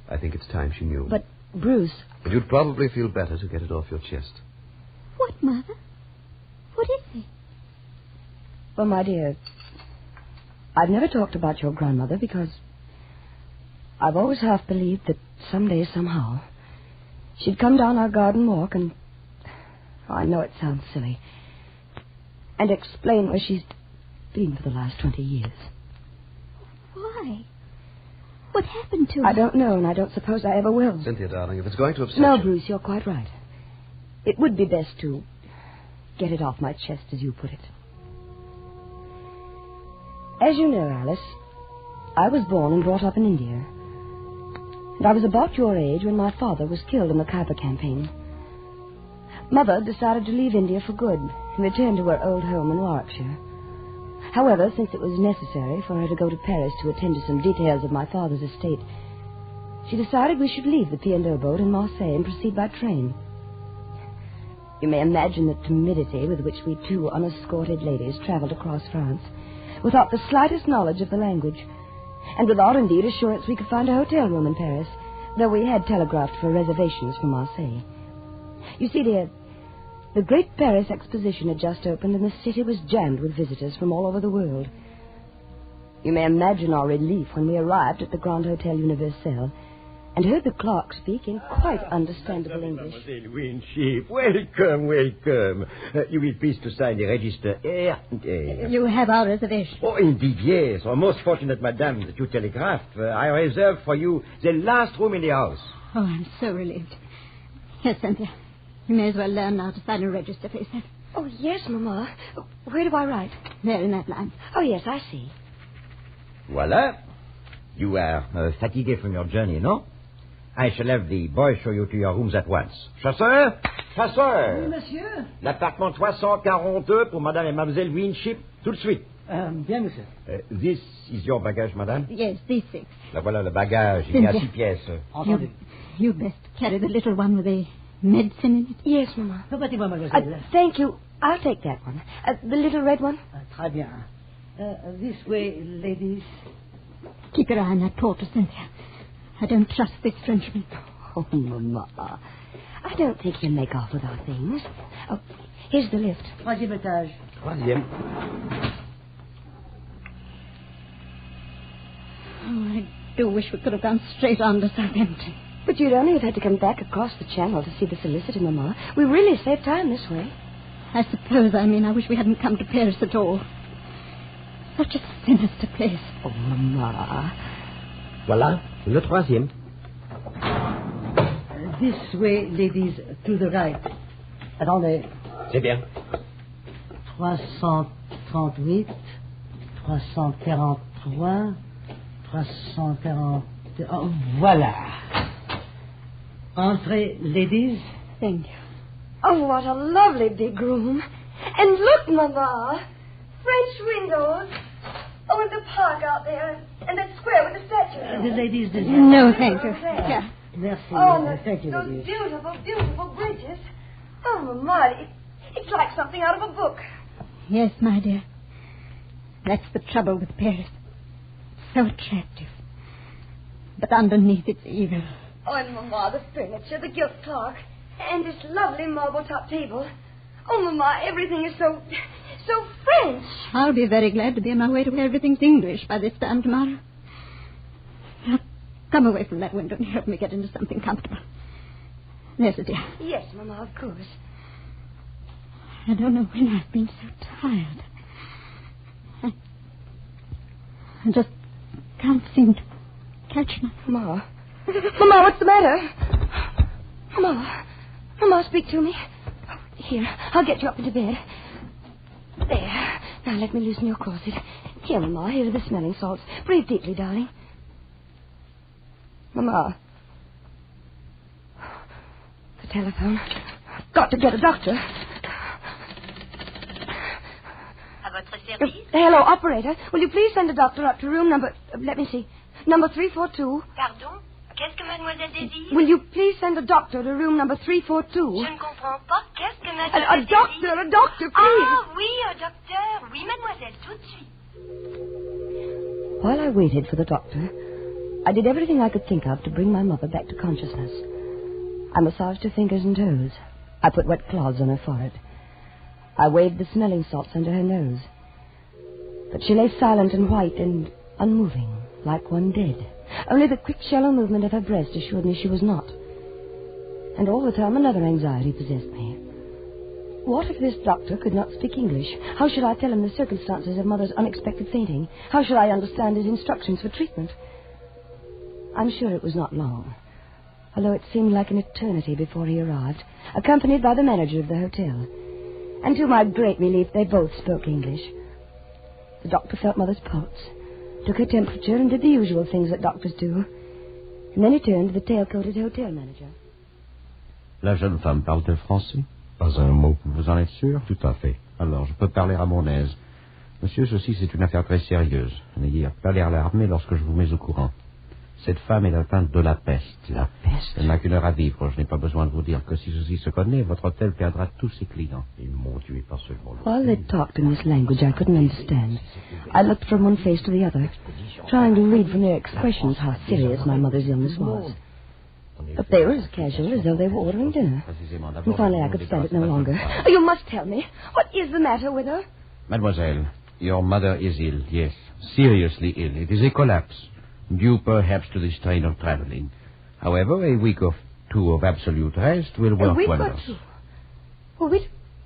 I think it's time she knew. But, Bruce... And you'd probably feel better to get it off your chest. What, Mother? What is it? Well, my dear, I've never talked about your grandmother because I've always half believed that someday, somehow, she'd come down our garden walk and... Oh, I know it sounds silly. And explain where she's been for the last 20 years. Why? What happened to her? I don't know, and I don't suppose I ever will. Cynthia, darling, if it's going to upset No, you... Bruce, you're quite right. It would be best to get it off my chest, as you put it. As you know, Alice, I was born and brought up in India. And I was about your age when my father was killed in the Khyber campaign. Mother decided to leave India for good and return to her old home in Warwickshire. However, since it was necessary for her to go to Paris to attend to some details of my father's estate, she decided we should leave the P&O boat in Marseille and proceed by train. You may imagine the timidity with which we two unescorted ladies traveled across France, without the slightest knowledge of the language, and without, indeed, assurance we could find a hotel room in Paris, though we had telegraphed for reservations from Marseille. You see, dear, the Great Paris Exposition had just opened, and the city was jammed with visitors from all over the world. You may imagine our relief when we arrived at the Grand Hotel Universelle and heard the clerk speak in quite understandable English. Mademoiselle Winship, welcome, welcome. You will please to sign the register here and here. You have our reservation. Oh, indeed, yes. Oh, most fortunate, madame, that you telegraphed. I reserved for you the last room in the house. Oh, I'm so relieved. Here, Cynthia. You may as well learn now to sign a register for yourself. Oh, yes, Mamma. Where do I write? There, in that line. Oh, yes, I see. Voila. You are fatigué from your journey, no? I shall have the boy show you to your rooms at once. Chasseur! Chasseur! Oui, monsieur. L'appartement 342 pour madame et mademoiselle Winship, tout de suite. Bien, monsieur. This is your baggage, madame? Yes, these 6. Là, voilà le bagage. Il y a 6 pièces. Entendu. You best carry the little one with the medicine in it. Yes, Mamma. Permettez-moi, mademoiselle. Thank you. I'll take that one. The little red one? Très bien. This way, ladies. Keep your eye on that porter, Cynthia. I don't trust this Frenchman. Oh, Mamma. I don't think he'll make off with our things. Oh, here's the lift. Troisième étage. Troisième. do wish we could have gone straight on to Southampton. But you'd only have had to come back across the channel to see the solicitor, Mamma. We really saved time this way. I suppose I wish we hadn't come to Paris at all. Such a sinister place. Oh, Mamma. Voilà, le troisième. This way, ladies, to the right. Attendez. C'est bien. 338, 343, 340... Oh, voilà. Entrez, ladies. Thank you. Oh, what a lovely big room. And look, Mamma. French windows. Oh, and the park out there. And that square with the statues. The ladies desire. No, thank you. Yeah. Merci. Oh, thank you, those ladies. beautiful, beautiful bridges. Oh, Mamma, it's like something out of a book. Yes, my dear. That's the trouble with Paris. So attractive. But underneath it's evil. Oh, and Mamma, the furniture, the gilt clock, and this lovely marble-top table. Oh, Mamma, everything is so French. I'll be very glad to be on my way to where everything's English by this time tomorrow. Now, come away from that window and help me get into something comfortable. There's a dear. Yes, Mamma, of course. I don't know when I've been so tired. I just can't seem to catch my... Mamma. Mamma, what's the matter? Mamma, speak to me. Here, I'll get you up into bed. There. Now let me loosen your corset. Here, Mamma, here are the smelling salts. Breathe deeply, darling. Mamma. The telephone. Got to get a doctor. Hello, operator. Will you please send a doctor up to room number... let me see. Number 342. Pardon? Qu'est-ce que mademoiselle désire? Will you please send a doctor to room number 342? Je ne comprends pas. Qu'est-ce que mademoiselle désire? A doctor, please. Ah, oui, un docteur. Oui, mademoiselle, tout de suite. While I waited for the doctor, I did everything I could think of to bring my mother back to consciousness. I massaged her fingers and toes. I put wet cloths on her forehead. I waved the smelling salts under her nose. But she lay silent and white and unmoving, like one dead. Only the quick, shallow movement of her breast assured me she was not. And all the time another anxiety possessed me. What if this doctor could not speak English? How should I tell him the circumstances of Mother's unexpected fainting? How should I understand his instructions for treatment? I'm sure it was not long, although it seemed like an eternity before he arrived, accompanied by the manager of the hotel. And to my great relief, they both spoke English. The doctor felt Mother's pulse, took her temperature, and did the usual things that doctors do. And then he turned to the tail-coated hotel manager. La jeune femme parle-t-elle français? Pas un mot. Vous en êtes sûr? Tout à fait. Alors, je peux parler à mon aise. Monsieur, ceci, c'est une affaire très sérieuse. N'ayez pas l'air alarmé lorsque je vous mets au courant. Cette femme est atteinte de la peste. La peste? Elle n'a qu'une heure à vivre. Je n'ai pas besoin de vous dire que si ceci se connaît, votre hôtel perdra tous ses clients. Ils m'ont tué par ce mot. While they talked in this language I couldn't understand, I looked from one face to the other, trying to read from their expressions how serious my mother's illness was. But they were as casual as though they were ordering dinner. And finally I could stand it no longer. Oh, you must tell me. What is the matter with her? Mademoiselle, your mother is ill, yes. Seriously ill. It is a collapse, due perhaps to the strain of traveling. However, a week or two of absolute rest will work wonders. A week or two? Well,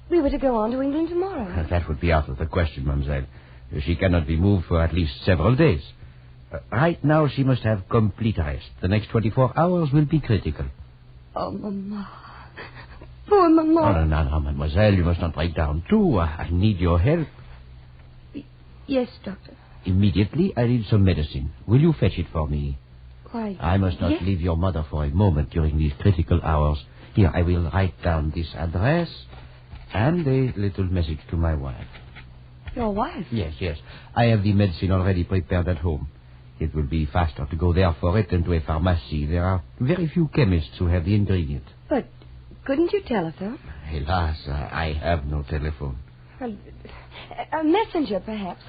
we were to go on to England tomorrow. That would be out of the question, mademoiselle. She cannot be moved for at least several days. Right now, she must have complete rest. The next 24 hours will be critical. Oh, Mamma. Poor Mamma. Oh, no, mademoiselle, you must not break down, too. I need your help. Yes, doctor. Immediately, I need some medicine. Will you fetch it for me? Why, I must not leave your mother for a moment during these critical hours. Here, I will write down this address and a little message to my wife. Your wife? Yes. I have the medicine already prepared at home. It will be faster to go there for it than to a pharmacy. There are very few chemists who have the ingredient. But couldn't you telephone? Hélas, I have no telephone. Well, a messenger, perhaps.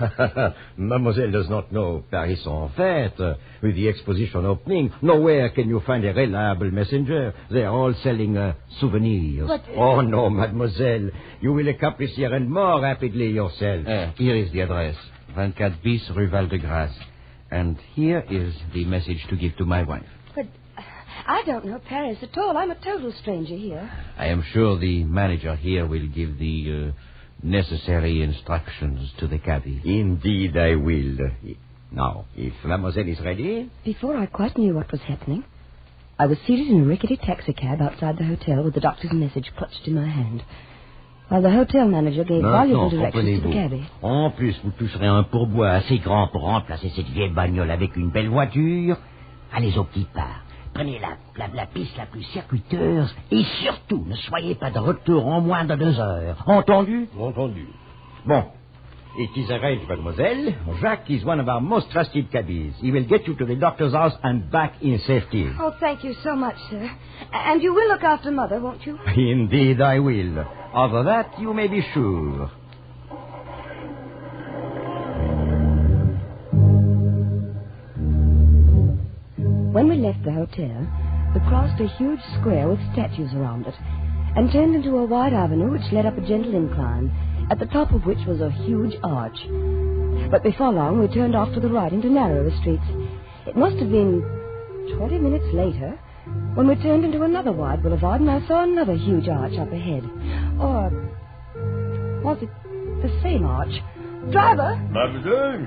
Mademoiselle does not know Paris en fête. With the exposition opening, nowhere can you find a reliable messenger. They are all selling souvenirs. But, Oh, no, mademoiselle. You will accomplish here and more rapidly yourself. Here is the address. 24 bis Rue Val-de-Grâce. And here is the message to give to my wife. But I don't know Paris at all. I'm a total stranger here. I am sure the manager here will give the necessary instructions to the cabby. Indeed, I will. Now, if Mademoiselle is ready... Before I quite knew what was happening, I was seated in a rickety taxicab outside the hotel with the doctor's message clutched in my hand, while the hotel manager gave valuable directions to the cabby. En plus, vous toucherez un pourboire assez grand pour remplacer cette vieille bagnole avec une belle voiture. Allez au petit pas. Prenez la piste la plus circuiteuse et surtout, ne soyez pas de retour en moins de 2 heures. Entendu? Entendu. Bon. It is arranged, mademoiselle. Jacques is one of our most trusted cabbies. He will get you to the doctor's house and back in safety. Oh, thank you so much, sir. And you will look after Mother, won't you? Indeed, I will. Of that, you may be sure. When we left the hotel, we crossed a huge square with statues around it and turned into a wide avenue which led up a gentle incline, at the top of which was a huge arch. But before long, we turned off to the right into narrower streets. It must have been 20 minutes later when we turned into another wide boulevard and I saw another huge arch up ahead. Or was it the same arch? Driver! Mademoiselle!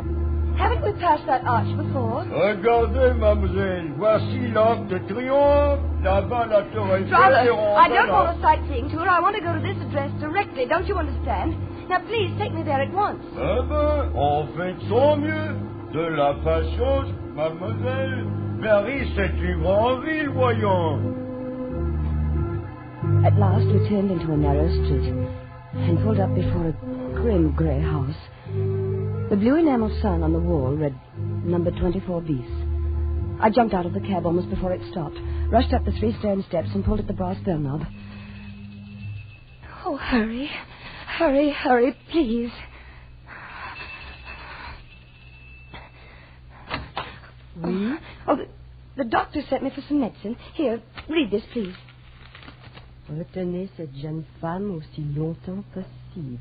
Haven't we passed that arch before? Regardez, mademoiselle. Voici l'Arc de Triomphe. Là-bas, la Tour Eiffel. Driver, I don't want a sightseeing tour. I want to go to this address directly. Don't you understand? Now, please, take me there at once. Eh ben, on fait de son mieux. De la patience, mademoiselle. Paris, c'est une grande ville, voyons. At last, we turned into a narrow street and pulled up before a grim grey house. The blue enamel sign on the wall read number 24 bis. I jumped out of the cab almost before it stopped, rushed up the 3 stone steps and pulled at the brass bell knob. Oh, hurry. Hurry, hurry, please. Oui? Oh, the doctor sent me for some medicine. Here, read this, please. Retenez cette jeune femme aussi longtemps possible.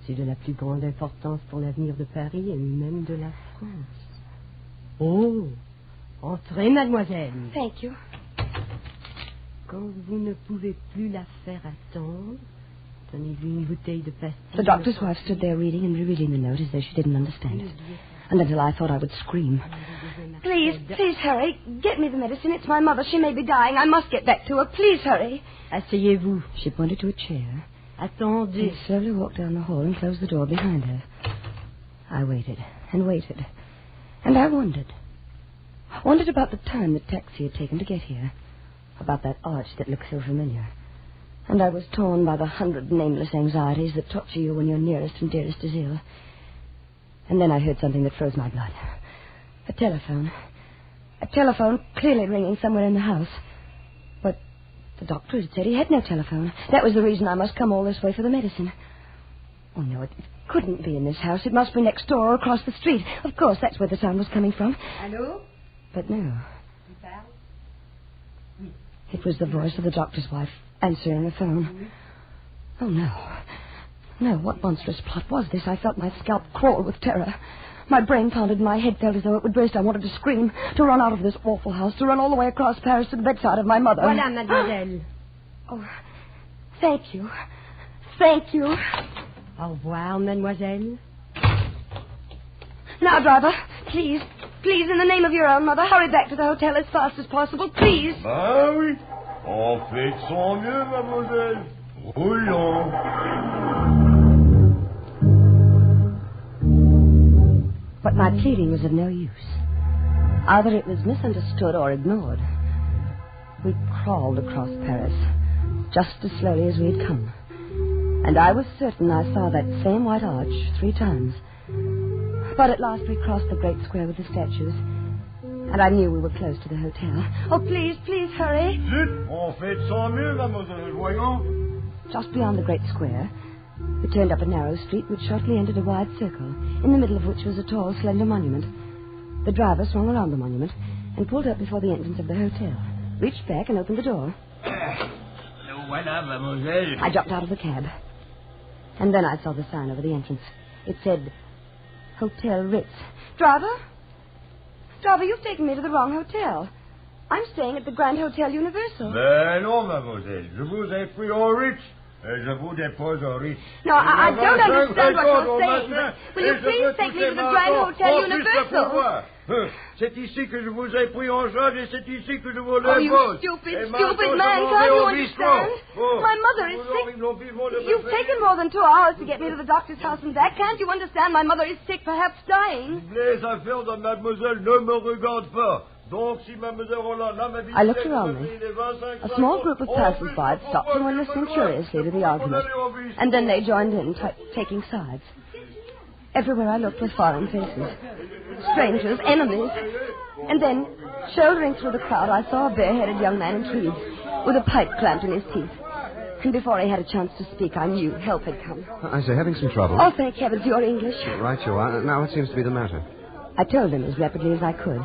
C'est de la plus grande importance pour l'avenir de Paris et même de la France. Oh, entrez, mademoiselle. Thank you. Quand vous ne pouvez plus la faire attendre, donnez-lui une bouteille de pastilles. The doctor's wife stood there reading and rereading the note as though she didn't understand it. And until I thought I would scream. Please, please hurry. Get me the medicine. It's my mother. She may be dying. I must get back to her. Please hurry. Asseyez-vous. She pointed to a chair. Attendez. And slowly walked down the hall and closed the door behind her. I waited and waited. And I wondered. Wondered about the time the taxi had taken to get here. About that arch that looked so familiar. And I was torn by the 100 nameless anxieties that torture you when your nearest and dearest is ill. And then I heard something that froze my blood. A telephone. A telephone clearly ringing somewhere in the house. But the doctor had said he had no telephone. That was the reason I must come all this way for the medicine. Oh, no, it couldn't be in this house. It must be next door or across the street. Of course, that's where the sound was coming from. Hello? But no. It was the voice of the doctor's wife answering the phone. Oh, no. No, what monstrous plot was this? I felt my scalp crawl with terror. My brain pounded and my head felt as though it would burst. I wanted to scream, to run out of this awful house, to run all the way across Paris to the bedside of my mother. Voilà, mademoiselle. Oh, thank you. Thank you. Au revoir, mademoiselle. Now, driver, please, please, in the name of your own mother, hurry back to the hotel as fast as possible, please. Ah oui, on fait de son mieux, mademoiselle. Roulons. But my pleading was of no use. Either it was misunderstood or ignored. We crawled across Paris, just as slowly as we had come. And I was certain I saw that same white arch 3 times. But at last we crossed the great square with the statues. And I knew we were close to the hotel. Oh, please, please, hurry. Zut, on fait de son mieux, mademoiselle, voyons. Just beyond the great square, we turned up a narrow street which shortly entered a wide circle, in the middle of which was a tall, slender monument. The driver swung around the monument and pulled up before the entrance of the hotel, reached back and opened the door. Voilà, mademoiselle. I jumped out of the cab. And then I saw the sign over the entrance. It said, Hotel Ritz. Driver? Darby, you've taken me to the wrong hotel. I'm staying at the Grand Hotel Universal. Ben non, mademoiselle. Je vous ai pris au Ritz. Et je vous dépose au Ritz. No, I don't understand what you're saying. But will you please take me to the Grand Hotel Universal? C'est ici que je vous ai pris en charge et c'est ici que je vous le Oh, you pose. stupid man, can't you understand? My mother is sick. You've taken more than 2 hours to get me to the doctor's house and back. Can't you understand? My mother is sick, perhaps dying. Les affaires de mademoiselle ne me regardent pas. Donc, si mademoiselle Roland n'a ma vie... I looked around me. A small group of passers-by had stopped and were listening curiously to the argument. And then they joined in, taking sides. Everywhere I looked were foreign faces. Strangers, enemies. And then, shouldering through the crowd, I saw a bare-headed young man in tweeds, with a pipe clamped in his teeth. And before he had a chance to speak, I knew help had come. I say, having some trouble. Oh, thank heavens, you're English. Right you are. Now, what seems to be the matter? I told him as rapidly as I could.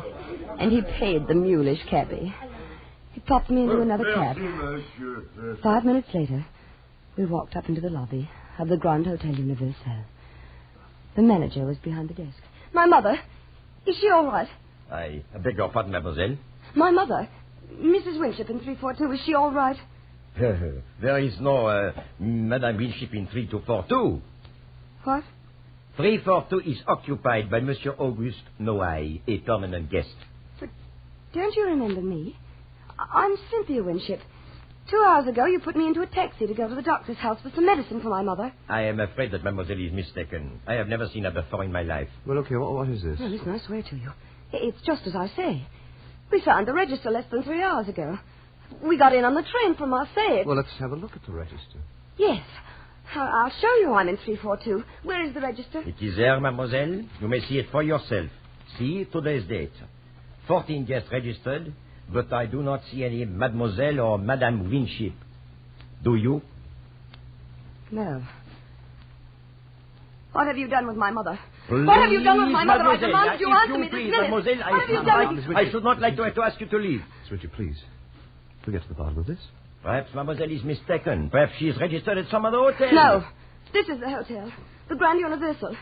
And he paid the mulish cabbie. He popped me into another cab. 5 minutes later, we walked up into the lobby of the Grand Hotel Universal. The manager was behind the desk. My mother, is she all right? I beg your pardon, mademoiselle. My mother, Mrs. Winship in 342, is she all right? There is no Madame Winship in 3242. What? 342 is occupied by Monsieur Auguste Noailles, a permanent guest. Don't you remember me? I'm Cynthia Winship. 2 hours ago, you put me into a taxi to go to the doctor's house for some medicine for my mother. I am afraid that mademoiselle is mistaken. I have never seen her before in my life. Well, look here, what is this? Well, listen, I swear to you. It's just as I say. We signed the register less than 3 hours ago. We got in on the train from Marseille. Well, let's have a look at the register. Yes. I'll show you I'm in 342. Where is the register? It is there, mademoiselle. You may see it for yourself. See today's date. 14 guests registered, but I do not see any mademoiselle or Madame Winship. Do you? No. What have you done with my mother? Please, what have you done with my mother? I demand you answer me this please, minute. Mademoiselle, what have you done? I should not like to ask you to leave. Switcher, please. We'll get to the bottom of this. Perhaps mademoiselle is mistaken. Perhaps she is registered at some other hotel. No. This is the hotel. The Grand Universal.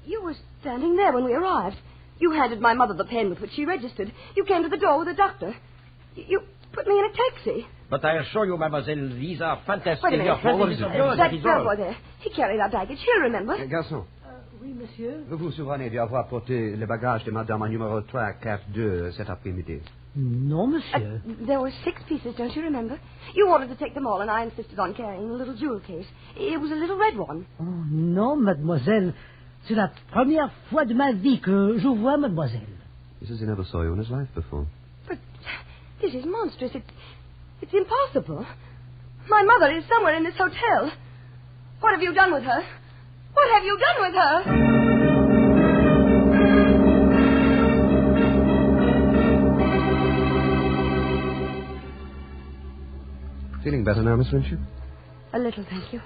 You were standing there when we arrived. You handed my mother the pen with which she registered. You came to the door with a doctor. You put me in a taxi. But I assure you, mademoiselle, these are fantastic. Wait a minute. What is it? That bellboy there. He carried our baggage. He'll remember. Garçon. Oui, monsieur. Vous vous souvenez d'avoir porté les bagages de madame à numéro 342 cet après-midi? Non, monsieur. There were 6 pieces, don't you remember? You wanted to take them all, and I insisted on carrying the little jewel case. It was a little red one. Oh, non, mademoiselle. C'est la première fois de ma vie que je vois mademoiselle. He says he never saw you in his life before. But this is monstrous. It's impossible. My mother is somewhere in this hotel. What have you done with her? What have you done with her? Feeling better now, Miss Winship? A little, thank you.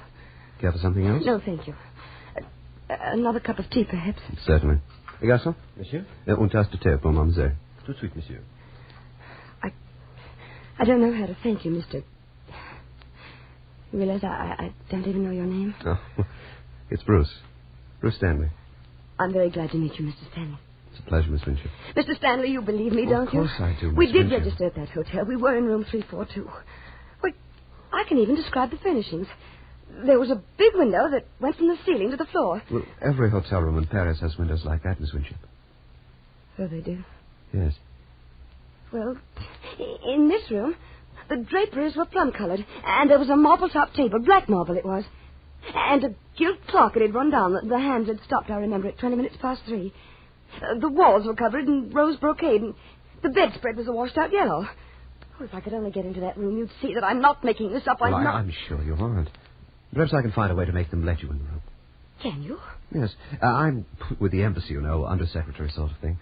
Care for something else? No, thank you. Another cup of tea, perhaps. Certainly. Garçon? Monsieur? Une tasse de thé pour mademoiselle. Tout de suite, monsieur. I don't know how to thank you, Mr. You realize I don't even know your name? Oh, it's Bruce. Bruce Stanley. I'm very glad to meet you, Mr. Stanley. It's a pleasure, Miss Winship. Mr. Stanley, you believe me, don't you? Of course I do, Miss We did Winship. register at that hotel. We were in room 342. Wait, I can even describe the furnishings. There was a big window that went from the ceiling to the floor. Well, every hotel room in Paris has windows like that, Miss Winship. Oh, they do? Yes. Well, in this room, the draperies were plum-colored, and there was a marble-top table, black marble it was, and a gilt clock it had run down. The hands had stopped, I remember, at 20 minutes past 3. The walls were covered in rose brocade, and the bedspread was a washed-out yellow. Oh, if I could only get into that room, you'd see that I'm not making this up. Well, I'm sure you aren't. Perhaps I can find a way to make them let you in the room. Can you? Yes. I'm with the embassy, you know, undersecretary sort of thing.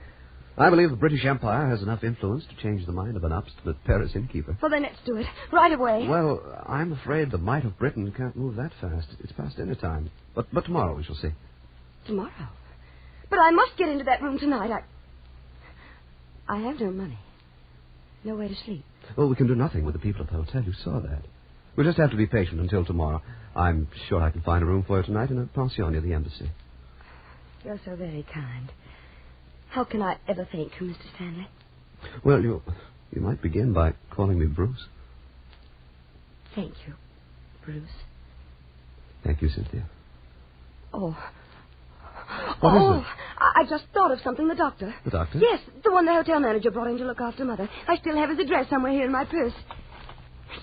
I believe the British Empire has enough influence to change the mind of an obstinate Paris innkeeper. Well, then let's do it. Right away. Well, I'm afraid the might of Britain can't move that fast. It's past dinner time. But tomorrow we shall see. Tomorrow? But I must get into that room tonight. I have no money. No way to sleep. Well, we can do nothing with the people at the hotel. You saw that. We'll just have to be patient until tomorrow. I'm sure I can find a room for you tonight in a pension near the embassy. You're so very kind. How can I ever thank you, Mr. Stanley? Well, you might begin by calling me Bruce. Thank you, Bruce. Thank you, Cynthia. Oh. What is it? I just thought of something. The doctor. The doctor? Yes, the one the hotel manager brought in to look after Mother. I still have his address somewhere here in my purse.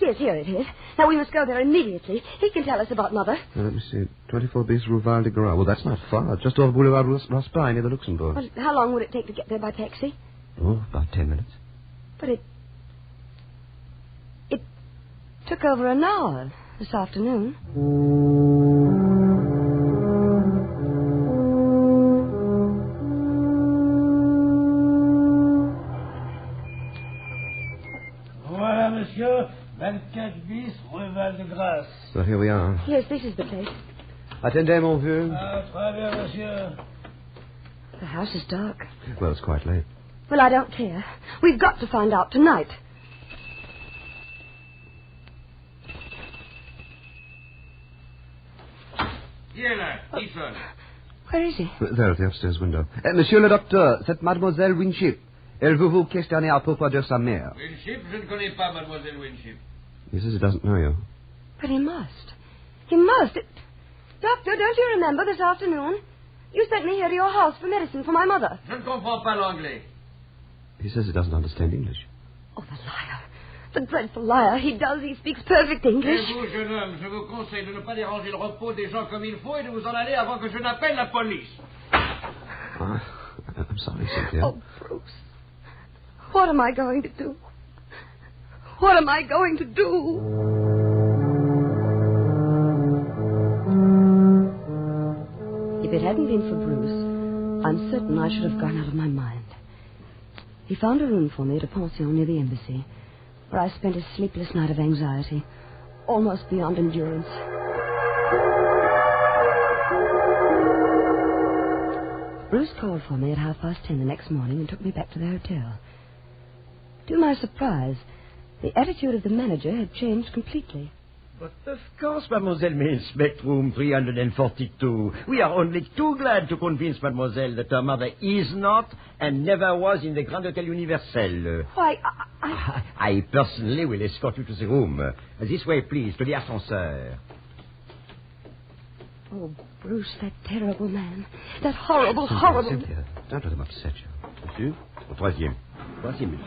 Yes, here it is. Now, we must go there immediately. He can tell us about Mother. Now, let me see. 24 bis Rue Val de Gras. Well, that's not far. Just off Boulevard Raspail near the Luxembourg. Well, how long would it take to get there by taxi? Oh, about 10 minutes. But it took over an hour this afternoon. Voilà, monsieur. 24 bis, Rue Val de Grâce. Well, here we are. Yes, this is the place. Attendez, mon vieux. Très bien, monsieur. The house is dark. Well, it's quite late. Well, I don't care. We've got to find out tonight. Here, là, Ethan. Where is he? There, at the upstairs window. Monsieur le docteur, c'est Mademoiselle Winship. Elle veut vous questionner à propos de sa mère. Winship? Je ne connais pas Mademoiselle Winship. He says he doesn't know you. But he must. He must. Doctor, don't you remember this afternoon? You sent me here to your house for medicine for my mother. Je ne comprends pas l'anglais. He says he doesn't understand English. Oh, the liar. The dreadful liar. He does. He speaks perfect English. Et vous, jeune homme, je vous conseille de ne pas déranger le repos des gens comme il faut et de vous en aller avant que je n'appelle la police. I'm sorry, Cynthia. Oh, Bruce. What am I going to do? What am I going to do? If it hadn't been for Bruce, I'm certain I should have gone out of my mind. He found a room for me at a pension near the embassy, where I spent a sleepless night of anxiety, almost beyond endurance. Bruce called for me at 10:30 the next morning and took me back to the hotel. To my surprise, the attitude of the manager had changed completely. But of course, mademoiselle may inspect room 342. We are only too glad to convince mademoiselle that her mother is not and never was in the Grand Hotel Universel. Why, I personally will escort you to the room. This way, please, to the ascenseur. Oh, Bruce, that terrible man. That horrible, horrible... Cynthia, don't let him upset you. Monsieur, au troisième. Troisième.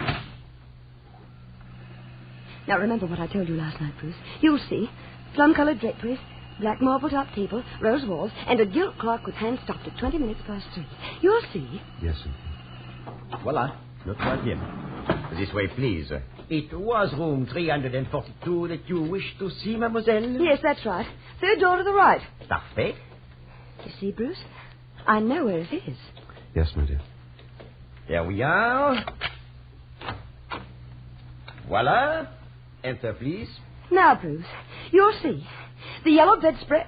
Now, remember what I told you last night, Bruce. You'll see. Plum-colored draperies, black marble-top table, rose walls, and a gilt clock with hands stopped at 20 minutes past 3. You'll see. Yes, Cynthia. Voilà, le troisième. This way, please. It was room 342 that you wished to see, mademoiselle? Yes, that's right. Third door to the right. Parfait. You see, Bruce? I know where it is. Yes, my dear. There we are. Voilà. Enter, please. Now, Bruce, you'll see. The yellow bedspread...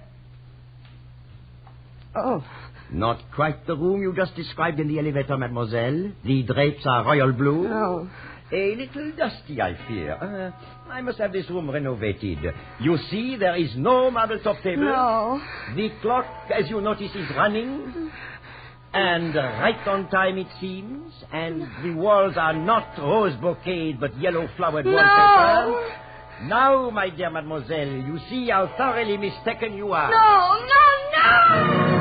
Oh. Not quite the room you just described in the elevator, mademoiselle. The drapes are royal blue. Oh. A little dusty, I fear. I must have this room renovated. You see, there is no marble top table. No. The clock, as you notice, is running. And right on time, it seems. And the walls are not rose bouquet, but yellow-flowered wallpaper. Now, my dear mademoiselle, you see how thoroughly mistaken you are. No, no, no!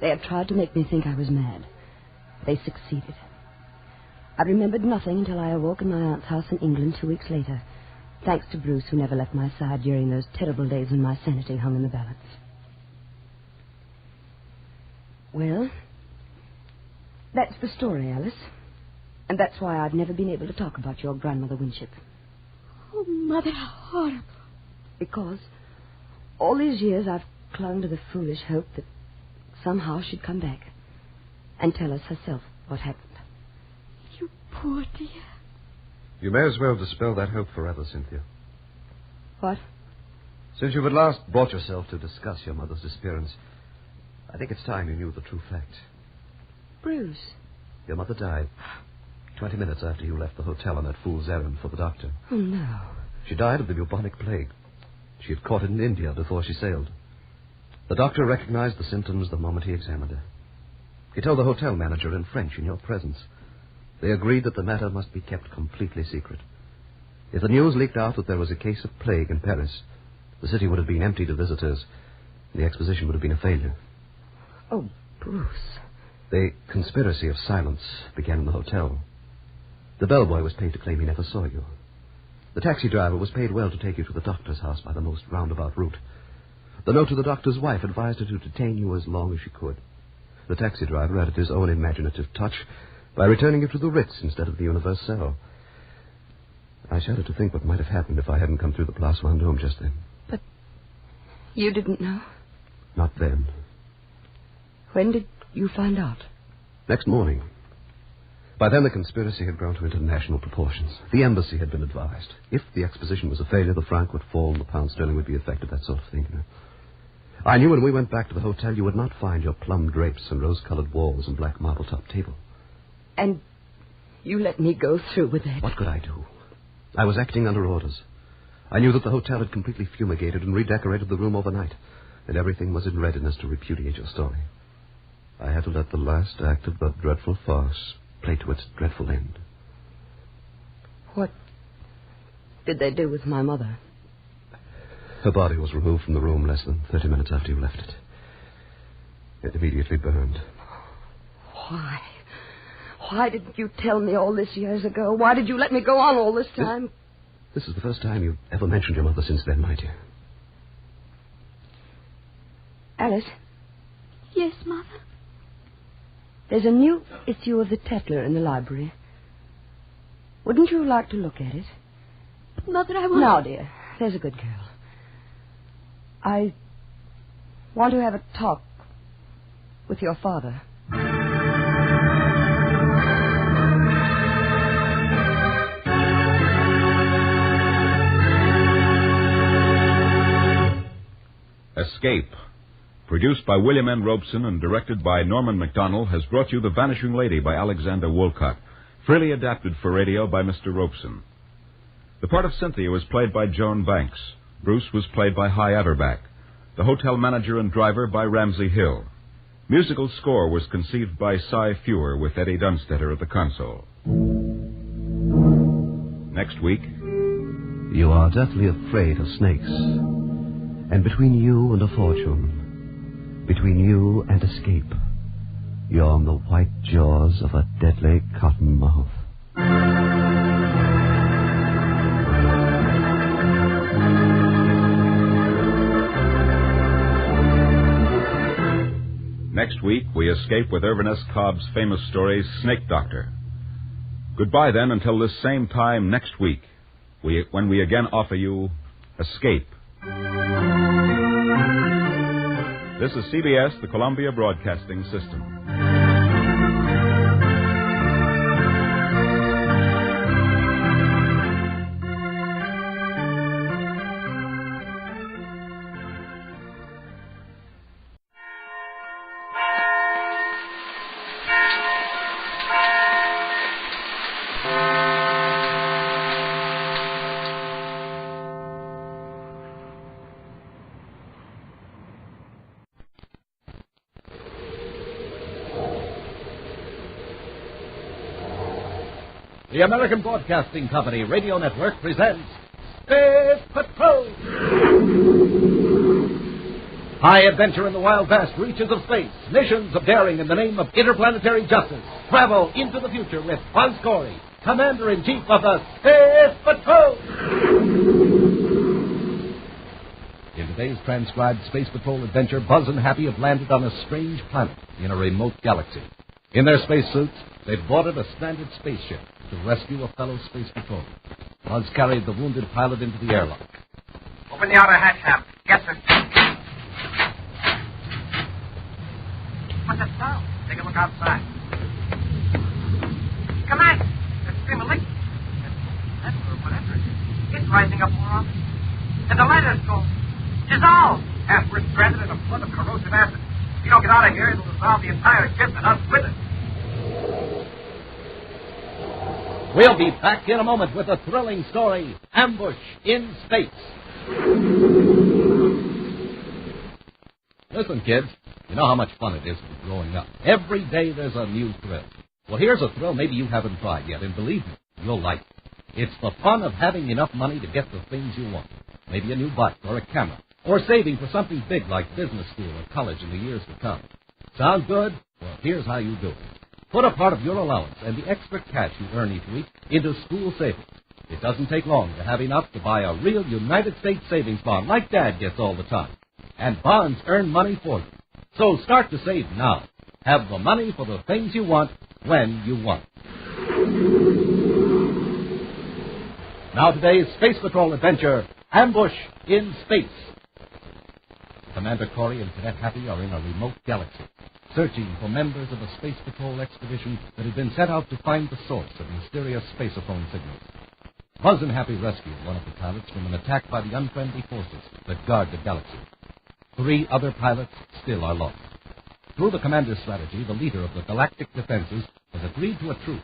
They had tried to make me think I was mad. They succeeded. I remembered nothing until I awoke in my aunt's house in England 2 weeks later, thanks to Bruce, who never left my side during those terrible days when my sanity hung in the balance. Well, that's the story, Alice. And that's why I've never been able to talk about your grandmother Winship. Oh, Mother, how horrible. Because all these years I've clung to the foolish hope that somehow she'd come back and tell us herself what happened. You poor dear. You may as well dispel that hope forever, Cynthia. What? Since you've at last brought yourself to discuss your mother's disappearance, I think it's time you knew the true fact. Bruce. Your mother died 20 minutes after you left the hotel on that fool's errand for the doctor. Oh, no. She died of the bubonic plague. She had caught it in India before she sailed. The doctor recognized the symptoms the moment he examined her. He told the hotel manager in French in your presence. They agreed that the matter must be kept completely secret. If the news leaked out that there was a case of plague in Paris, the city would have been empty to visitors. The exposition would have been a failure. Oh, Bruce. The conspiracy of silence began in the hotel. The bellboy was paid to claim he never saw you. The taxi driver was paid well to take you to the doctor's house by the most roundabout route. The note to the doctor's wife advised her to detain you as long as she could. The taxi driver added his own imaginative touch by returning you to the Ritz instead of the Universal. I shudder to think what might have happened if I hadn't come through the Place Vendôme just then. But you didn't know? Not then. When did you find out? Next morning. By then the conspiracy had grown to international proportions. The embassy had been advised. If the exposition was a failure, the franc would fall and the pound sterling would be affected, that sort of thing. I knew when we went back to the hotel you would not find your plum drapes and rose-colored walls and black marble-top table. And you let me go through with it? What could I do? I was acting under orders. I knew that the hotel had completely fumigated and redecorated the room overnight, and everything was in readiness to repudiate your story. I had to let the last act of the dreadful farce play to its dreadful end. What did they do with my mother? Her body was removed from the room less than 30 minutes after you left it. It immediately burned. Why? Why didn't you tell me all this years ago? Why did you let me go on all this time? This is the first time you've ever mentioned your mother since then, my dear. Alice? Yes, Mother? There's a new issue of the Tetler in the library. Wouldn't you like to look at it? Mother, I won't. Now, dear, there's a good girl. I want to have a talk with your father. Escape, produced by William N. Robeson and directed by Norman MacDonald, has brought you The Vanishing Lady by Alexander Woolcott, freely adapted for radio by Mr. Robeson. The part of Cynthia was played by Joan Banks. Bruce was played by Hy Averback. The hotel manager and driver by Ramsey Hill. Musical score was conceived by Cy Fewer with Eddie Dunstetter at the console. Next week... You are deathly afraid of snakes. And between you and a fortune, between you and escape, you're on the white jaws of a deadly cottonmouth. Next week, we escape with Irvin S. Cobb's famous story, Snake Doctor. Goodbye, then, until this same time next week, when we again offer you Escape. This is CBS, the Columbia Broadcasting System. The American Broadcasting Company Radio Network presents Space Patrol! High adventure in the wild, vast reaches of space. Missions of daring in the name of interplanetary justice. Travel into the future with Buzz Corey, Commander-in-Chief of the Space Patrol! In today's transcribed Space Patrol adventure, Buzz and Happy have landed on a strange planet in a remote galaxy. In their spacesuits, they've boarded a stranded spaceship to rescue a fellow space patrol. Buzz carried the wounded pilot into the airlock. Open the outer hatch, Hap. Yes, sir. What's that sound? Take a look outside. Commander, there's a stream of liquid. That's whatever it is. It's rising up more often. And the ladder's going. Dissolve! Half we're stranded in a flood of corrosive acid. If you don't get out of here, it'll dissolve the entire ship and us with it. We'll be back in a moment with a thrilling story, Ambush in Space. Listen, kids, you know how much fun it is growing up. Every day there's a new thrill. Well, here's a thrill maybe you haven't tried yet, and believe me, you'll like it. It's the fun of having enough money to get the things you want. Maybe a new bike or a camera, or saving for something big like business school or college in the years to come. Sound good? Well, here's how you do it. Put a part of your allowance and the extra cash you earn each week into school savings. It doesn't take long to have enough to buy a real United States savings bond like Dad gets all the time. And bonds earn money for you. So start to save now. Have the money for the things you want when you want. Now today's Space Patrol adventure, Ambush in Space. Commander Corey and Cadet Happy are in a remote galaxy, searching for members of a Space Patrol expedition that had been sent out to find the source of mysterious spaceophone signals. Buzz and Happy rescued one of the pilots from an attack by the unfriendly forces that guard the galaxy. 3 other pilots still are lost. Through the commander's strategy, the leader of the Galactic Defenses has agreed to a truce,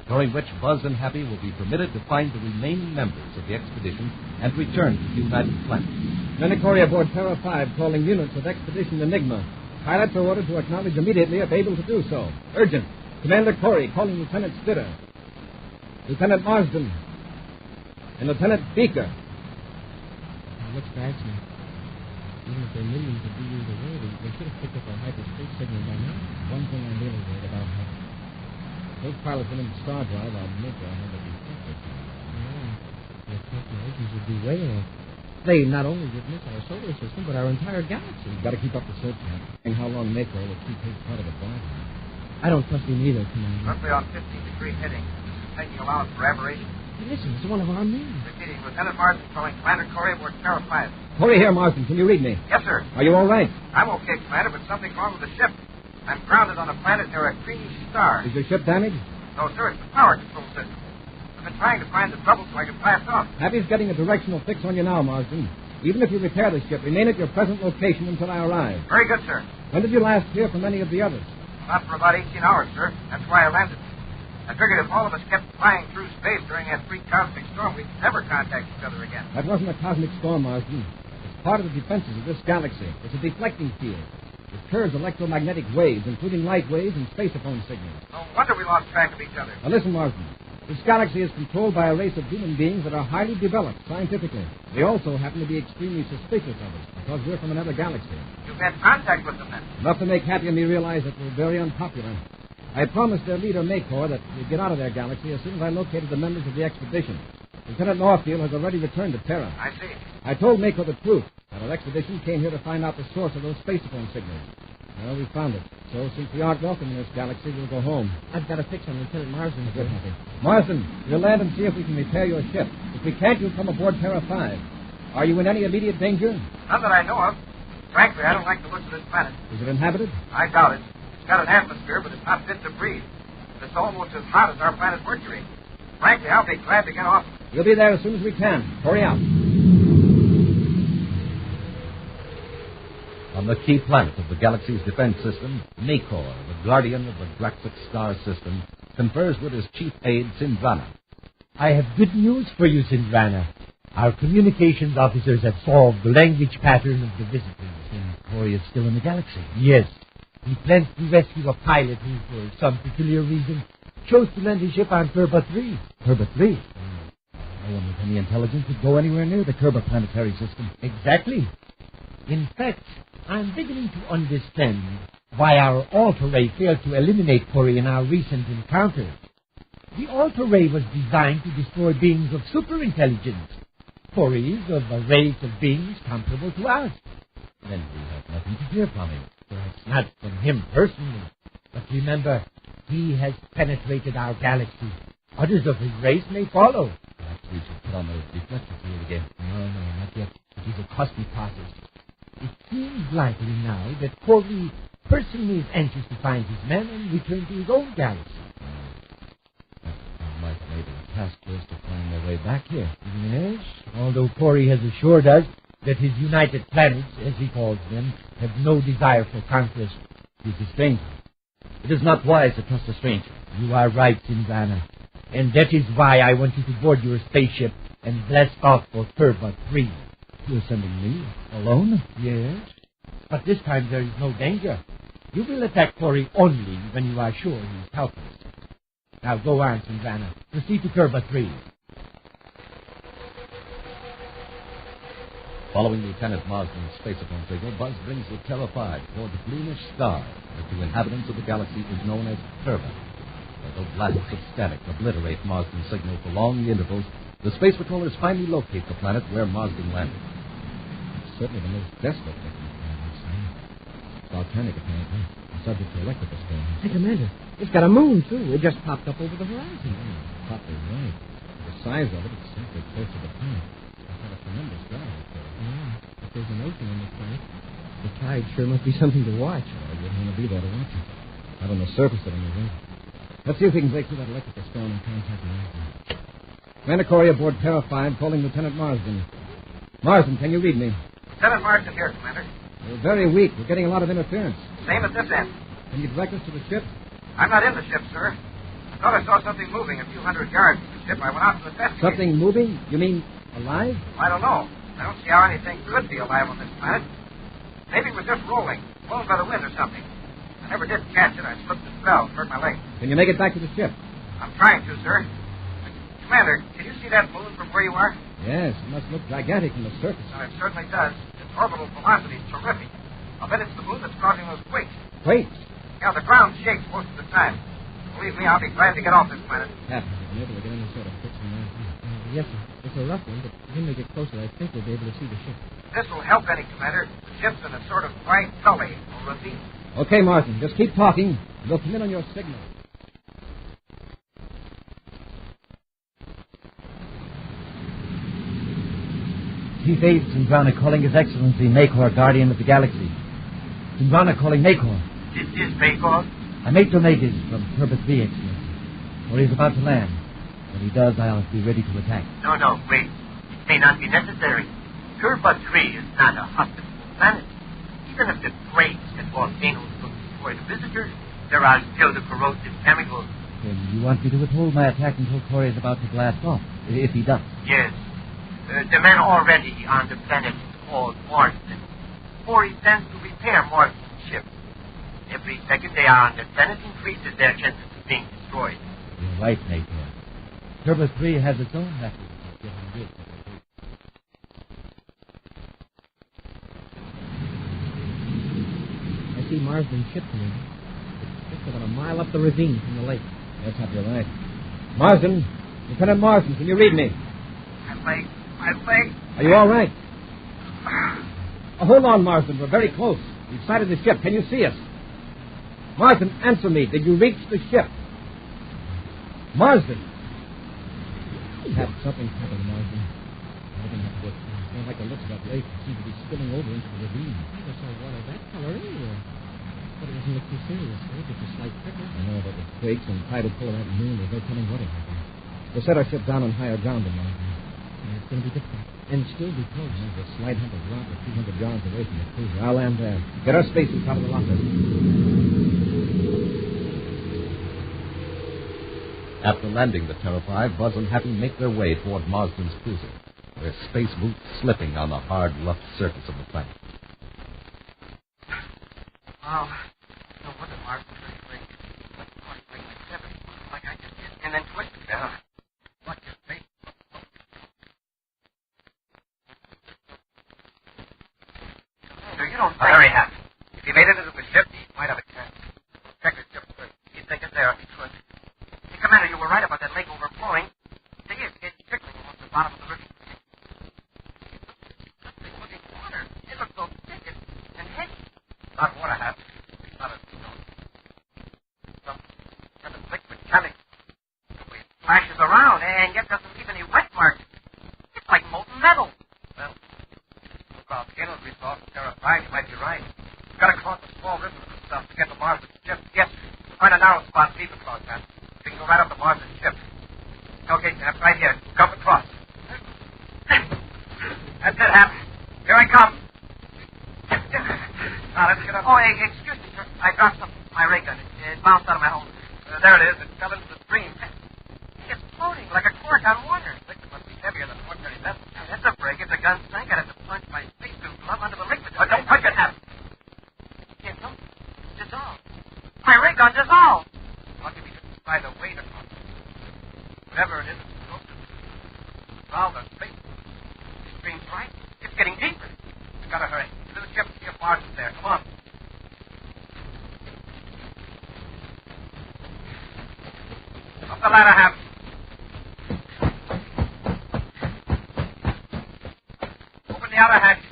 during which Buzz and Happy will be permitted to find the remaining members of the expedition and return to the United Planet. Commander Corey aboard Terra 5 calling units of Expedition Enigma. Pilots are ordered to acknowledge immediately if able to do so. Urgent. Commander Corey calling Lieutenant Stitter, Lieutenant Marsden, and Lieutenant Beaker. What's bad, sir? Even if they're millions of years away, they should have picked up our hyperspace signal by now. One thing I'm really worried about, Huck. Those pilots went into Star Drive. I'll admit I had to be detected. Yeah, their calculations would be way off. They not only would miss our solar system, but our entire galaxy. We've got to keep up the search, man. And how long Meteor will keep his part of it going. I don't trust him either, Commander. Roughly on 15-degree heading. Taking allowance for aberration. Hey, listen, it's one of our men. Repeating, Lieutenant Marsden calling Commander Corey aboard Terra 5. Corey here, Marsden. Can you read me? Yes, sir. Are you all right? I'm okay, Commander, but something's wrong with the ship. I'm grounded on a planet near a creamy star. Is your ship damaged? No, sir, it's the power control system. I've been trying to find the trouble so I can blast off. Happy's getting a directional fix on you now, Marsden. Even if you repair the ship, remain at your present location until I arrive. Very good, sir. When did you last hear from any of the others? Not for about 18 hours, sir. That's why I landed. I figured if all of us kept flying through space during that pre-cosmic storm, we'd never contact each other again. That wasn't a cosmic storm, Marsden. It's part of the defenses of this galaxy. It's a deflecting field. It curves electromagnetic waves, including light waves and spaceophone signals. No wonder we lost track of each other. Now listen, Marsden. This galaxy is controlled by a race of human beings that are highly developed scientifically. They also happen to be extremely suspicious of us because we're from another galaxy. You've had contact with them, then? Enough to make Happy and me realize that we're very unpopular. I promised their leader, Meteor, that we'd get out of their galaxy as soon as I located the members of the expedition. Lieutenant Northfield has already returned to Terra. I see. I told Meteor the truth, that our expedition came here to find out the source of those spaceophone signals. Well, we found it. So, since we aren't welcome in this galaxy, we'll go home. I've got a fix on Lieutenant Marsden. Good, Happy. Marsden, you'll land and see if we can repair your ship. If we can't, you'll come aboard Terra 5. Are you in any immediate danger? None that I know of. Frankly, I don't like the looks of this planet. Is it inhabited? I doubt it. It's got an atmosphere, but it's not fit to breathe. It's almost as hot as our planet Mercury. Frankly, I'll be glad to get off. We'll be there as soon as we can. Hurry out. On the key planet of the galaxy's defense system, Meteor, the guardian of the galactic star system, confers with his chief aide, Sindrana. I have good news for you, Sindrana. Our communications officers have solved the language pattern of the visitors. And Corey is still in the galaxy? Yes. He plans to rescue a pilot who, for some peculiar reason, chose to land his ship on Kerba 3. Kerba 3? No one with any intelligence would go anywhere near the Kerba planetary system. Exactly. In fact, I'm beginning to understand why our Alter Ray failed to eliminate Corey in our recent encounter. The Alter Ray was designed to destroy beings of superintelligence. Corey is of a race of beings comparable to us. Then we have nothing to fear from him. Perhaps not from him personally, but remember, he has penetrated our galaxy. Others of his race may follow. Perhaps we should put on those deflector field again. No, not yet. It is a costly process. It seems likely now that Corey personally is anxious to find his men and return to his own galaxy. That might enable a task force to find their way back here. Yes, although Corey has assured us that his United Planets, as he calls them, have no desire for conquest. He's a stranger. It is not wise to trust a stranger. You are right, Sindrana. And that is why I want you to board your spaceship and blast off for Kerba 3. You're sending me alone? Yes. But this time there is no danger. You will attack Corey only when you are sure he is helpless. Now go on, Susanna. Proceed to Corbett 3. Following Lieutenant Marsden's space-phone signal, Buzz brings the Terra 5 toward the greenish star that to inhabitants of the galaxy is known as Corbett. Although blasts of static obliterate Marsden's signal for long intervals, the space patrollers finally locate the planet where Marsden landed. It's certainly the most desolate looking planet I've seen. It's volcanic, apparently, and subject to electrical storms. Hey, Commander, it's got a moon, too. It just popped up over the horizon. Probably right. The size of it, it's simply close to the planet. It's got a tremendous gravity to it. Yeah, if there's an ocean on the planet, the tide sure must be something to watch. Well, you wouldn't want to be there to watch it. Not on the surface of it, anyway. Let's see if we can break through that electrical storm and contact Marsden. Commander Corey aboard Terra 5 calling Lieutenant Marsden. Marsden, can you read me? Lieutenant Marsden here, Commander. We're very weak. We're getting a lot of interference. Same at this end. Can you direct us to the ship? I'm not in the ship, sir. I thought I saw something moving a few hundred yards from the ship. I went out to investigate. Something moving? You mean alive? I don't know. I don't see how anything could be alive on this planet. Maybe it was just rolling, blown by the wind or something. I never did catch it. I slipped the spell, hurt my leg. Can you make it back to the ship? I'm trying to, sir. Commander, can you see that moon from where you are? Yes, it must look gigantic from the surface. It certainly does. Its orbital velocity is terrific. I'll bet it's the moon that's causing those quakes. Quakes? Yeah, the ground shakes most of the time. Believe me, I'll be glad to get off this planet. Captain, have been able to get any sort of fix on that? Yes, sir. It's a rough one, but when we get closer, I think we'll be able to see the ship. This will help any, Commander. The ship's in a sort of bright gully or ravine. Okay, Marsden, just keep talking. We'll come in on your signal. P5 Sundrana calling His Excellency Meteor, Guardian of the Galaxy. Sundrana calling Meteor. This is Meteor? I make donations from Corbett 3, Excellency. Or he's about to land. When he does, I'll be ready to attack. No, wait. It may not be necessary. Corbett 3 is not a hospitable planet. Even if the quakes and volcanoes will destroy the visitors, there are still the corrosive chemicals. Then you want me to withhold my attack until Corey is about to blast off, if he does? Yes. The men already on the planet called Marsden. Corey sends to repair Marsden's ship. Every second they are on the planet increases their chances of being destroyed. You're right, Meteor. Corbett 3 has its own methods of getting rid of it. I see Marsden's ship coming. It's just about a mile up the ravine from the lake. Yes, you're right. Marsden, Lieutenant Marsden, can you read me? My leg. Are you all right? Hold on, Marsden. We're very close. We've sighted the ship. Can you see us? Marsden, answer me. Did you reach the ship? Marsden. Something's happened, Marsden. Something happened. It's not like the looks of that lake. It seems to be spilling over into the ravine. I saw water that color anywhere. But it doesn't look too serious. It's just a slight trickle. I know, but with quakes and tidal pull of that moon, there's no telling what will happen. We'll set our ship down on higher ground, Marsden. It's going to be difficult. And still be close. There's a slight hump of rock at 200 yards away from the cruiser. I'll land there. Get our spaces out of the locker. After landing the Terra 5, Buzz and Happy make their way toward Marsden's cruiser, their space boots slipping on the hard, rough surface of the planet. Oh, no wonder Marsden's very quick. Let's call it like 7, like I just did, and then twist it down. Watch your face. You don't hurry, Hap. If he made it into the ship, he might have a chance. Check the ship first. You take it there if you could. Hey, Commander, you were right about that lake overflowing. See, it's trickling along the bottom of the river. It's looking water. It looks so thick and heavy. Not water, Hap. Not a some kind of liquid chemical. The way it flashes around and yet doesn't leave any wet marks. It's like molten metal. Well, volcanoes we saw from Terra 5, you might be right. We've got to cross a small river and stuff to get to Marsden's ship. Yes, find a narrow spot, leave across that. We can go right up to Marsden's ship. Okay, Hap, right here. Come across. That's it, Hap. Here I come. Now, let's get up. Oh, hey, excuse me, sir. I dropped my ray gun. It bounced out of my home. There it is. It fell into the stream. It's floating like a cork on water. Liquid must be heavier than ordinary metal. That's a break. If the gun sank, I'd have to plunge Whatever it is, it's close to well, the space stream's right. It's getting deeper. We've got to hurry. To the ship, see if Marsden's there. Come on. Up the ladder, Hap. Open the outer hatch.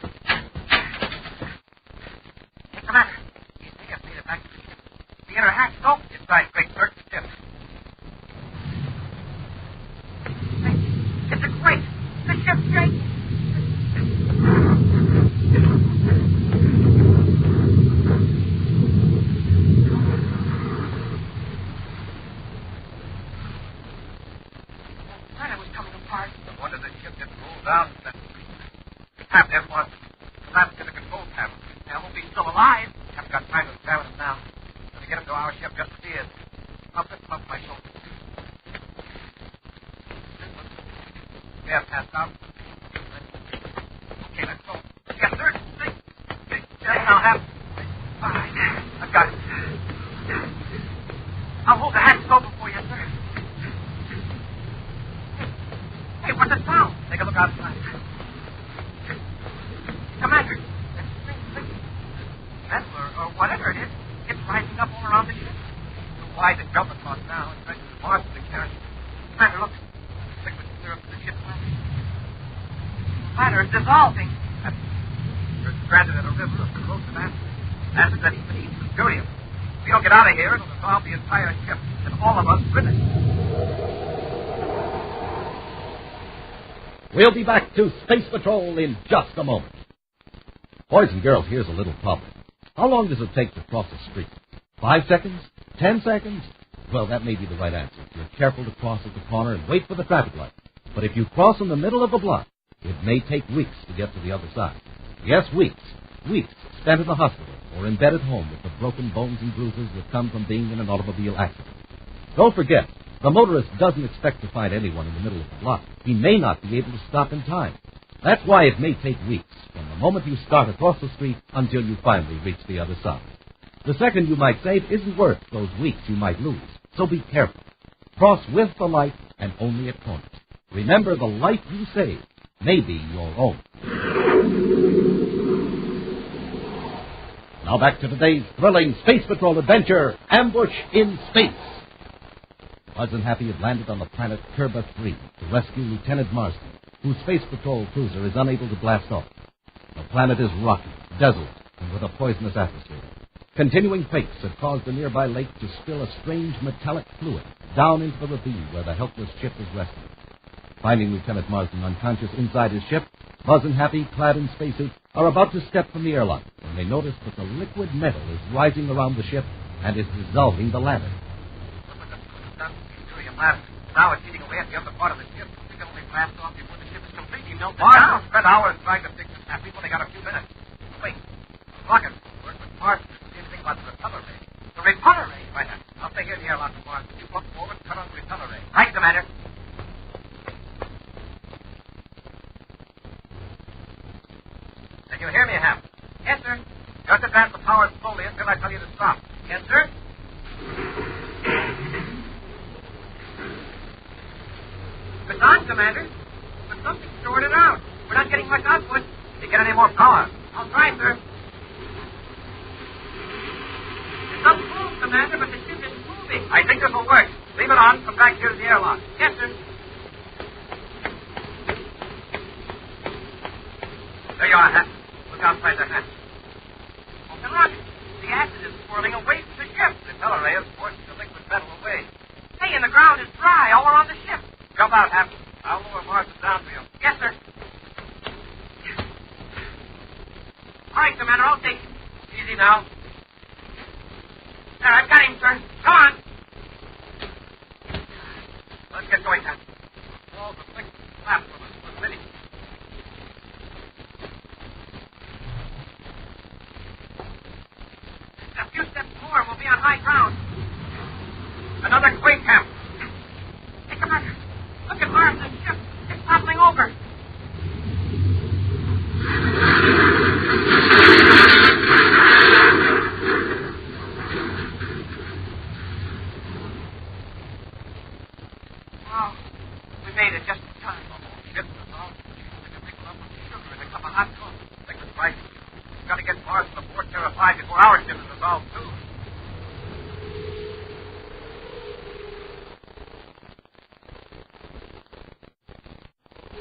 Hey, Commander. You think I've made it back to the ship? The inner hatch is open inside. Quick, search the ship. Hey, it's a quake. The ship's shaking. We'll be back to Space Patrol in just a moment. Boys and girls, here's a little problem. How long does it take to cross a street? 5 seconds? 10 seconds? Well, that may be the right answer. If you're careful to cross at the corner and wait for the traffic light. But if you cross in the middle of a block, it may take weeks to get to the other side. Yes, weeks. Weeks spent in the hospital or in bed at home with the broken bones and bruises that come from being in an automobile accident. Don't forget, the motorist doesn't expect to find anyone in the middle of the block. He may not be able to stop in time. That's why it may take weeks from the moment you start across the street until you finally reach the other side. The second you might save isn't worth those weeks you might lose, so be careful. Cross with the light and only at corners. Remember, the life you save may be your own. Now back to today's thrilling Space Patrol adventure, Ambush in Space. Buzz and Happy have landed on the planet Corbett 3 to rescue Lieutenant Marsden, whose Space Patrol cruiser is unable to blast off. The planet is rocky, desolate, and with a poisonous atmosphere. Continuing quakes have caused the nearby lake to spill a strange metallic fluid down into the ravine where the helpless ship is resting. Finding Lieutenant Marsden unconscious inside his ship, Buzz and Happy, clad in spacesuits, are about to step from the airlock when they notice that the liquid metal is rising around the ship and is dissolving the ladder. Now it's eating away at the upper part of the ship. We can only blast off before the ship is completely melted down. Spent hours trying to fix this. We've only got a few minutes. Wait. Rocket. Work with Marsden. See anything about the repeller ray. The repeller ray? Right. I'll stay here in the airlock with Marsden. You walk forward and cut on the repeller ray. Right, Commander. Can you hear me, Hap? Yes, sir. Just advance the power slowly until I tell you to stop. Yes, sir. It's on, Commander. But something's stored it out. We're not getting much output. Can you get any more power? I'll try, sir. It's up full, Commander, but the ship isn't moving. I think this will work. Leave it on. Come back here to the airlock. Yes, sir. There you are, Hap. Look outside the hatch. Open rocket. The acid is swirling away from the ship. The repeller ray is forcing the liquid metal away. Hey, and the ground is dry all around the ship. Jump out, Hap. I'll lower Marsden down for you. Yes, sir. All right, Commander, I'll take it. Easy now. There, I've got him, sir. Come on. Let's get going, Hap. All the quick flap from us was finished. A few steps more and we'll be on high ground. Another quake, Hap. Hey, Commander. Look at Marsden's ship. It's toppling over. Wow. We made it just in time. The whole ship was all like a big lump of sugar in a cup of hot coffee. Liquid price. We've got to get Mars from the port Terra 5 before our ship is dissolved, too.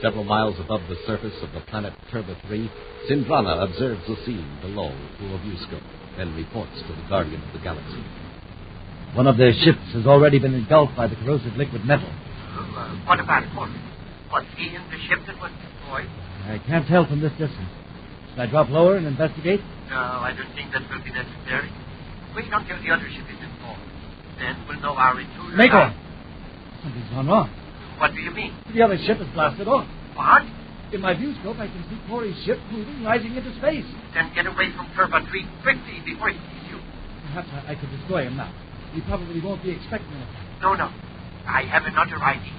Several miles above the surface of the planet Turba 3, Sindrana observes the scene below through a viewscope, then reports to the Guardian of the Galaxy. One of their ships has already been engulfed by the corrosive liquid metal. What about Corbett? Was he in the ship that was destroyed? I can't tell from this distance. Should I drop lower and investigate? No, I don't think that will be necessary. Wait until the other ship is informed. Then we'll know our intruder. Meteor! Something's gone wrong. What do you mean? The other ship is blasted off. What? In my viewscope, I can see Corey's ship moving, rising into space. Then get away from Turba 3 quickly before he sees you. Perhaps I could destroy him now. He probably won't be expecting it. No. I have another idea.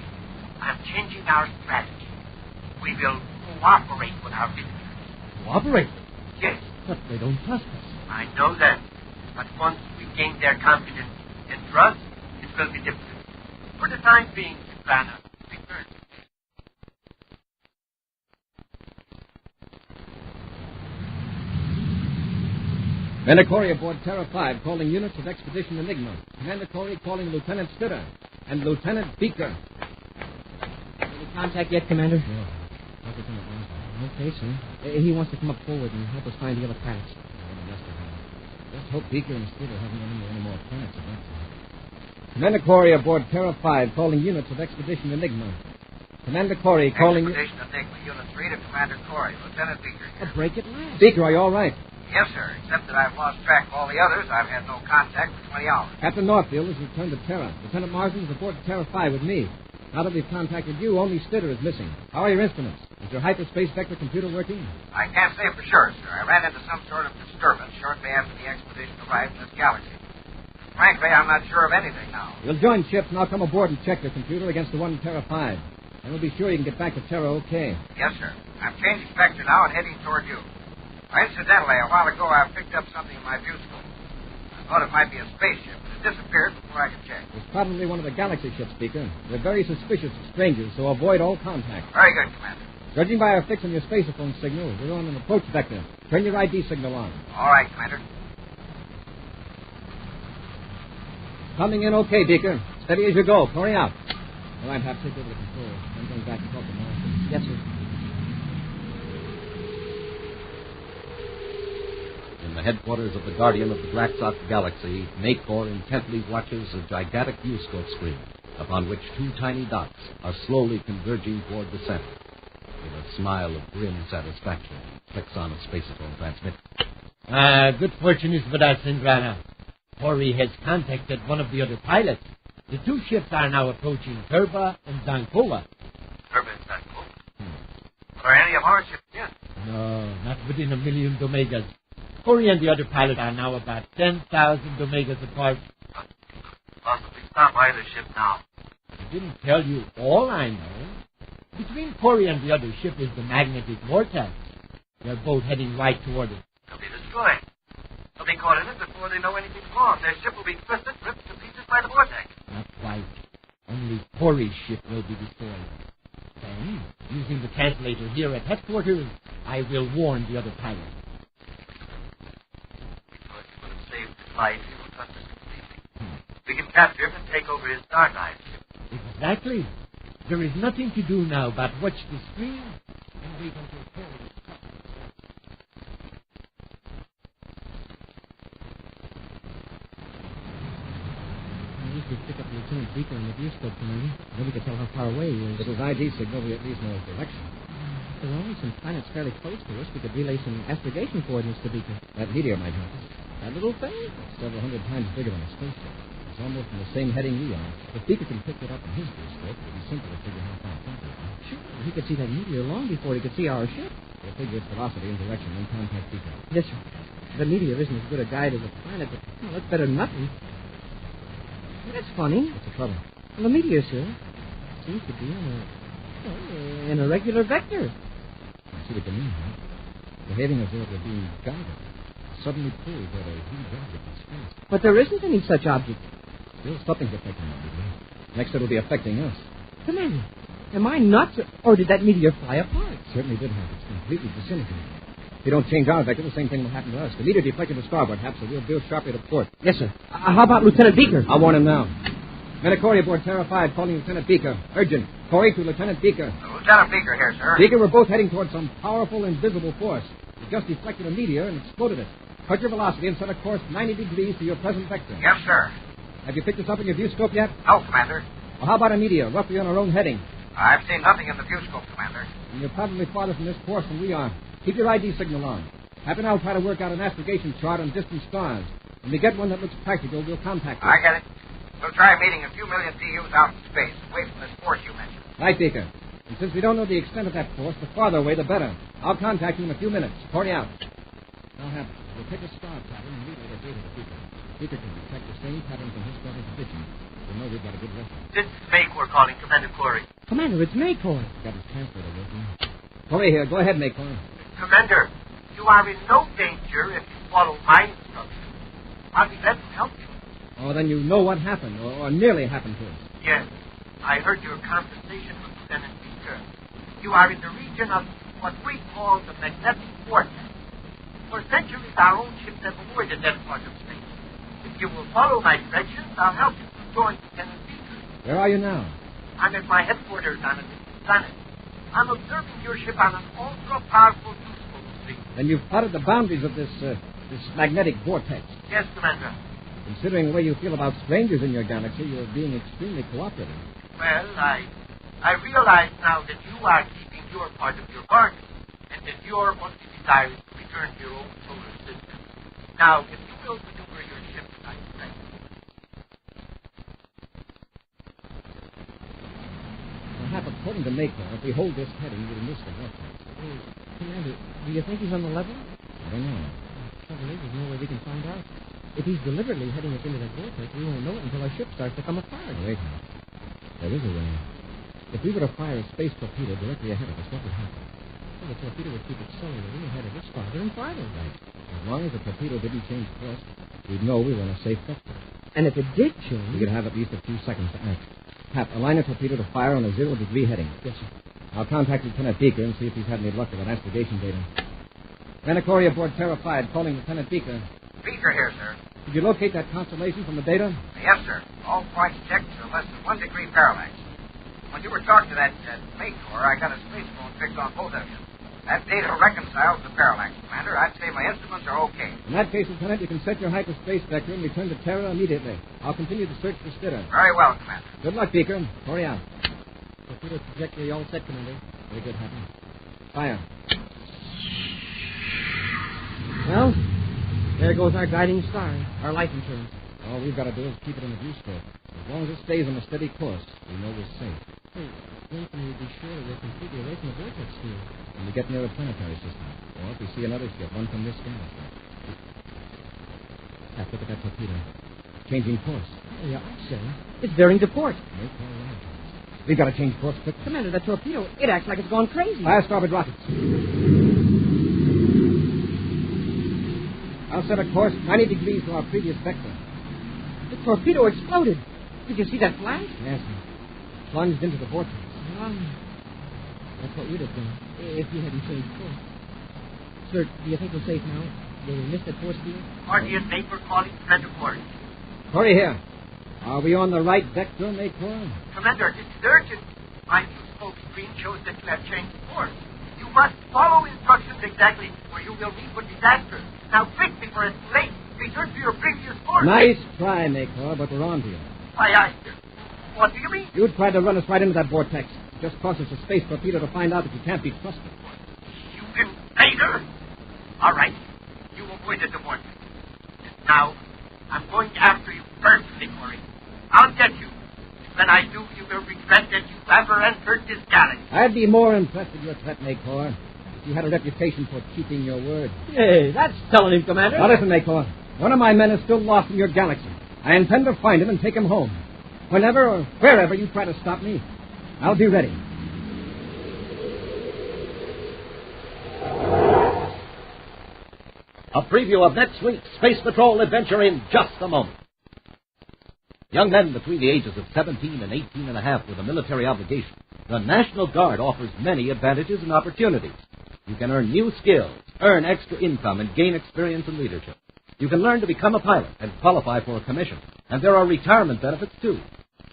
I'm changing our strategy. We will cooperate with our visitors. Cooperate? Yes. But they don't trust us. I know that. But once we gain their confidence and trust, it will be different. For the time being, Savannah, return. Commander Corey aboard Terra 5, calling units of Expedition Enigma. Commander Corey calling Lieutenant Stitter and Lieutenant Beaker. Any contact yet, Commander? No. Okay, sir. He wants to come up forward and help us find the other pilots. Let's hope Beaker and Stitter haven't run into any more planets. Commander Corey aboard Terra 5, calling units of Expedition Enigma. Commander Corey calling... Expedition Enigma, Unit 3 to Commander Corey. Lieutenant Beaker here. A break at last. Beaker, are you all right? Yes, sir, except that I've lost track of all the others. I've had no contact for 20 hours. Captain Northfield has returned to Terra. Lieutenant Marsden is aboard Terra 5 with me. Now that we've contacted you, only Stitter is missing. How are your instruments? Is your hyperspace vector computer working? I can't say for sure, sir. I ran into some sort of disturbance shortly after the expedition arrived in this galaxy. Frankly, I'm not sure of anything now. You'll join ships, and I'll come aboard and check your computer against the one in Terra 5. And we'll be sure you can get back to Terra okay. Yes, sir. I'm changing vector now and heading toward you. Incidentally, a while ago, I picked up something in my viewscope. I thought it might be a spaceship, but it disappeared before I could check. It's probably one of the Galaxy ships, Beaker. We're very suspicious of strangers, so avoid all contact. Very good, Commander. Judging by our fix on your spaceophone signal, we're on an approach vector. Turn your ID signal on. All right, Commander. Coming in okay, Beaker. Steady as you go. Corey out. All right, Hap, take over the controls. I'm going back to talk to Marsden. Yes, sir. In the headquarters of the Guardian of the Glaxok Galaxy, Meteor intently watches a gigantic viewscope screen upon which two tiny dots are slowly converging toward the center. With a smile of grim satisfaction, clicks on a spaceophone transmitter. Good fortune is with us, Sindrana. Corey has contacted one of the other pilots. The two ships are now approaching Turba and Zankoa. Turba and Zankoa? Are any of our ships yet? No, not within 1 million Domegas. Corey and the other pilot are now about 10,000 Domegas apart. Possibly stop either ship now. I didn't tell you all I know. Between Corey and the other ship is the magnetic vortex. They're both heading right toward it. They'll be destroyed. They'll be caught in it before they know anything's wrong. Their ship will be twisted, ripped to pieces by the vortex. Not quite. Only Corey's ship will be destroyed. Then, using the translator here at headquarters, I will warn the other pilot. Because he would have saved his life, he will trust us completely. We can capture him and take over his Dark Eye ship. Exactly. There is nothing to do now but watch the screen and wait until Corey is caught. We could pick up Lieutenant Beaker on the viewscope, Commander. Then we could tell how far away he is. With his ID signal, we at least know his direction. If there are only some planets fairly close to us, we could relay some astrogation coordinates to Beaker. That meteor might help us. That little thing? Several hundred times bigger than a spaceship. It's almost in the same heading we are. If Beaker can pick it up in his viewscope, it'll be simple to figure how far it's up. Sure. He could see that meteor long before he could see our ship. We'll figure its velocity and direction, then contact Beaker. Yes, sir. The meteor isn't as good a guide as a planet, but that's better than nothing. That's funny. What's the trouble? Well, the meteor, sir, seems to be in a regular vector. I see what you mean, huh? Behaving as though it were being guided. Suddenly pulled by a huge object in space. But there isn't any such object. Still, something's affecting it. Next, it'll be affecting us. Commander, Am I nuts, or did that meteor fly apart? It certainly did happen. It's completely disintegrated. If you don't change our vector, the same thing will happen to us. The meteor deflected to starboard, Hap, so we'll veer sharply to port. Yes, sir. How about Lieutenant Beaker? I'll warn him now. Men of Corey aboard Terra 5 calling Lieutenant Beaker. Urgent. Corey to Lieutenant Beaker. Lieutenant Beaker here, sir. Beaker, we're both heading towards some powerful, invisible force. It just deflected a meteor and exploded it. Cut your velocity and set a course 90 degrees to your present vector. Yes, sir. Have you picked this up in your viewscope yet? No, Commander. Well, how about a meteor, roughly on our own heading? I've seen nothing in the viewscope, Commander. And you're probably farther from this course than we are. Keep your ID signal on. Hap and I'll try to work out an astrogation chart on distant stars. When we get one that looks practical, we'll contact you. I get it. We'll try meeting a few million DUs out in space, away from this force you mentioned. Right, Beaker. And since we don't know the extent of that force, the farther away, the better. I'll contact you in a few minutes. Corey out. Now, Hap, we'll take a star pattern and relay the data to Beaker. Beaker can detect the same pattern from his starting position. We'll know we've got a good reference. This is Meteor calling, Commander Corey. Commander, it's Meteor. Got his translator working. Corey here. Go ahead, Meteor. Commander, you are in no danger if you follow my instructions. I'll be glad to help you. Oh, then you know what happened, or nearly happened to us. Yes. I heard your conversation with Lieutenant Beaker. You are in the region of what we call the magnetic vortex. For centuries, our own ships have avoided that part of space. If you will follow my directions, I'll help you to join Lieutenant Beaker. Where are you now? I'm at my headquarters on a distant planet. I'm observing your ship on an ultra-powerful viewscope screen. Then you've plotted the boundaries of this magnetic vortex. Yes, Commander. Considering the way you feel about strangers in your galaxy, you're being extremely cooperative. Well, I realize now that you are keeping your part of your bargain, and that your only desire is to return to your own solar system. Now, if you will maneuver your ship as I direct. Perhaps according to Meteor, if we hold this heading, we'll miss the vortex. Commander, do you think he's on the level? I don't know. The trouble is, there's no way we can find out. If he's deliberately heading us into that vortex, we won't know it until our ship starts to come apart. Wait, there is a way. If we were to fire a space torpedo directly ahead of us, what would happen? Well, the torpedo would keep accelerating ahead of us farther and farther. Right. As long as the torpedo didn't change course, we'd know we were in a safe vector. And if it did change... We could have at least a few seconds to act. Hap, align a torpedo to fire on a 0-degree heading. Yes, sir. I'll contact Lieutenant Beaker and see if he's had any luck with that astrogation data. Men of Corey aboard Terra 5 calling Lieutenant Beaker. Beaker here, sir. Did you locate that constellation from the data? Yes, sir. All points checked to less than 1 degree parallax. When you were talking to that Meteor, I got a space phone fixed on both of you. That data reconciles the parallax, Commander. I'd say my instruments are okay. In that case, Lieutenant, you can set your hyperspace vector and return to Terra immediately. I'll continue the search for Stitter. Very well, Commander. Good luck, Beaker. Corey out. Torpedo trajectory all set, Commander. Very good, Happy. Fire. Well, there goes our guiding star, our life insurance. All we've got to do is keep it in the viewscope. As long as it stays on a steady course, we know we're safe. Hey, when can we be sure that we're completely away from the vortex field? When we get near a planetary system, or if we see another ship, one from this galaxy. Hap, look at that torpedo. Changing course. Oh, yeah, I say. It's bearing to port. We've got to change course quick. Commander, that torpedo, it acts like it's gone crazy. Fire starboard rockets. I'll set a course 90 degrees to our previous vector. The torpedo exploded. Did you see that flash? Yes, plunged into the vortex. That's what we'd have done if you hadn't changed course. Sir, do you think we're safe now? Will we miss that force field? Guardian Meteor calling, Commander Corey. Corey here. Are we on the right vector, Meteor? Commander, this is urgent. My new smoke screen shows that you have changed course. You must follow instructions exactly, or you will meet with disaster. Now, quick, before it's late, return to your previous course. Nice try, Meteor, but we're on to you. Why, what do you mean? You tried to run us right into that vortex. Just cost us a space torpedo to find out that you can't be trusted. You invader! All right, you avoided the vortex. Now, I'm going after you personally, Corey. I'll get you. When I do, you will regret that you ever entered this galaxy. I'd be more impressed with your threat, Meteor. If you had a reputation for keeping your word. Hey, that's telling him, Commander. Now listen, Meteor. One of my men is still lost in your galaxy. I intend to find him and take him home. Whenever or wherever you try to stop me, I'll be ready. A preview of next week's Space Patrol adventure in just a moment. Young men between the ages of 17 and 18 and a half with a military obligation The National Guard offers many advantages and opportunities. You can earn new skills, earn extra income, and gain experience in leadership. You can learn to become a pilot and qualify for a commission. And there are retirement benefits, too.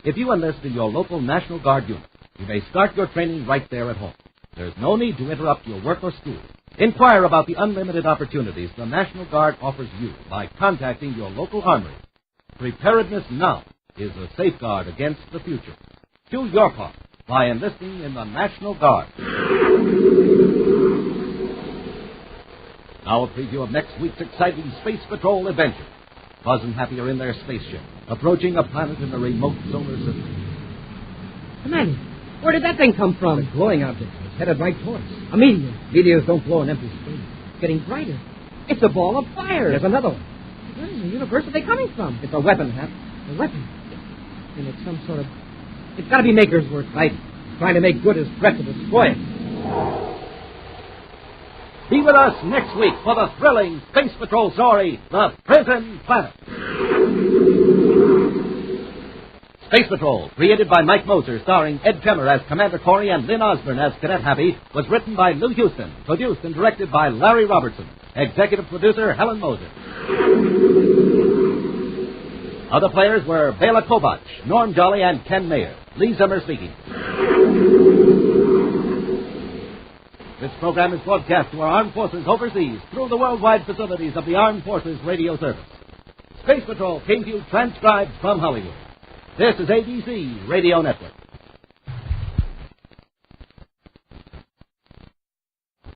If you enlist in your local National Guard unit, you may start your training right there at home. There's no need to interrupt your work or school. Inquire about the unlimited opportunities the National Guard offers you by contacting your local armory. Preparedness now is a safeguard against the future. Do your part by enlisting in the National Guard. Now a preview of next week's exciting Space Patrol adventure. Buzz and Happy are in their spaceship, approaching a planet in a remote solar system. Commander, where did that thing come from? A glowing object. It's headed right toward us. A meteor. Meteors don't glow in empty space. It's getting brighter. It's a ball of fire. There's another one. Where in the universe are they coming from? It's a weapon, Hap. A weapon. And it's some sort of... It's got to be Maker's work, right? Trying to make good his threat to destroy it. Be with us next week for the thrilling Space Patrol story, The Prison Planet. Space Patrol, created by Mike Moser, starring Ed Kemmer as Commander Corey and Lynn Osborne as Cadet Happy, was written by Lou Houston, produced and directed by Larry Robertson, executive producer Helen Moser. Other players were Bela Kovach, Norm Jolly, and Ken Mayer. Lee Zimmer speaking. This program is broadcast to our armed forces overseas through the worldwide facilities of the Armed Forces Radio Service. Space Patrol came to you transcribed from Hollywood. This is ABC Radio Network.